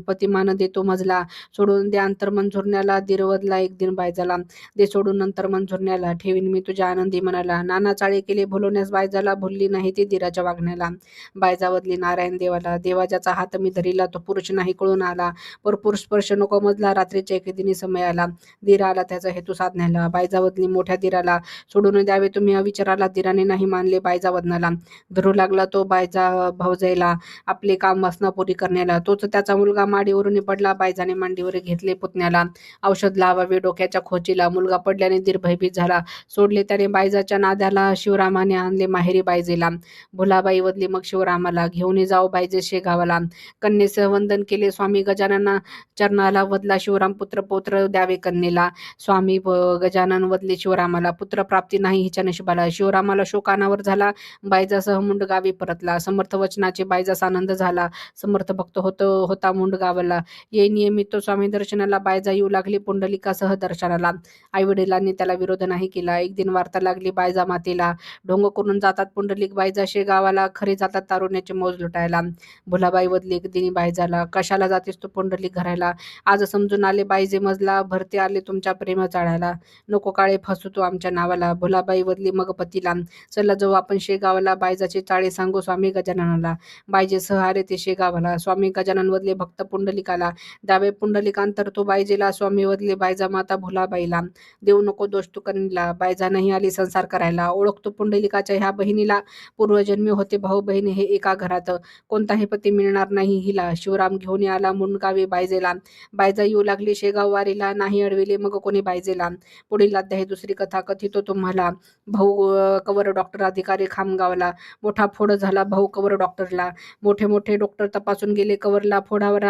पतिमान देतो मजला, सोडून दे अंतर्मन झुरण्याला, दीर वदला एक दिन बायजाला, दे सोडून अंतर्मन झुरण्याला, ठेवीन मी तुझ्या आनंदी मनाला, नाना चाळे केले भुलवण्यास बायजाला, भुलली नाही ती दिराच्या वागण्याला, बायजा वदली नारायण देवाला, देवा ज्याचा हात मी धरीला तो पुरुष नाही कळून आला, परपुरुष स्पर्श नको मजला, रात्रीच्या एके दिनी समय आला, दीर आला त्याचा हेतू साधण्याला, बायजा वदली मोठ्या दिराला, सोडून द्यावे तुम्ही अविचाराला, दिराने नाही मानले बायजा वदनाला, धरू लागला तो बायजा भावजाईला, आपले काम वासना पुरी करण्याला, तोच त्याचा मुलगा माडीवरून पडला, बायजाने मांडीवर घेतले पुतण्याला, औषध लावावे डोक्याच्या खोचीला, मुलगा पडल्याने दीर भयभीत झाला, सोडले त्याने बायजाच्या नाद्याला, शिवरामाने आणले माहेरी बायजेला, भुलाबाई वदली मग शिवरामाला, घेऊन जाऊ बायजे शेगावाला, कन्येसह वंदन केले स्वामी गजानना चरणाला, वदला शिवराम पुत्र पौत्र द्यावे कन्येला, स्वामी गजानन वदले शिवरामाला, पुत्र प्राप्ती नाही हिच्या नशिबाला, शिवरामाला शोकानावर झाला, बायजासह मुंड गावी परतला, समर्थ वचनाचे बायजास आनंद झाला, समर्थ भक्त होता मुंड गावाला, ये नियमित तो स्वामी दर्शनाला, बायजा येऊ लागली पुंडलिकासह दर्शनाला, आईवडिलांनी त्याला विरोध नाही केला, एक दिन वार्ता लागली बायजा मातेला, ढोंग करून जातात पुंडलिक बायजा शेगावाला, खरे जातात तारुण्याचे मौज लुटायला, भुलाबाई वदली एक दिनी बायजाला, कशाला जातेस तू पुंडलिक घरायला, आज समजून आले बायजे मजला, भरते आले तुमच्या प्रेम चाळायला, नको काळे फसू तू आमच्या नावाला, भुलाबाई वदली मग पतीला, चला जाऊ आपण शेगावाला, बायजाचे चाळे सांगू स्वामी गजाननाला, बायजे सह आले ते शेगावाला, स्वामी गजानन वदले भक्त पुंडलिकाला, द्यावे पुंडलिकांतर तो बायजेला, स्वामी वदले बायजा माता भुलाबाईला, देऊ नको दोष तू कन्नीला, बायजा नाही आली संसार करायला, ओळखतो पुंडलिकाच्या ह्या बहिणीला, पूर्वजन्मी होते भाऊ बहिणी हे एका घरात, कोणताही पती मिळणार नाही हिला, शिवराम घेऊन आला मुंडगावी बायजेला, बायजा येऊ लागली शेगाव वारीला, नाही अडविले मग कोणी बायजेला, पुढील अध्याय दुसरी कथा कथितो तुम्हाला, भाऊ कवर डॉक्टर अधिकारी खामगावला, मोठा फोड झाला भाऊ कवर डॉक्टरला, मोठे मोठे डॉक्टर तपासून गेले कवरला, फोडावर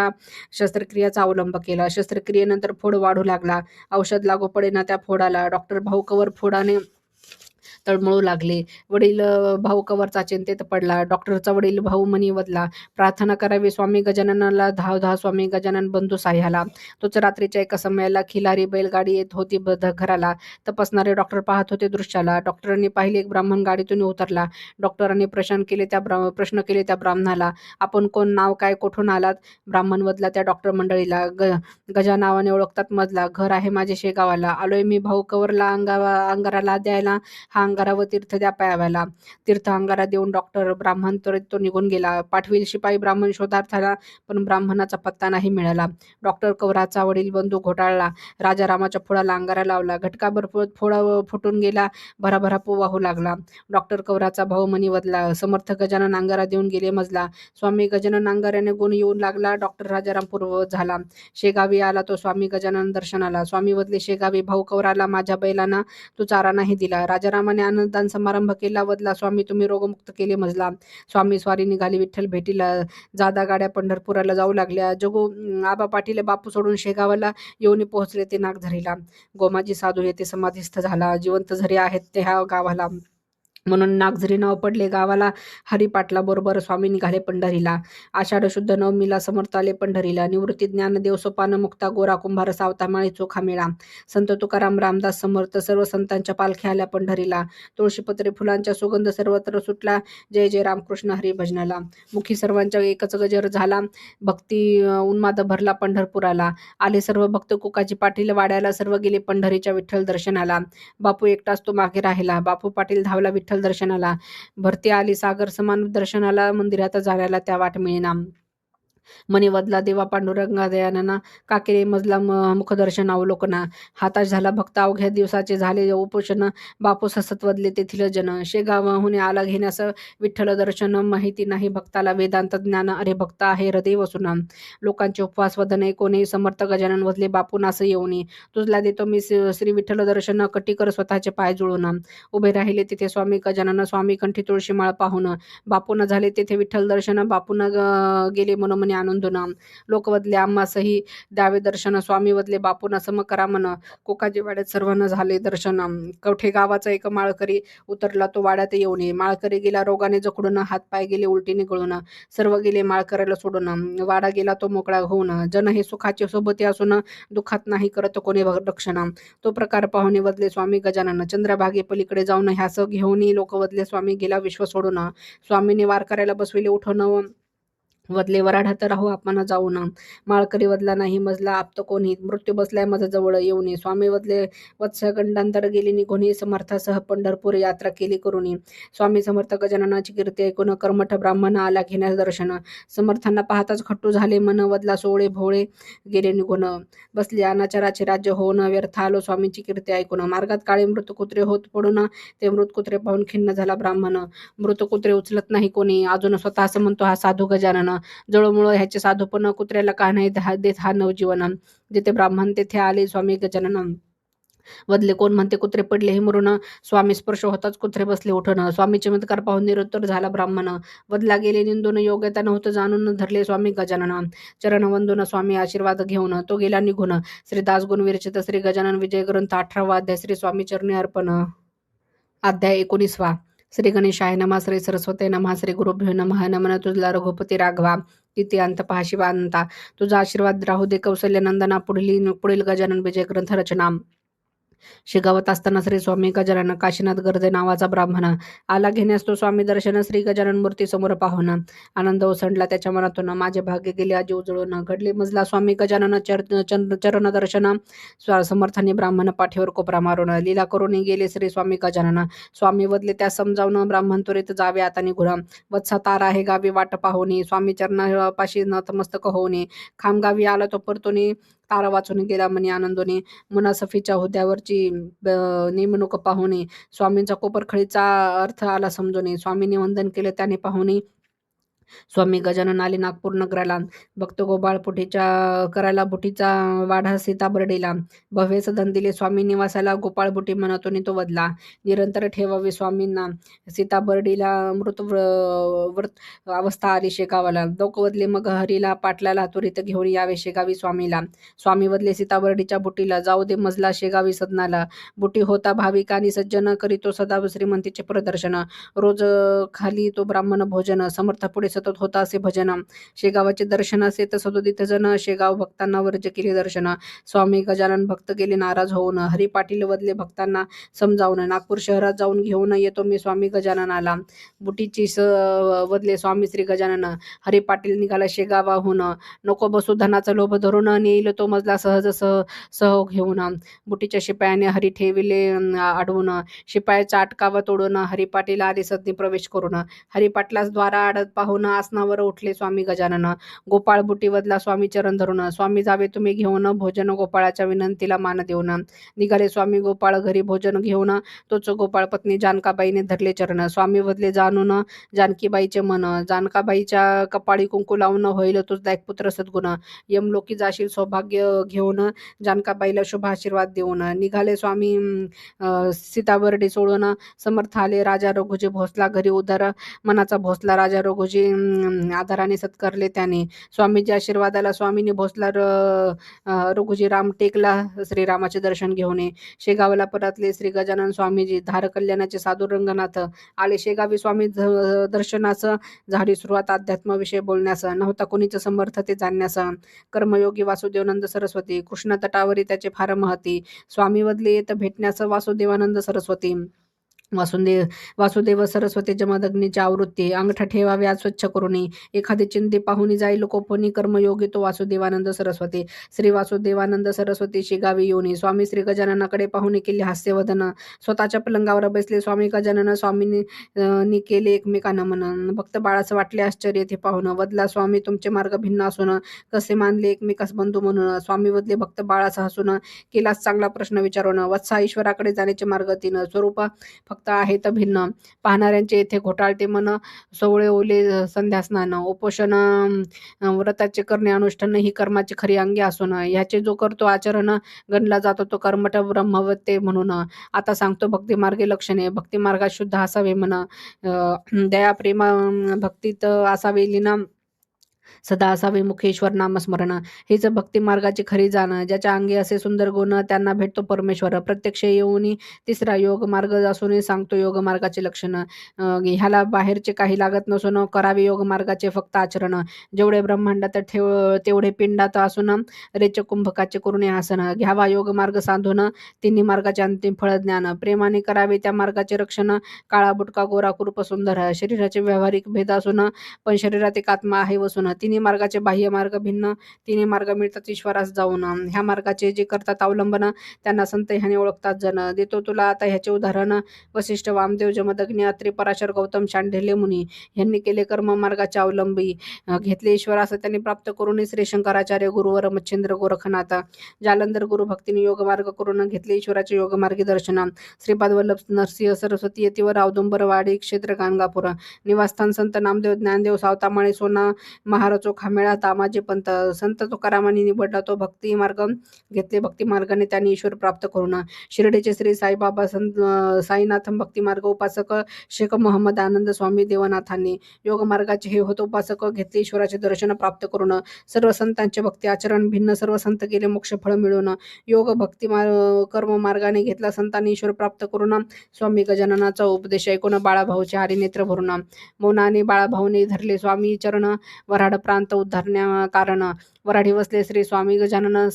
शस्त्रक्रियेचा अवलंब केला, शस्त्रक्रियेनंतर फोड वाढू लागला, औषध लागू पडेना त्या फोडाला, डॉक्टर भाऊ कवर फोडाने तळमळू लागले. वडील भाऊ कवरचा चिंतेत पडला. डॉक्टरचा वडील भाऊ मनी वदला. प्रार्थना करावी स्वामी गजाननाला धाव धाव स्वामी गजानन बंधू साह्याला. तोच रात्रीच्या एका समयाला खिलारी बैलगाडी येत होती घराला. तपासणारे डॉक्टर पाहत होते दृश्याला. डॉक्टरांनी पाहिले एक ब्राह्मण गाडीतून उतरला. डॉक्टरांनी प्रश्न केले त्या ब्राह्मणाला, आपण कोण, नाव काय, कुठून आलात? ब्राह्मण वदला त्या डॉक्टर मंडळीला. गजा नावाने ओळखतात मजला. घर आहे माझे शेगावाला. आलोय मी भाऊ कवरला अंगाराला द्यायला. हा अंगारा व तीर्थ द्या प्याव्याला. तीर्थ अंगारा देऊन डॉक्टर ब्राह्मण त्वरित तो निघून गेला. पाठवील शिपाई ब्राह्मण शोधार्थाला, पण ब्राह्मणाचा पत्ता नाही मिळाला. डॉक्टर कवराचा वडील बंधू घोटाळला. राजारामाच्या फुडाला अंगारा लावला. घटकाभर फोडा फुटून गेला. भराभरा पो वाहू लागला. डॉक्टर कवराचा भाऊ मनी वदला. समर्थ गजानन अंगारा देऊन गेले मजला. स्वामी गजानन अंगाऱ्याने गुण येऊ लागला. डॉक्टर राजाराम पूर्ववत झाला. शेगावी आला तो स्वामी गजानन दर्शनाला. स्वामी वदले, शेगावी भाऊ कवराला माझ्या बैलांना तू चारा नाही दिला. राजारामाने आनंदान समारंभ केला. वदला, स्वामी तुम्ही रोगमुक्त केले मजला. स्वामी स्वारी निघाली विठ्ठल भेटीला. जादा गाड्या पंढरपुराला जाऊ लागल्या. जगू आबा पाटील बापू सोडून शेगावाला येऊन पोहोचले ते नागझरीला. गोमाजी साधू येथे समाधीस्थ झाला. जिवंत झरे आहेत ते ह्या गावाला, म्हणून नागझरी नाव पडले गावाला. हरिपाटला बरोबर स्वामी निघाले पंढरीला. आषाढ शुद्ध नवमीला समर्थ आले पंढरीला. निवृत्ती ज्ञानदेव सोपान मुक्ता गोरा कुंभार सावता माळी चोखा मेळा. संत तुकाराम रामदास समर्थ सर्व संतांच्या पालख्या आल्या पंढरीला. तुळशीपत्रे फुलांचा सुगंध सर्वत्र सुटला. जय जय रामकृष्ण हरी भजनाला. मुखी सर्वांच्या एकच गजर झाला. भक्ती उन्माद भरला पंढरपुराला. आले सर्व भक्त कुकाजी पाटील वाड्याला. सर्व गेले पंढरीच्या विठ्ठल दर्शनाला. बापू एकटाच तो मागे राहिला. बापू पाटील धावला विठ्ठल दर्शनाला. भरती आली सागर समान दर्शनाला. मंदिरात जाण्याला त्या वाट मिळेना. मनी वदला देवा पांडुरंगा दयानना. काकेरे मजला मुखदर्शन अवलोकना. हाताश झाला भक्त अवघ्या दिवसाचे झाले उपोषण. बापू ससत वदले तेथील जन. शेगावहून आला घेण्यास विठ्ठल दर्शन. माहिती नाही भक्ताला वेदांत ज्ञान. अरे भक्त आहे हृदय वसुना. लोकांचे उपवास वदने कोणी. समर्थ गजानन वदले बापू नास येऊनी. तुझला देतो मी श्री विठ्ठल दर्शन. कटीकर स्वतःचे पाय जुळून. उभे राहिले तिथे स्वामी गजानन. स्वामी कंठी तुळशी माळ पाहून. बापून झाले तेथे विठ्ठल दर्शन. बापून गेले मनोमनी आनंदोना. लोक वदले आम्हासही द्यावे दर्शन. स्वामी वदले बापूंना सम करा मन. कोकाजी वाड्यात सर्वांना झाले दर्शन. कवठे गावाचा एक माळकरी उतरला तो वाड्यात येऊन. माळकरी गेला रोगाने जखडून. हातपाय गेले उलटीने गळून. सर्व गेले माळकऱ्याला सोडून. वाडा गेला तो मोकळा होऊन. जन हे सुखाचे सोबती असून दुःखात नाही करत कोणी रक्षण. तो प्रकार पाहुणे वदले स्वामी गजानन. चंद्रभागे पलीकडे जाऊन ह्यास घेऊन लोक वदले स्वामी गेला विश्व सोडून. स्वामीने वारकऱ्याला बसविले उठवून. वदले वराढात राहू आपण जाऊ ना. माळकरी वदला नाही मजला आपत कोणी. मृत्यू बसलाय माझा जवळ येऊन. स्वामी वदले वत्स गंडांतर गेली निघून. समर्थासह पंढरपूर यात्रा केली करुणी. स्वामी समर्थ गजाननाची कीर्ती ऐकून कर्मठ ब्राह्मण आला घेण्यास दर्शन. समर्थांना पाहताच खट्टू झाले मन. वदला सोळे भोळे गेले निघून. बसले अनाचाराचे राज्य होऊन. व्यर्थ आलो स्वामींची कीर्ती ऐकून. मार्गात काळे मृत कुत्रे होत पडून. ते मृत कुत्रे पाहून खिन्न झाला ब्राह्मण. मृत कुत्रे उचलत नाही कोणी. अजून स्वतः असं म्हणतो हा साधू गजानन. जळोमुळं ह्याचे साधूपण. कुत्र्याला का नाही देत हा नवजीवन. जिथे ब्राह्मण तेथे आले स्वामी गजानन. वदले कोण म्हणते कुत्रे पडले हे मरून. स्वामी स्पर्श होताच कुत्रे बसले उठून. स्वामी चमत्कार पाहून निरुत्तर झाला ब्राह्मण. वदला गेले निंदून. योग्यता नव्हतं जाणून. धरले स्वामी गजानन. चरण वंदून स्वामी आशीर्वाद घेऊन. तो गेला निघून. श्री दासगुण विरचित श्री गजानन विजय ग्रंथ 18वा अध्याय. श्री स्वामी चरणी अर्पण. अध्याय 19वा. श्री गणेशाय नमः. श्री सरस्वती नमः. श्री गुरुभ्यो नमः. नमन तुझला रघुपती राघवा. तिथे अंत पहा शिवांता. तुझा आशीर्वाद राहू दे कौशल्य नंदना. पुढील गजानन विजय ग्रंथ रचना. शिकवत असताना श्री स्वामी गजानन. काशीनाथ गर्दे नावाचा ब्राह्मण आला घेण्यास तो स्वामी दर्शन. श्री गजानन मूर्ती समोर पाहून आनंद ओसंडला त्याच्या मनातून. माझे भाग्य गेले अजीव जळून. घडले मजला स्वामी गजानन चरण दर्शन. समर्थाने ब्राह्मण पाठीवर कोपरा मारून. लीला करून गेले श्री स्वामी गजानन. स्वामी वदले त्या समजावून. ब्राह्मण त्वरित जावे आता निघून. वत्सा तार आहे गावी वाट पाहुनी. स्वामी चरणापाशी नतमस्तक होऊन. खामगावी आला तो परतून. तारा वाचून गेला मनी आनंदोने. मुनासफीच्या हुद्द्यावरची नेमणूक पाहुणे. स्वामींचा कोपरखळीचा अर्थ आला समजून. स्वामींनी वंदन केले त्याने पाहुणे. स्वामी गजानन आले नागपूर नगराला. भक्त गोपाळ पोटीच्या करायला बुटीचा वाढा सीताबर्डीला. भव्य सदन दिले स्वामी निवासाला. गोपाळ बुटी मनातून तो वदला. निरंतर ठेवावे स्वामींना. सीताबर्डीला मृत व्रत अवस्था आली शेगावाला. लोक वदले मग हरीला पाटलाला त्वरित घेऊन यावे शेगावी स्वामीला. स्वामी वदले सीताबर्डीच्या बुटीला. जाऊ दे मजला शेगावी सदनाला. बुटी होता भाविकांनी सज्जन. करीतो सदा श्रीमंतीचे प्रदर्शन. रोज खाली तो ब्राह्मण भोजन. समर्थ पुढे सतत होता असे भजन. शेगावाचे दर्शन असे तर सदोदित जन. शेगाव भक्तांना वर्ज केले दर्शन. स्वामी गजानन भक्त गेले नाराज होऊन. हरी पाटील वदले भक्तांना समजावून. नागपूर शहरात जाऊन घेऊन येतो मी स्वामी गजाननाला. बुटीची वदले स्वामी श्री गजानन. हरी पाटील निघाला शेगावाहून. नको बसू धनाचा लोभ धरून. नेईल तो मजला सहज सह घेऊन. बुटीच्या शिपायाने हरी ठेविले अडवून. शिपायाचा अटकावा तोडून. हरी पाटील आले सदनी प्रवेश करून. हरी पाटलास द्वारा आडत पाहून आसनावर उठले स्वामी गजानन. गोपाळ बुटी वदला स्वामी चरण धरून. स्वामी जावे तुम्ही घेऊन भोजन. गोपाळाच्या विनंतीला मान देऊन. निघाले स्वामी गोपाळ घरी भोजन घेऊन. तोच गोपाळ पत्नी जानकाबाईने धरले चरण. स्वामी वदले जाणून जानकीबाईचे मन. जानकाबाईच्या कपाळी कुंकू लावून. होईल तुझ दायक पुत्र सद्गुण. यमलोकी जाशील सौभाग्य घेऊन. जानकाबाईला शुभ आशीर्वाद देऊन. निघाले स्वामी सीताबर्डी सोडून. समर्थ आले राजा रघुजी भोसला घरी उदर. मनाचा भोसला राजा रघुजी आदराने सत्कारले त्याने. स्वामीजी आशीर्वादाला स्वामीने भोसला रघुजी राम टेकला. श्रीरामाचे दर्शन घेऊन शेगावला परतले श्री गजानन स्वामीजी. धार कल्याणाचे साधू रंगनाथ आले शेगावी स्वामी दर्शनास. झाली सुरुवात अध्यात्माविषयी बोलण्यास. नव्हता कोणीच समर्थ ते जाणण्यास. कर्मयोगी वासुदेवानंद सरस्वती. कृष्ण तटावरी त्याचे फार महती. स्वामी वदले येत भेटण्यास वासुदेवानंद सरस्वती. वासुदेव सरस्वती जमदग्नीची आवृत्ती. अंगठा ठेवावे आज स्वच्छ करुणी. एखादी चिंती पाहुणी जाईल कोपणी. कर्मयोगी तो वासुदेवानंद सरस्वती. श्री वासुदेवानंद सरस्वती शेगावी येऊनी. स्वामी श्री गजाननाकडे पाहुणे केले हास्यवदन. स्वतःच्या पलंगावर बसले स्वामी गजानन. स्वामींनी केले एकमेकांना मनन. भक्त बाळास वाटले आश्चर्य ते पाहून. वदला स्वामी तुमचे मार्ग भिन्न असून. कसे मानले एकमेकास बंधू म्हणून. स्वामी वदले भक्त बाळास हसून. केलास चांगला प्रश्न विचारून. वत्सा ईश्वराकडे जाण्याचे मार्ग तीन. स्वरूप फक्त आहेत भिन्न. पाहणाऱ्यांचे येथे घोटाळते मन. सोवळे ओले संध्यास्नान. उपोषण व्रताचे करणे अनुष्ठान ही कर्माची खरी अंगी असून. ह्याचे जो करतो आचरण गणला जातो तो कर्मठ ब्रह्मवते म्हणून. आता सांगतो भक्ती मार्गे लक्षणे. भक्ती मार्गात शुद्ध असावे मन. दया प्रेम भक्तीत असावे लीन. सदा असावे मुखेश्वर नामस्मरण. हीच भक्ती मार्गाची खरी जाण. ज्याच्या अंगी असे सुंदर गुण त्यांना भेटतो परमेश्वर. प्रत्यक्ष येऊनी तिसरा योग मार्ग असून सांगतो योग मार्गाचे लक्षण. ह्याला बाहेरचे काही लागत नसून करावे योग मार्गाचे फक्त आचरण. जेवढे ब्रह्मांडात तेवढे पिंडात असून रेच कुंभकाचे करुणे आसन. घ्यावा योग मार्ग साधून तिन्ही मार्गाचे अंतिम फळ ज्ञान. प्रेमाने करावे त्या मार्गाचे रक्षण. काळा बुटका गोरा कुरूप सुंदर. शरीराचे व्यावहारिक भेद असून पण शरीरात एक आत्मा आहे वसून. तिन्ही मार्गाचे बाह्य मार्ग भिन्न. तिन्ही मार्ग मिळतात ईश्वरास जाऊन. ह्या मार्गाचे जे करतात अवलंबन त्यांना संत ह्याने ओळखतात जण. देतो तुला आता ह्याचे उदाहरण. वसिष्ठ वामदेव जमदग्नी अत्रि पराशर गौतम शांडिल्य मुनी यांनी केले कर्म मार्गाचे अवलंबी. घेतले ईश्वरास त्यांनी प्राप्त करून. श्री शंकराचार्य गुरुवर मच्छिंद्र गोरखनाथ जालंधर गुरु भक्तीने योग मार्ग करून घेतले ईश्वराचे योग मार्गी दर्शन. श्रीपाद वल्लभ नरसिंह सरस्वती येतीवर औदुंबरवाडी क्षेत्र गाणगापूर. निवासस्थान संत नामदेव ज्ञानदेव सावतामाळे सोना महाराजो खामेळा तामाजे पंत. संत तुकारामांनी निवडला तो भक्ती मार्ग. घेतले भक्ती मार्गाने त्यांनी ईश्वर प्राप्त करून. शिर्डीचे श्री साईबाबा संत साईनाथ भक्ती मार्ग उपासक. शेख मोहम्मद आनंद स्वामी देवनाथांनी योग मार्गाचे हे होत उपासक. घेतले ईश्वराचे दर्शन प्राप्त करून. सर्व संतांचे भक्ती आचरण भिन्न. सर्व संत गेले मोक्ष फळ मिळून. योग भक्ती कर्म मार्गाने घेतला संतांनी ईश्वर प्राप्त करून. स्वामी गजाननाचा उपदेश ऐकून बाळाभाऊचे हारी नेत्र भरून. मौनाने बाळाभाऊने धरले स्वामी चरण. वऱ्हाड प्रांत उद्धारण्या कारण. वऱ्हाडी वसले श्री स्वामी गजानन.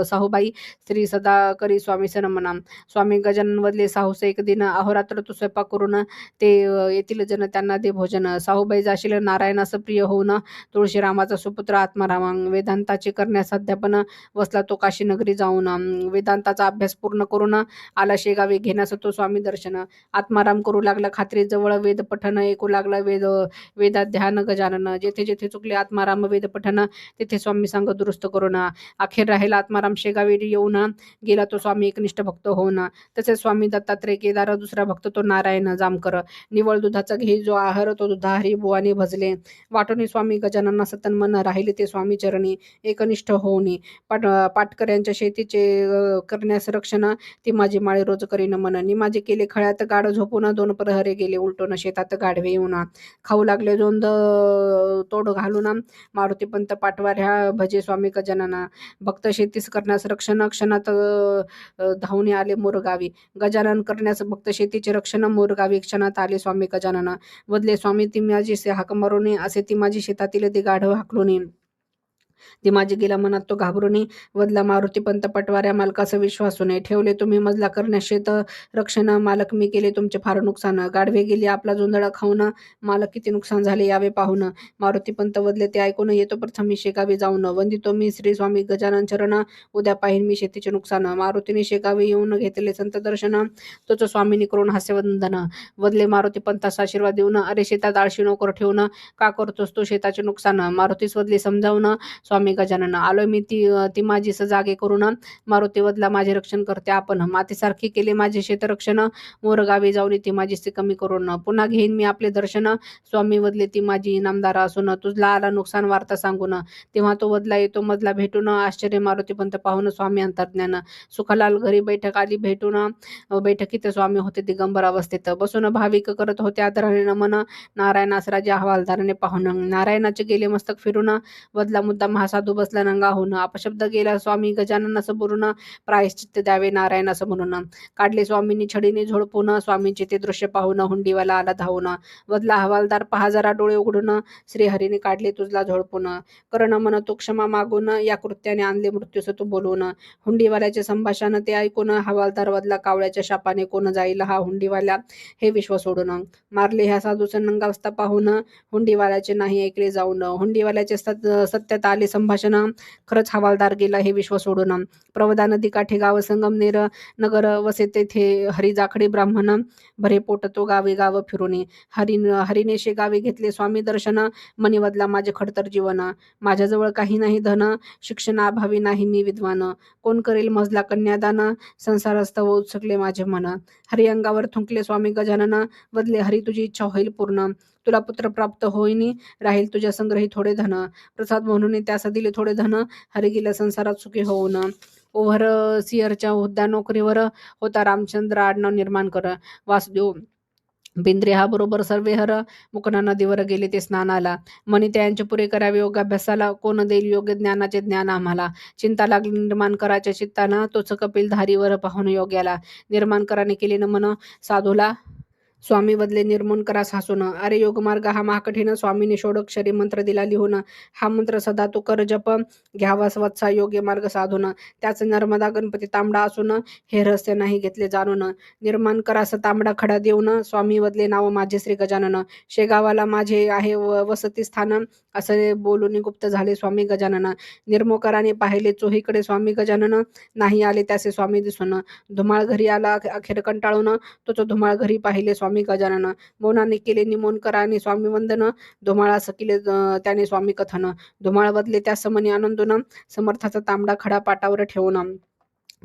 साहूबाई श्री सदा करी स्वामी सनमना. स्वामी गजानन वदले साहूस एक दिन. अहोरात्र तू स्वयंपाक करून ते येथील जन त्यांना दे भोजन. साहूबाई जाशील नारायणास प्रिय होऊन. तुळशीरामाचा सुपुत्र आत्माराम. वेदांताचे करण्यास अध्यापन. वसला तो काशी नगरी जाऊन. वेदांताचा अभ्यास पूर्ण करून आला शेगावी घेण्यास तो स्वामी दर्शन. आत्माराम करू लागला खात्री जवळ. वेद पठन ऐकू लागला वेदाध्यान गजानन. जेथे जेथे जेथे चुकले आत्माराम वेद पठन तेथे स्वामी सांग दुरुस्त करून. अखेर राहिला आत्माराम शेगावी येऊन गेला तो स्वामी एकनिष्ठ भक्त होऊन. तसेच स्वामी दत्तात्रय केदार दुसरा भक्त तो नारायण जामकर. निवळ दुधाचा घे जो आहार तो दुधाहरी बुवाने भजले. वाटोनी स्वामी गजानना सतन मन राहिले ते स्वामी चरणी एकनिष्ठ होऊनी. पाटकऱ्यांच्या शेतीचे करण्यास रक्षण ती माझी माळे रोज करीन मन. माझे केले खळ्यात गाड झोपून 2 प्रहरे गेले उलटून शेतात गाढवे येऊन. खाऊ लागले जोंद तोड घालून मारुतीपंत पाटवाऱ्या भजे स्वामी गजानना. भक्त शेतीस करण्यास रक्षण क्षणात धावणे आले मोरगावी. गजानन करण्यास भक्त शेतीचे रक्षण मोरगावी क्षणात आले स्वामी गजानना. वदले स्वामी ती माझी हाक मारून असे ती माझी शेतातील ते गाढव हाकलून. ती माझी गेला मनात तो घाबरूनी. वदला मारुतीपंत पटवाऱ्या मालकाचा विश्वासून. ठेवले तुम्ही मजला करण्यास शेत रक्षण मालक मी केले तुमचे फार नुकसान. गाढवे गेली आपला जोंधळा खाऊन मालक किती नुकसान झाले यावे पाहून. मारुतीपंत वदले ते ऐकून येतो प्रथम मी शेगावी जाऊन. वंदितो मी श्री स्वामी गजानन चरण उद्या पाहिन मी शेतीचे नुकसान. मारुतीने शेगावी येऊन घेतले संत दर्शन तोच स्वामीनी करून हास्यवंदन. वदले मारुतीपंतास आशीर्वाद देऊन अरे शेतात आळशी नोकर ठेवून का करतोस तो शेताचे नुकसान. मारुतीस वदले समजावून स्वामी गजानन आलोय मी ती माझी जागे करून. मारुती वदला माझे रक्षण करते आपण. मातेसारखी केले माझे शेतरक्षण मोरगावी जाऊन ती माझी कमी करून. पुन्हा घेईन मी आपले दर्शन स्वामी वदले ती माझी इनामदार असून. तुझला आला नुकसान वार्ता सांगून. तेव्हा तो वदला येतो मजला भेटून. आश्चर्य मारुतीपंत पाहून स्वामी अंतर्ज्ञान. सुखालाल घरी बैठक आली भेटून. बैठकीत स्वामी होते दिगंबर अवस्थेत बसून भाविक करत होते आदराने नमन. नारायणास राजा हवालदाराने पाहून. नारायणाचे गेले मस्तक फिरून. वदला मुद्दाम हा साधू बसला नंगा होऊन. अपशब्द गेला स्वामी गजाननास बोलून. प्रायश्चित्त द्यावे नारायणास म्हणून. काढले स्वामींनी छडीने झोडपून. स्वामींचे ते दृश्य पाहून हुंडीवाला आला धावून. वदला हवालदार पहा जरा डोळे उघडून. श्रीहरीने काढले तुझला झोडपून. करण मन तू क्षमा मागून. या कृत्याने आणले मृत्यूस तू बोलून. हुंडीवाल्याचे संभाषण ते ऐकून. हवालदार वदला कावळ्याच्या शापाने कोण जाईल हा हुंडीवाल्या हे विश्व सोडून. मारले ह्या साधूच नंगावस्था पाहून. हुंडीवाल्याचे नाही ऐकले जाऊन. हुंडीवाल्याचे सत्यात आले संभाषण. खरंच हवालदार गेला हे विश्व सोडून. प्रवदा नदी काठी गाव संगमनेर नगर वसे तेथे हरी जाखडे ब्राह्मण. भरे पोट तो गावे गाव फिरून. हरीने शेगावी घेतले स्वामी दर्शन. मनी वदला माझे खडतर जीवन. माझ्याजवळ काही नाही धन. शिक्षणाअभावी नाही मी विद्वान. कोण करेल मजला कन्यादान. संसारस्तव उत्सुकले माझे मन. हरी अंगावर थुंकले स्वामी गजानन. वदले हरी तुझी इच्छा होईल पूर्ण. तुला पुत्र प्राप्त होईनी. राहील तुझ्या संग्रही थोडे धन. प्रसाद म्हणून त्यास दिले थोडे धन. हरी गेला संसारात सुखी होऊन. ओव्हर सियरच्या हुद्दा नोकरीवर होता रामचंद्र आडनाव निर्माण कर. वासुदेव बिंद्रे हा बरोबर सर्वेहर. मुकना नदीवर गेले ते स्नानाला. मनी त्यांचे पुरे करावे योगाभ्यासाला. कोण देईल योग्य ज्ञानाचे ज्ञान आम्हाला. चिंता लागली निर्माण कराच्या चित्तानं. तोच कपिल धारीवर पाहून योग्याला. निर्माण कराने केले नमन साधूला. स्वामी वदले निर्मून करास हसून. अरे योगमार्ग हा महाकठीण. स्वामीने षोडक्षरी मंत्र दिला लिहून. हा मंत्र सदा तू कर जप. घ्यावास वत्सा योग्य मार्ग साधून. त्याच नर्मदा गणपती तांबडा असून. हे रहस्य नाही घेतले जाणून. निर्माण करास तांबडा खडा देऊन. स्वामी वदले नाव माझे श्री गजानन. शेगावाला माझे आहे वसती स्थान. असे बोलून गुप्त झाले स्वामी गजानन. निर्मोकराने पाहिले चोहीकडे स्वामी गजानन. नाही आले त्याचे स्वामी दिसून. धुमाळ घरी आला अखेर कंटाळून. तोच धुमाळ घरी पाहिले स्वामी गजानन. मौनाने केले निमोनकराने स्वामी वंदन. धुमाळास केले त्याने स्वामी कथन. धुमाळ वदले त्या समनी आनंदून. समर्थाचा तांबडा खडा पाटावर ठेवून.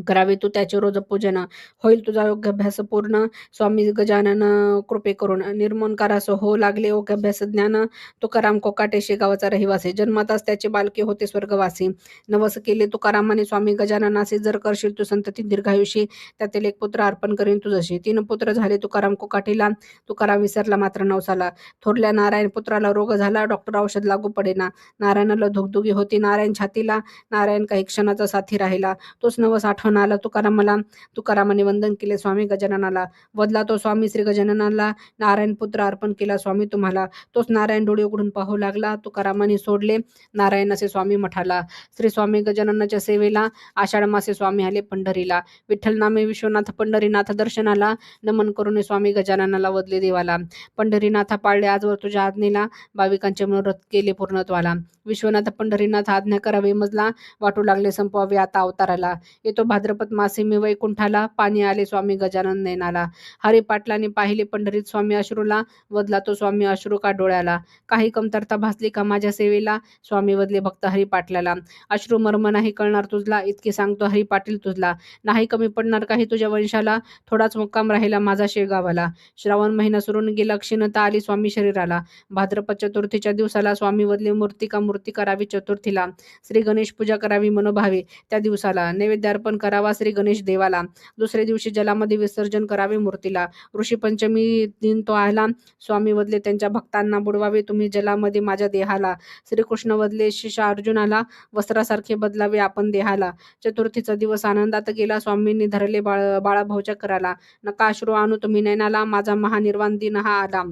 करावे तू त्याचे रोज पूजन. होईल तुझा योगाभ्यास पूर्ण. स्वामी गजानन कृपे करून. निर्मोनकारास हो लागले योगाभ्यास ज्ञान. तुकाराम कोकाटे शेगावचा रहिवासी. जन्मातच त्याचे बालके होते स्वर्गवासी. नवस केले तुकारामाने स्वामी गजाननासे. जर करशील तू संतती दीर्घायुषी. त्यातील एक पुत्र अर्पण करीन तुझशी. 3 पुत्र झाले तुकाराम कोकाटेला. तुकाराम विसरला मात्र नवसाला. थोरल्या नारायण पुत्राला रोग झाला. डॉक्टर औषध लागू पडेना. नारायणाला धुगधुगी होती नारायण छातीला. नारायण काही क्षणाचा साथी राहिला. तोच नवस आठवण आला तुकारामाला. तुकारामाने वंदन केले स्वामी गजाननाला. वदला तो स्वामी श्री गजाननाला. नारायण पुत्र अर्पण केला स्वामी तुम्हाला. तोच नारायण डोळे उघडून पाहू लागला. तुकारामाने सोडले नारायणाचे स्वामी मठाला. श्री स्वामी गजाननाच्या सेवेला. आषाढ मासे स्वामी आले पंढरीला. विठ्ठल नामे विश्वनाथ पंढरीनाथ दर्शनाला. नमन करून स्वामी गजाननाला वदले देवाला. पंढरीनाथा पाळले आजवर तुझ्या आज्ञेला. भाविकांचे मनोरथ केले पूर्णत्वाला. विश्वनाथ पंढरीनाथ आज्ञा करावे मजला. वाटू लागले संपवावे आता अवताराला. येतो भाद्रपद मासे मी वैकुंठाला, पाणी आले स्वामी गजानन नयनाला. हरी पाटलांनी पाहिले पंढरीत स्वामी अश्रूला, वदला तो स्वामी अश्रू का डोळ्याला. काही कमतरता भासली का माझ्या सेवेला, स्वामी वदले भक्त हरी पाटलाला. अश्रू मर्म नाही कळणार तुझला, इतके सांगतो हरी पाटील तुझला. नाही कमी पडणार काही तुझ्या वंशाला, थोडाच मुक्काम राहिला माझा शेगावाला. श्रावण महिना सुरून गेला, क्षीणता आली स्वामी शरीराला. भाद्रपद चतुर्थीच्या दिवसाला स्वामी वदले मूर्ती करावी चतुर्थीला. श्री गणेश पूजा करावी मनोभावे त्या दिवसाला. नैवेद्य अर्पण करावा श्री गणेश देवाला. दुसऱ्या दिवशी जलामध्ये विसर्जन करावे मूर्तीला. ऋषी पंचमी दिन तो आला, स्वामी वदले त्यांच्या भक्तांना बुडवावे तुम्ही जलामध्ये माझ्या देहाला. श्रीकृष्ण वदले शिष्य अर्जुनाला, वस्त्रासारखे बदलावे आपण देहाला. चतुर्थीचा दिवस आनंदात गेला, स्वामींनी धरले बाळाभाऊच्या कराला. नका अश्रू आणू तुम्ही नयनाला, माझा महानिर्वाण दिन हा आला.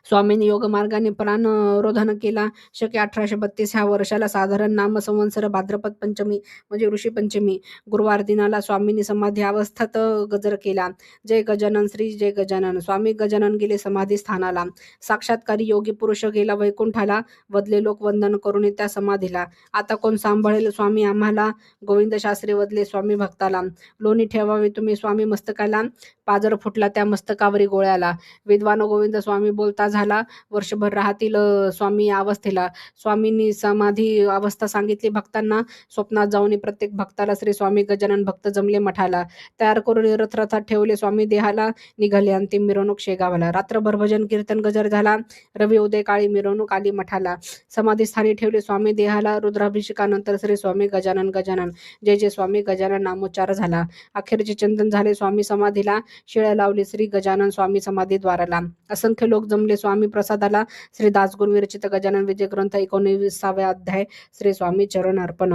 स्वामींनी योग मार्गाने प्राण रोधन केला. शके 1832 ह्या वर्षाला साधारण नाम संवत्सर भाद्रपद पंचमी म्हणजे ऋषी पंचमी गुरुवार दिनाला स्वामींनी समाधी अवस्थेत गजर केला. जय गजानन श्री जय गजानन. स्वामी गजानन गेले समाधी स्थानाला. साक्षात्कारी योगी पुरुष गेला वैकुंठाला, वदले लोक वंदन करून त्या समाधीला. आता कोण सांभाळेल स्वामी आम्हाला, गोविंद शास्त्री वदले स्वामी भक्ताला. लोणी ठेवावे तुम्ही स्वामी मस्तकाला, पाजर फुटला त्या मस्तकावरी गोळ्याला. विद्वान गोविंद स्वामी बोलता झाला, वर्षभर राहतील स्वामी या अवस्थेला. स्वामींनी समाधी अवस्था सांगितली भक्तांना, स्वप्नात जाऊन प्रत्येक भक्ताला श्री स्वामी गजानन भक्त जमले मठाला. तयार करून रथरथात ठेवले स्वामी देहाला, निघाले अंतिम मिरवणूक शेगावाला. रात्रभर भजन कीर्तन गजर झाला, रवी उदय काळी मिरवणूक आली मठाला. समाधी स्थानी ठेवले स्वामी देहाला, रुद्राभिषेकानंतर श्री स्वामी गजानन गजानन जय जय स्वामी गजानन नामोच्चार झाला. अखेरचे चंदन झाले स्वामी समाधीला, शिळ्या लावली श्री गजानन स्वामी समाधी द्वाराला. असंख्य लोक जमले स्वामी प्रसादाला. श्री दासगुरु विरचित गजानन विजय ग्रंथ 19वा अध्याय. श्री स्वामी चरण अर्पण.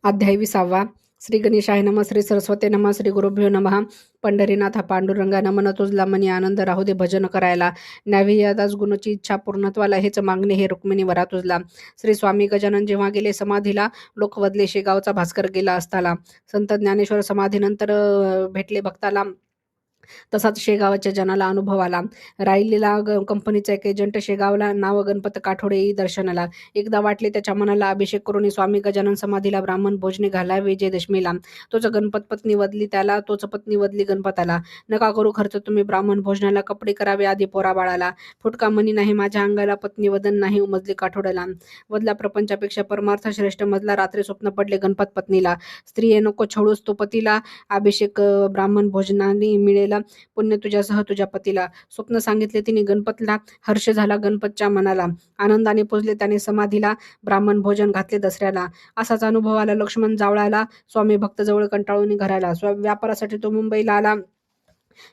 अध्याय 20. श्री गणेशाय नमः. श्री सरस्वती नमः. श्री गुरुभ्यो नमः. पंढरीनाथा पांडुरंगा नमन तुझला मनी आनंद राहू दे भजन करायला. न्यावी या दास गुणाची इच्छा पूर्णत्वाला, हेच मागणे हे रुक्मिणी वरा तुझला. श्री स्वामी गजानन जेव्हा गेले समाधीला, लोक वदले शेगावचा भास्कर गेला असताला. संत ज्ञानेश्वर समाधीनंतर भेटले भक्ताला, तसाच शेगावच्या जनाला अनुभव आला. राहिलेला कंपनीचा एक एजंट शेगावला, नाव गणपत काठोडे दर्शनाला. एकदा वाटले त्याच्या मनाला, अभिषेक करून स्वामी गजानन समाधीला ब्राह्मण भोजने घालावे विजयदशमीला. तोच गणपत पत्नी वदली त्याला, तोच पत्नी वदली गणपताला. नका करू खर्च तुम्ही ब्राह्मण भोजनाला, कपडे करावे आधी पोरा बाळाला. फुटका मनी नाही माझ्या अंगाला, पत्नी वदन नाही उमजली काठोड्याला. वदला प्रपंचापेक्षा परमार्थ श्रेष्ठ मजला, रात्री स्वप्न पडले गणपत पत्नीला. स्त्रिये नको छळूस तो पतीला, अभिषेक ब्राह्मण भोजनाने मिळेल पुण्य तुझ्यासह तुझ्या पतीला. स्वप्न सांगितले तिने गणपतला, हर्ष झाला गणपतच्या मनाला. आनंदाने पुजले त्याने समाधीला, ब्राह्मण भोजन घातले दसऱ्याला. असाच अनुभव आला लक्ष्मण जावळाला, स्वामी भक्त जवळ कंटाळून घराला. व्यापारासाठी तो मुंबईला आला,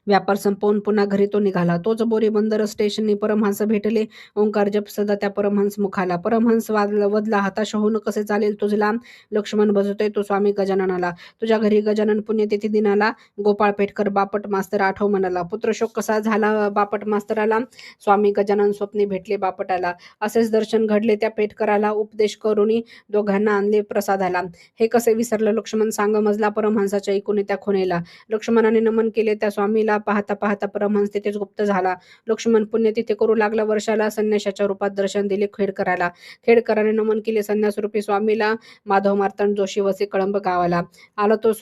व्यापार संपवून पुन्हा घरी तो निघाला. तोच बोरी बंदर स्टेशननी परमहंस भेटले, ओंकार जप सदा त्या परमहंस मुखाला. परमहंस वदला, हताश होऊन कसे चालेल तुझला, लक्ष्मण भजतोय तो स्वामी गजाननाला. तुझ्या घरी गजानन पुण्यतिथी दिनाला, गोपाळ पेठकर बापट मास्तर आठव मनाला. पुत्रशोक कसा झाला बापट मास्तराला, स्वामी गजानन स्वप्ने भेटले बापटाला. असेच दर्शन घडले त्या पेठकराला, उपदेश करुणी दोघांना आणले प्रसादाला. हे कसे विसरलं लक्ष्मण सांग मजला, परमहंसाच्या ऐकून त्या खुणेला. लक्ष्मणाने नमन केले त्या स्वामीला, पाहता पाहता परमहंस तिथेच गुप्त झाला. लक्ष्मण पुण्य तिथे करू लागला वर्षाला, संन्याशाच्या रूपात दर्शन दिले खेडकराला. खेडकराने नमन केले संन्यासरूपी स्वामीला, माधव मार्तंड जोशी वसे कळंब गावाला. आला तो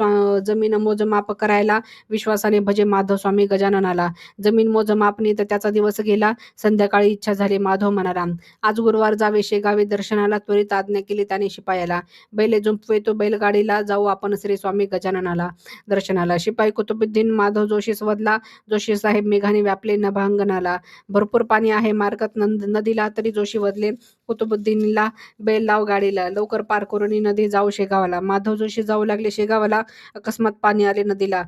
जमीन मोजमाप करायला, विश्वासाने भजे माधव स्वामी गजाननाला. जमीन मोजमापनी तर त्याचा दिवस गेला, संध्याकाळी इच्छा झाली माधव म्हणाला. आज गुरुवार जावे शेगावे दर्शनाला, त्वरित आज्ञा केली त्याने शिपायाला. बैले जुंपवे तो बैलगाडीला, जाऊ आपण श्री स्वामी गजाननाला दर्शनाला. शिपाई कुतुबुद्दीन माधव जोशी वदला, जोशी साहेब मेघाने व्यापले नभांगणाला. भरपूर पाणी आहे मार्गात नदीला, तरी जोशी वदले कुतुबुद्दीनला, बैल लाव गाडीला, लवकर पार करून नदी जाऊ शेगावाला. माधव जोशी जाऊ लागले शेगावाला, अकस्मात पाणी आले नदीला.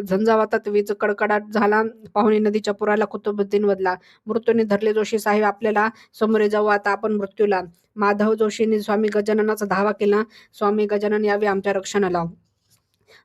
झंझावातात वीज कडकडाट झाला, पाहुणे नदीच्या पुराला. कुतुबुद्दीन वदला, मृत्यूने धरले जोशी साहेब आपल्याला, समोरे जाऊ आता आपण मृत्यूला. माधव जोशीने स्वामी गजाननाचा धावा केला, स्वामी गजानन यावे आमच्या रक्षणाला.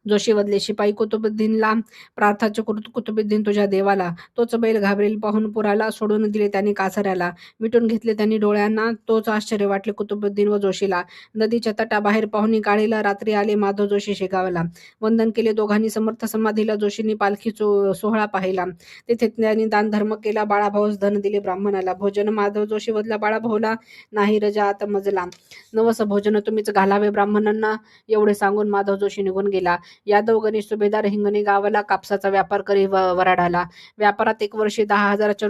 जोशी बदले शिपाई कुतुबुद्दीनला प्रार्थाचे कुतुबुद्दीन तुझ्या देवाला. तोच बैल घाबरेल पाहून पुराला सोडून दिले त्यांनी कासाऱ्याला. मिटून घेतले त्यांनी डोळ्यांना तोच आश्चर्य वाटले कुतुबुद्दीन व जोशीला. नदीच्या तटाबाहेर पाहुणी गाडीला रात्री आले माधव जोशी शेगावला. वंदन केले दोघांनी समर्थ समाधीला. जोशींनी पालखी सोहळा पाहिला. तेथे त्यांनी दानधर्म केला. बाळाभाऊस धन दिले ब्राह्मणाला. भोजन माधव जोशी बदला बाळाभाऊला. नाही रजा आता मजला. नवस भोजन तुम्हीच घालावे ब्राह्मणांना. एवढे सांगून माधव जोशी निघून गेला. यादव गणेश सुभेदार हिंगणे गावाला कापसाचा व्यापार करी वराडाला. व्यापारात 1 वर्षी 10,000चा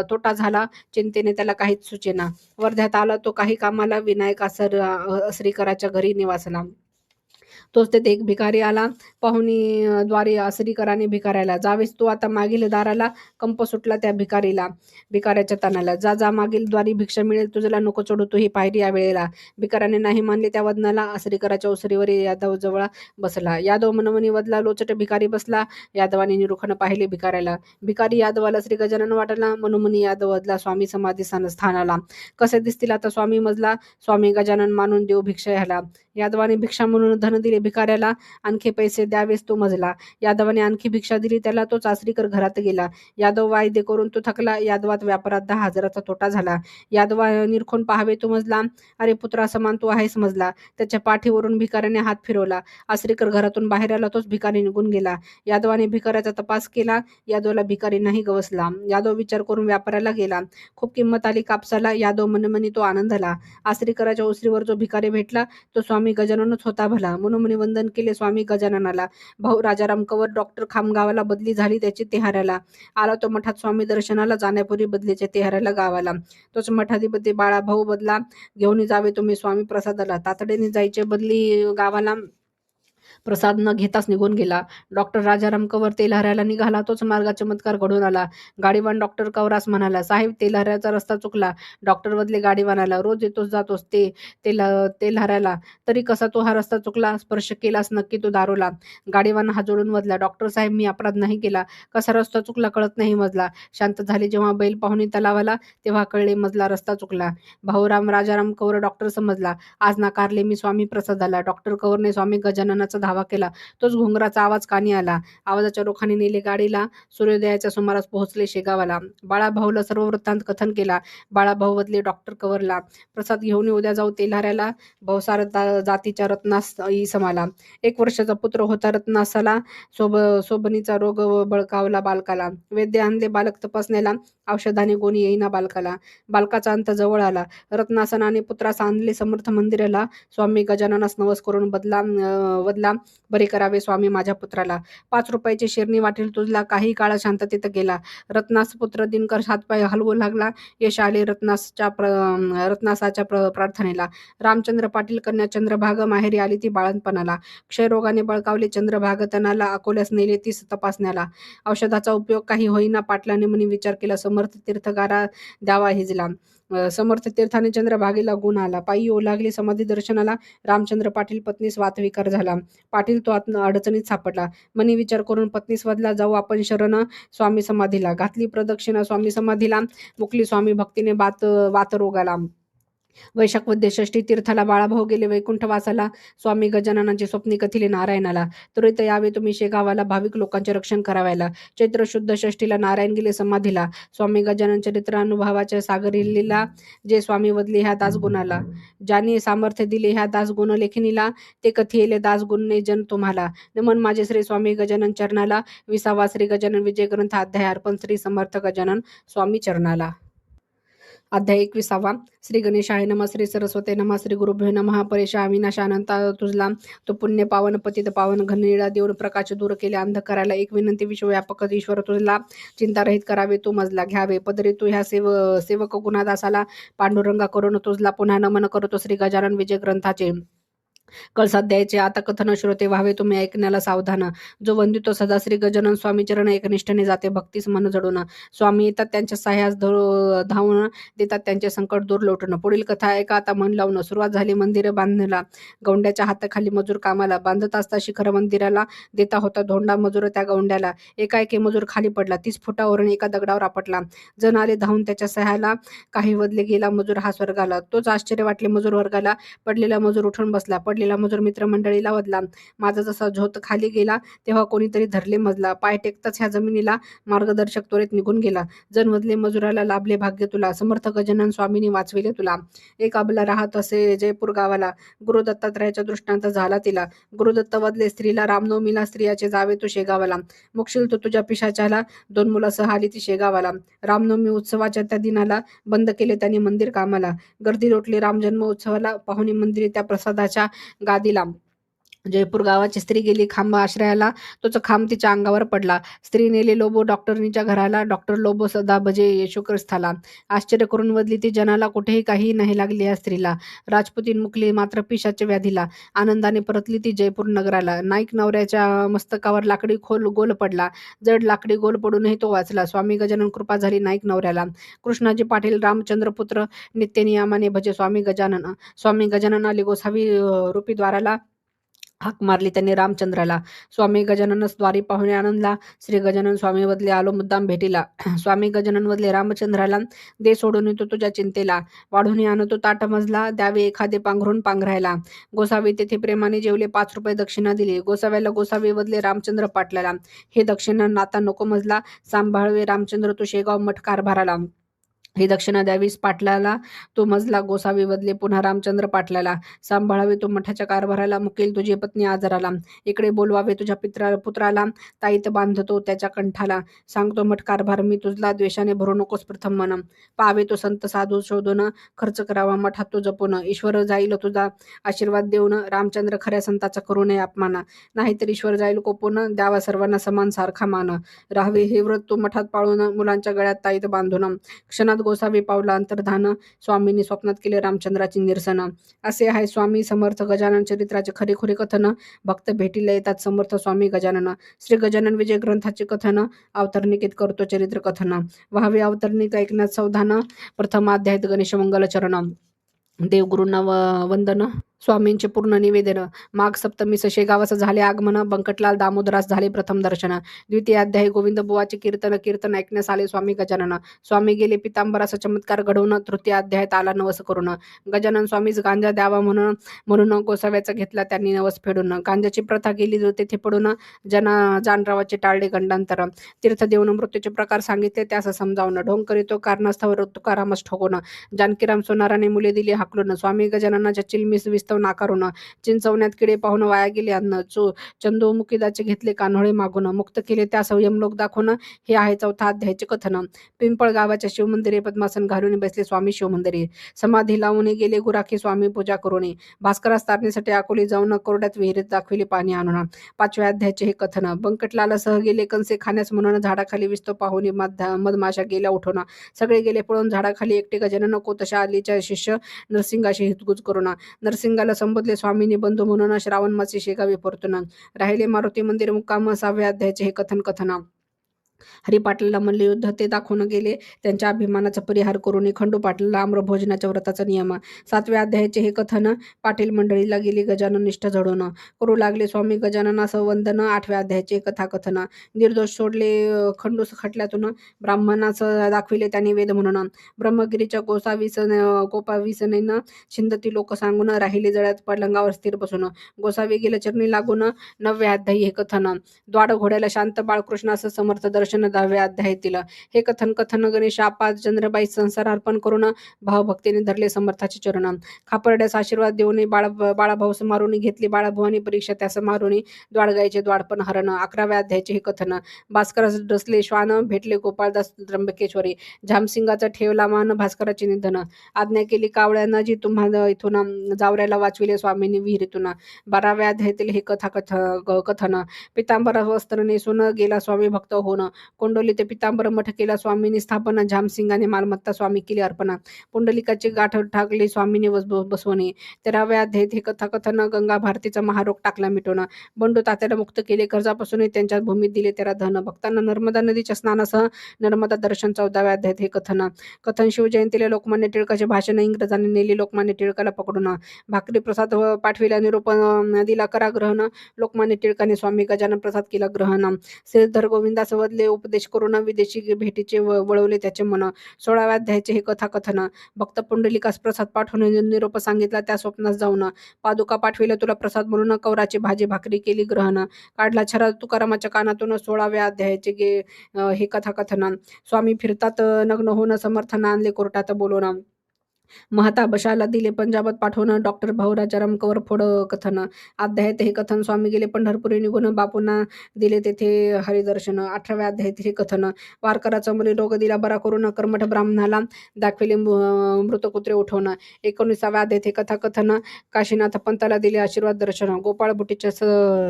तोटा झाला. चिंतेने त्याला काहीच सुचेना. वर्ध्यात आला तो काही कामाला. विनायक आसरीकराच्या घरी निवासला. तोच तेथे एक भिकारी आला. पाहुणी द्वारे आसरीकराने भिकाऱ्याला, जावेस तू आता मागील दाराला. कंप सुटला त्या भिकाऱ्याच्या तनाला. जा जा मागील द्वारी भिक्षा मिळेल तुझला. नको चढू तू ही पायरी या वेळेला. भिकाऱ्याने नाही मानले त्या वदनाला. आसरीकराच्या ओसरीवर यादव जवळ बसला. यादव मनमनी वदला लोचट भिकारी बसला. यादवाने निरुखण पाहिले भिकाऱ्याला. भिकारी यादवाला श्री गजानन वाटला. मनोमनी यादव वदला स्वामी समाधी स्थानाला. कसे दिसतील आता स्वामी मजला. स्वामी गजानन मानून देव भिक्षा ह्याला. यादवाने भिक्षा म्हणून धन दिले भिकाऱ्याला. आणखी पैसे द्यावेस तो मजला. यादवाने आणखी भिक्षा दिली त्याला. तो आसरीकर घरात गेला. यादव वायदे करून तो थकला. यादवात व्यापारात 10,000चा तोटा झाला. यादवा निरखून पाहावे तो मजला. अरे पुत्रा समान तू आहेस मजला. त्याच्या पाठीवरून भिकाऱ्याने हात फिरवला. आसरीकर घरातून बाहेर आला. तोच भिकारी निघून गेला. यादवाने भिकाऱ्याचा तपास केला. यादवला भिकारी नाही गवसला. यादव विचार करून व्यापाराला गेला. खूप किंमत आली कापसाला. यादव मनमनी तो आनंदला. आसरीकराच्या ओसरीवर जो भिकारी भेटला तो स्वामी गजाननच होता भला. मनोमनी वंदन केले स्वामी गजाननाला. भाऊ राजाराम कंवर डॉक्टर खामगावाला बदली झाली त्याची तेहाऱ्याला. आला तो मठात स्वामी दर्शनाला. जाण्यापूर्वी बदलीचे तेहाऱ्याला गावाला. तोच मठाधिपती बाळाभाऊ बदला. घेऊन जावे तुम्ही स्वामी प्रसादाला. तातडीने जायचे बदली गावाला. प्रसाद न घेताच निघून गेला. डॉक्टर राजाराम कंवर तेल्हाऱ्याला निघाला. तोच मार्गात चमत्कार घडून आला. गाडीवान डॉक्टर कंवरास म्हणाला, साहेब तेल्हाऱ्याचा रस्ता चुकला. डॉक्टर बदले गाडीवानाला, रोज येतोच जातोस तेल्हाऱ्याला, तरी कसा तो हा रस्ता चुकला? स्पर्श केलास नक्की तो दारूला. गाडीवान हात जोडून मधला, डॉक्टर साहेब मी अपराध नाही केला. कसा रस्ता चुकला कळत नाही मजला. शांत झाली जेव्हा बैल पाहुणी तलावाला तेव्हा कळले मजला रस्ता चुकला. भाऊराम राजाराम कंवर डॉक्टर समजला. आज नाकारले मी स्वामी प्रसादाला. डॉक्टर कंवरने स्वामी गजाननाचा धावा केला. तोच घुंगराचा आवाज कानी आला. आवाजाच्या रोखाने नेले गाडीला. सूर्योदयाच्या सुमारास पोहोचले शेगावाला. बाळाभाऊला सर्व वृत्तांत कथन केला. बाळाभाऊ बदले डॉक्टर कंवरला. प्रसाद घेऊन उद्या जाऊ तेल्हाऱ्याला. भाऊसार जातीच्या रत्नास इसमाला. 1 वर्षाचा पुत्र होता रत्नासाला. सोबनीचा रोग बळकावला बालकाला. वैद्य आणले बालक तपासण्याला. औषधाने गोणी येईना बालकाला. बालकाचा अंत जवळ आला. रत्नासनाने पुत्रास आणले समर्थ मंदिराला. स्वामी गजाननास नवस करून वदला बरे करावे स्वामी माझ्या पुत्राला. 5 रुपयाची शिरणी वाटेल तुझला. काही काळ शांततेत गेला. रत्नास पुत्र दिनकर हातपाय हलवू लागला. यश आले रत्नासाच्या प्रार्थनेला. रामचंद्र पाटील कन्या चंद्रभाग माहेरी आली ती बाळंतपणाला. क्षयरोगाने बळकावले चंद्रभाग तनाला. अकोल्यास नेले तीस तपासण्याला. औषधाचा उपयोग काही होईना पाटलाने मनी विचार केला. समर्थ तीर्थगारा द्यावा हिजला. समर्थ तीर्थाने चंद्रभागेला गुण आला. पायी येऊ लागली समाधी दर्शनाला. रामचंद्र पाटील पत्नीस वातविकार झाला. पाटील तो अडचणीत सापडला. मनी विचार करून पत्नीस वदला, जाऊ आपण शरण स्वामी समाधीला. घातली प्रदक्षिणा स्वामी समाधीला. मुकली स्वामी भक्तीने वातरोगाला. वैशाख वद्य षष्ठी तीर्थाला बाळाभाऊ गेले वैकुंठ वासाला. स्वामी गजाननाची स्वप्नी कथिले नारायणाला. त्वरित यावे तुम्ही शेगावाला. भाविक लोकांचे रक्षण करावायला. चैत्र शुद्ध षष्टीला नारायण गेले समाधीला. स्वामी गजानन चरित्र अनुभवाच्या सागरीला. जे स्वामी वदले ह्या दासगुणाला. ज्यांनी सामर्थ्य दिले ह्या दासगुण लेखिनीला. ते कथिले दासगुणने जन तुम्हाला. नमन माझे श्री स्वामी गजानन चरणाला. 20वा श्री गजानन विजय ग्रंथ अध्याय अर्पण श्री समर्थ गजानन स्वामी चरणाला. अध्याय 21वा. श्री गणेशाय नमः. श्री सरस्वते नमः. श्री गुरुभ्यो नमः. परेशा अविनाश अनंता तुझला. तो पुण्य पावन पतित पावन घननिळा देऊन प्रकाश दूर केले अंधकाराला. एक विनंती विश्वव्यापक ईश्वर तुझला. चिंतारहित करावे तू मजला. घ्यावे पदरी तू ह्या सेवक गुणादासाला. पांडुरंगा करून तुझला पुन्हा नमन करतो श्री गजानन विजय ग्रंथाचे. कळसात द्यायचे आता कथन श्रोते व्हावे तुम्ही ऐकण्याला सावधान. जो वंदितो सदा श्री गजानन स्वामी चरण एकनिष्ठेने जाते भक्तीस मन जडून. स्वामी येतात त्यांच्या सह्यास धावून. देतात त्यांचे संकट दूर लोटून. पुढील कथा ऐका आता मन लावून. सुरुवात झाली मंदिर बांधण्याला. गौंड्याच्या हाताखाली मजूर कामाला. बांधत असता शिखर मंदिराला. देता होता धोंडा मजूर त्या गौंड्याला. एकाएकी मजूर खाली पडला. 30 फुटावरून एका दगडावर आपटला. जण आले धावून त्याच्या सह्याला. काही बदले गेला मजूर हा स्वर्गाला. तोच आश्चर्य वाटले मजूर वर्गाला. पडलेला मजूर उठून बसला. पडलेला मजूर मित्रमंडळीला वदला. माझा जसा झोत खाली गेला तेव्हा कोणीतरी धरले मजला. पाय टेकताच ह्या जमिनीला मार्गदर्शक त्वरित निघून गेला. जनमधले मजुराला लाभले भाग्य तुला, समर्थ गजानन स्वामींनी वाचविले तुला. एक अबला राहत असे जयपूर गावाला, गुरु दत्तात्रयाच्या दृष्टांत झाला तिला. गुरुदत्त वदले स्त्रीला, रामनवमीला स्त्रियाचे जावे तू शेगावाला. मुक्षील तू तुझ्या पिशाच्याला, 2 मुलासह आली ती शेगावाला. रामनवमी उत्सवाच्या त्या दिनाला बंद केले त्यांनी मंदिर कामाला. गर्दी लोटली राम जन्म उत्सवाला, पाहुणी मंदिरी त्या प्रसादाच्या गादीला. जयपूर गावाची स्त्री गेली खांब आश्रयाला, तोच खांब तिच्या अंगावर पडला. स्त्री नेले लोबो डॉक्टरनीच्या घराला, डॉक्टर लोबो सदा भजे येशू ख्रिस्ताला. आश्चर्य करून वदली ती जनाला, कुठेही काही नाही लागले या स्त्रीला. राजपुतीन मुकली मात्र पिशाच्या व्याधीला. आनंदाने परतली ती जयपूर नगराला. नाईक नवऱ्याच्या मस्तकावर लाकडी गोल पडला, जड लाकडी गोल पडूनही तो वाचला. स्वामी गजानन कृपा झाली नाईक नवऱ्याला. कृष्णाजी पाटील रामचंद्र पुत्र, नित्यनियमाने भजे स्वामी गजानन. स्वामी गजानन आले गोसावी रूपी द्वाराला, हाक मारली त्यांनी रामचंद्राला. स्वामी गजाननस द्वारी पाहुणे आनंदला, श्री गजानन स्वामी वदले आलो मुद्दाम भेटीला. स्वामी गजानन वदले रामचंद्राला, दे सोडून येतो तुझ्या चिंतेला. वाढून आणतो ताट मजला, द्यावे एखादे पांघरून पांघरायला. गोसावी तेथे प्रेमाने जेवले, 5 रुपये दक्षिणा दिली. गोसाव्याला गोसावी वदले रामचंद्र पाटलाला, हे दक्षिणा नाता नको मजला, सांभाळवे रामचंद्र तू शेगाव मठ कारभाराला. ही दक्षिणा द्यावीस पाटलाला, तो मजला गोसावी वदले पुन्हा रामचंद्र पाटलाला. सांभाळावे तो मठाच्या कारभाराला, मुकेल तुझी पत्नी आजाराला. इकडे बोलवावे तुझ्या पुत्राला, ताईत बांधतो त्याच्या कंठाला. सांगतो मठ कारभार मी तुझला, द्वेषाने भरू नकोस प्रथम मन. पावे तो संत साधू शोधून, खर्च करावा मठात तो जपून. ईश्वर जाईल तुझा आशीर्वाद देऊन, रामचंद्र खऱ्या संताचा करू नये अपमान. नाहीतर ईश्वर जाईल कोपून, द्यावा सर्वांना समान सारखा मान. राहावे हे व्रत तू मठात पाळून, मुलांच्या गळ्यात ताईत बांधून. क्षणात गोसावी पावला अंतर्धान, स्वामींनी स्वप्नात केले रामचंद्राची निरसन. असे आहे स्वामी समर्थ गजानन चरित्राचे खरेखुरे कथन. भक्त भेटीला येतात समर्थ स्वामी गजानन. श्री गजानन विजय ग्रंथाचे कथन, अवतरणिकेत करतो चरित्र कथन. व्हावे अवतरणिक ऐकण्यात सावधान, प्रथम अध्यायात गणेश मंगल चरण. देवगुरूंना वंदन, स्वामींचे पूर्ण निवेदन. माघ सप्तमीस शेगावास झाले आगमन, बंकटलाल दामोदरास झाले प्रथम दर्शन. द्वितीय अध्याय गोविंद बुवाचे कीर्तन ऐकण्यास आले स्वामी गजानन. स्वामी गेले पितांबराचा चमत्कार घडवून, तृतीय अध्यायात आला नवस करून. गजानन स्वामीच गांजा द्यावा म्हणून गोसाव्याचा घेतला त्यांनी नवस फेडून. गांजाची प्रथा गेली तेथे पडून, जानरावाचे टाळले गंडांतर. तीर्थ देऊन मृत्यूचे प्रकार सांगितले त्यास समजावून. ढोंग करीतो कारणास्तव तुकारामस ठोकून. जानकीराम सोनाराने मुले दिली हाकलून. स्वामी गजाननाच्या चिलमीस विस्तव नाकारून. चिंचवण्यात किडे पाहून वाया गेले अन्न. चंदू मुकिदाचे घेतले कान्होळे मागून. मुक्त केले त्या संयमलोक दाखवून. हे आहे 4था अध्यायाचे कथन. पिंपळ गावाच्या शिवमंदिरे पद्मासन घालून बसले स्वामी शिवमंदिरे. समाधी लावून गेले गुराखी स्वामी पूजा करून. भास्करास तारण्यासाठी अकोली जाऊन, कोरड्यात विहिरीत दाखविले पाणी आणून. 5व्या अध्यायाचे हे कथन. बंकटलाला सह गेले कंसे खाण्यास म्हणून, झाडाखाली विस्तो पाहुणी मधमाशा गेल्या उठून. सगळे गेले पळून झाडाखाली, एकटे गजानन कोतशा आलीच्या शिष्य नरसिंगाशी हितगुज करून. नरसिंगाला संबोधले स्वामींनी बंधू म्हणून, श्रावण मासी शेगावी परतून. राहिले मारुती मंदिर मुक्काम, 6व्या अध्यायाचे हे कथन. हरिपाटलाला म्हणले युद्ध, ते दाखवून गेले त्यांच्या अभिमानाचा परिहार करून. खंडू पाटलाला आम्रभोजनाच्या व्रताचा नियम. 7व्या अध्यायाचे हे कथन. पाटील मंडळीला गेली गजानन निष्ठ झडून. करू लागले स्वामी गजाननास वंदन. 8व्या अध्यायाचे कथाकथन. निर्दोष सोडले खंडूस खटल्यातून, ब्राह्मणास दाखविले त्यांनी वेद म्हणून. ब्रह्मगिरीच्या गोपाविसनेनं छिंदती लोक सांगून, राहिले जळ्यात पलंगावर स्थिर बसून. गोसावी गेले चरणी लागून. 9व्या अध्यायी हे कथन. द्वाड घोड्याला शांत बाळकृष्णास समर्थ दर्शन. 10व्या अध्यायातील हे कथन. गणेश आपा चंद्रबाई संसार अर्पण करून, भावभक्तीने धरले समर्थाचे चरण. खापर्ड्यास आशीर्वाद देऊन, बाळाभाऊस मारून घेतली बाळाभावानी परीक्षा त्यास मारून. द्वाडगायचे द्वाडपण हरण. 11व्या अध्यायाचे हे कथन. भास्करास डसले श्वान, भेटले गोपाळदास त्र्यंबकेश्वरी. झामसिंगाचा ठेवला मान, भास्कराचे निधन. आज्ञा केली कावळ्यांना, जी तुम्हा इथून जावऱ्याला वाचविले स्वामींनी विहिरीतून. 12व्या अध्यायातील हे कथन. पितांबर वस्त्र नेसून गेला स्वामी भक्त होऊन. कोंडोली ते पितांबर मठ केला स्वामींनी स्थापना. झामसिंगाने मालमत्ता स्वामी केली अर्पणा. पुंडलिकाची गाठ ठाकली स्वामींनी बसवणे. 13व्या अध्यायात हे कथाकथन. गंगा भारतीचा महारोग टाकला मिटून. बंडू तात्याला मुक्त केले कर्जापासून, त्यांच्या भूमीत दिले तेरा धन. भक्तांना नर्मदा नदीच्या स्नानासह नर्मदा दर्शन. 14व्या अध्यायात हे कथन. शिवजयंतीला लोकमान्य टिळकाचे भाषण. इंग्रजांनी नेली लोकमान्य टिळकाला पकडून. भाकरी प्रसाद पाठविला, निरोप दिला करा ग्रहण. लोकमान्य टिळकाने स्वामी गजानन प्रसाद केला ग्रहण. श्रीधर गोविंदास वदले दिले उपदेश करून विदेशी भेटीचे वळवले त्याचे मन. 16व्या अध्यायाचे हे कथाकथन. भक्त पुंडलिकास प्रसाद पाठवून निरोप सांगितला त्या स्वप्नास जाऊन. पादुका पाठविल्या तुला प्रसाद म्हणून कवराची भाजी भाकरी केली ग्रहण. काढला छरा तुकारामाच्या कानातून 16व्या अध्यायाचे हे कथाकथन. स्वामी फिरतात नग्न होऊन समर्थन आणले कोर्टात बोलवून. महता बशाला दिले पंजाबात पाठवून डॉक्टर भाऊराजाराम कवर फोड कथन. अध्यायात हे कथन. स्वामी गेले पंढरपुरी निघून बापूंना दिले तेथे हरिदर्शन. 18व्या अध्यायात हे कथन. वारकराचा मुली रोग दिला बरा करून कर्मठ ब्राह्मणाला दाखविले मृत कुत्रे उठवून. 19व्या अध्यायात हे कथाकथन. काशीनाथ पंताला दिले आशीर्वाद दर्शन. गोपाळ बुटीच्या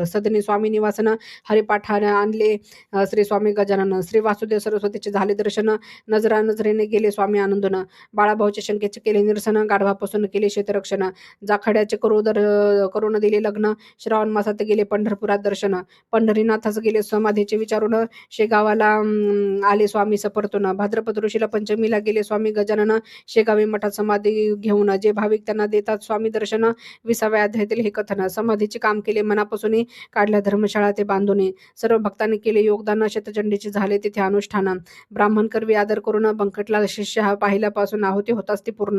सदनी स्वामी निवासन. हरिपाठाने आणले श्री स्वामी गजानन. श्री वासुदेव सरस्वतीचे झाले दर्शन. नजरा नजरेने गेले स्वामी आनंदून. बाळाभाऊच्या शंकेचे केले निरसन. गाढवापासून केले शेतरक्षण. जाखड्याचे करून दिले लग्न. श्रावण मासात गेले पंढरपुरात दर्शन. पंढरीनाथास गेले समाधीचे विचारून. शेगावाला आले स्वामी सपर्तून. भाद्रपद ऋषीला पंचमीला गेले स्वामी गजानन. शेगावी मठात समाधी घेऊन जे भाविक त्यांना देतात स्वामी दर्शन. 20व्या अध्यायातील हे कथन. समाधीचे काम केले मनापासून. काढल्या धर्मशाळा ते बांधून. सर्व भक्तांनी केले योगदान. शतचंडीचे झाले तिथे अनुष्ठान. ब्राह्मण करवी आदर करून. बंकटला शिष्य हा पाहिल्यापासून आहुती होताच ती पूर्ण.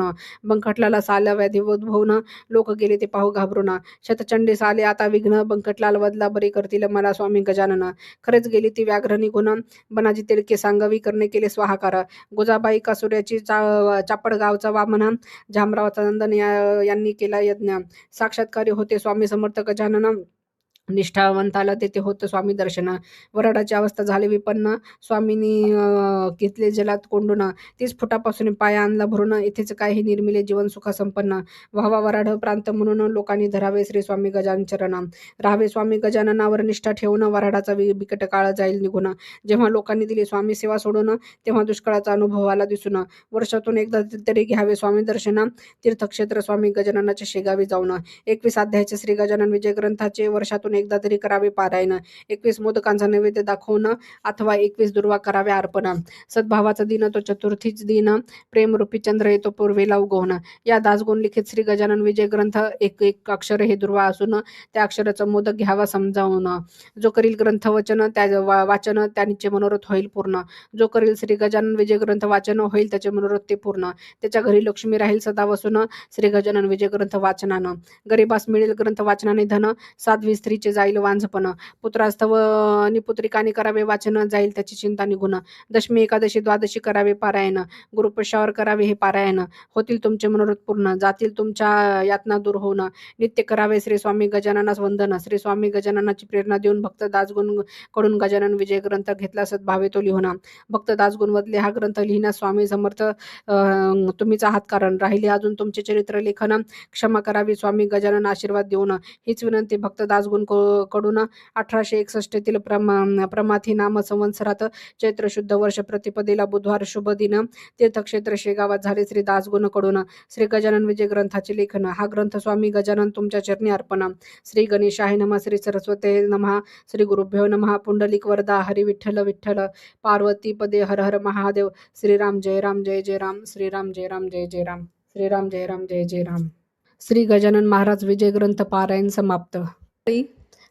बंकटलाला साला व्याधी उद्भवून. लोक गेले ते पाहू घाबरून. शतचंडीस आले आता विघ्न. बंकटलाल वदला बरी करतील मला स्वामी गजानन. खरेच गेली ती व्याघ्र निघून. बनाजी तिडके सांगवी करणे केले स्वाहाकार. गुजाबाई कासुऱ्याची चापड गावचा वामन. जामरावचा नंदन यांनी केला यज्ञ. साक्षात्कारी होते स्वामी समर्थ गजानन. निष्ठावंताला तेथे होतं स्वामी दर्शन. वराडाची अवस्था झाली विपन्न. स्वामींनी घेतले जलात कोंडून. 30 फुटापासून पाय आणला भरून. इथेच काय हे निर्मिले जीवन सुखा संपन्न. व्हावा वराड प्रांत म्हणून लोकांनी धरावे श्री स्वामी गजानन चरण. राहावे स्वामी गजाननावर निष्ठा ठेवून. वराडाचा बिकट काळ जाईल निघून. जेव्हा लोकांनी दिली स्वामी सेवा सोडून. तेव्हा दुष्काळाचा अनुभव आला दिसून. वर्षातून एकदा तरी घ्यावे स्वामी दर्शन. तीर्थक्षेत्र स्वामी गजाननाच्या शेगावी जाऊन. 21 अध्यायाचे श्री गजानन विजय ग्रंथाचे वर्षातून एकदा तरी करावे पारायण. 21 मोदकांचा नैवेद्य दाखवून अथवा 21 दुर्वा करावे अर्पण. सद्भावाचा दिन तो चतुर्थीच दिन. प्रेमरूपी चंद्र येतो पूर्वेला उगवून. या दासगुण लिखित श्री गजानन विजय ग्रंथ. एक अक्षर हे दुर्वा असून त्या अक्षराचा मोदक घ्यावा समजावून. जो करील ग्रंथ वचन त्या वाचन त्याचे मनोरथ होईल पूर्ण. जो करील श्री गजानन विजय ग्रंथ वाचन होईल त्याचे मनोरथ ते पूर्ण. त्याच्या घरी लक्ष्मी राहील सदा वसून. श्री गजानन विजय ग्रंथ वाचनानं. गरीबास मिळेल ग्रंथ वाचनाने धन. साध्वी स्त्रीचे जाईल वांझपण. पुत्रास्तव आणि पुत्रिकाने करावे वाचन. जाईल त्याची चिंता निघून. दशमी एकादशी द्वादशी करावे पारायण. गुरुप्रशावर करावे हे पारायण. होतील तुमचे मनोरथ पूर्ण. जातील तुमच्या यातना दूर होऊन. नित्य करावे श्री स्वामी गजाननास वंदन. श्री स्वामी गजाननाची प्रेरणा देऊन भक्त दासगुण कडून गजानन विजय ग्रंथ घेतला सद्भावे तो लिहून. भक्त दासगुण वदले हा ग्रंथ लिहिण्यास स्वामी समर्थ तुम्हीच आहात कारण. राहिले अजून तुमचे चरित्र लेखन. क्षमा करावी स्वामी गजानन आशीर्वाद देऊन. हीच विनंती भक्त दासगुण कडून. 1861 प्रमाथी नाम संवत्सरात चैत्र शुद्ध वर्ष प्रतिपदेला बुधवार शुभ दिन. तीर्थक्षेत्र शेगावात झाले श्री दासगुण कडून श्री गजानन विजय ग्रंथाचे लेखन. हा ग्रंथ स्वामी गजानन तुमच्या चरणी अर्पण. श्री गणेशाय नमः. श्री सरस्वते नमः. श्री गुरुभ्यो नमः. पुंडलिक वरदा हरी विठ्ठल विठ्ठल. पार्वती पदे हर हर महादेव. श्रीराम जय राम जय जय राम. श्रीराम जय राम जय जय राम. श्रीराम जय राम जय जय राम. श्री गजानन महाराज विजय ग्रंथ पारायण समाप्त.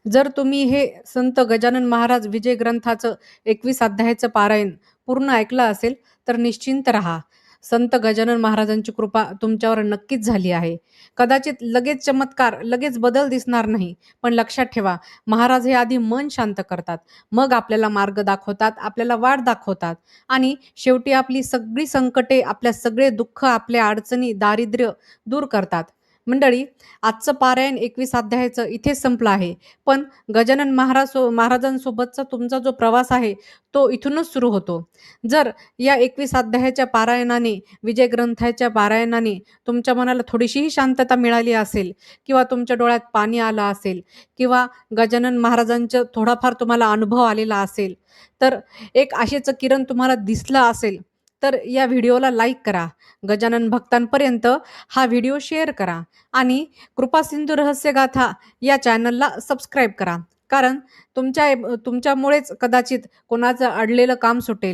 जर तुम्ही हे संत गजानन महाराज विजय ग्रंथाचं 21 अध्यायाचं पारायण पूर्ण ऐकलं असेल तर निश्चिंत राहा. संत गजानन महाराजांची कृपा तुमच्यावर नक्कीच झाली आहे. कदाचित लगेच चमत्कार, लगेच बदल दिसणार नाही, पण लक्षात ठेवा, महाराज हे आधी मन शांत करतात, मग आपल्याला मार्ग दाखवतात, आपल्याला वाट दाखवतात आणि शेवटी आपली सगळी संकटे, आपल्या सगळे दुःख, आपल्या अडचणी, दारिद्र्य दूर करतात. मंडळी, आजचं पारायण 21 अध्यायाचं इथेच संपलं आहे, पण गजानन महाराजांसोबतचा तुमचा जो प्रवास आहे तो इथूनच सुरू होतो. जर या 21 अध्यायाच्या पारायणाने, विजय ग्रंथाच्या पारायणाने तुमच्या मनाला थोडीशीही शांतता मिळाली असेल किंवा तुमच्या डोळ्यात पाणी आलं असेल किंवा गजानन महाराजांचा थोडाफार तुम्हाला अनुभव आलेला असेल, तर एक आशेचं किरण तुम्हाला दिसलं असेल, तर या व्हिडिओला लाईक करा. गजानन भक्तांपर्यंत हा व्हिडिओ शेअर करा आणि कृपा सिंधू रहस्य गाथा या चॅनलला सबस्क्राईब करा. कारण तुमच्यामुळेच कदाचित कोणाचं अडलेलं काम सुटेल.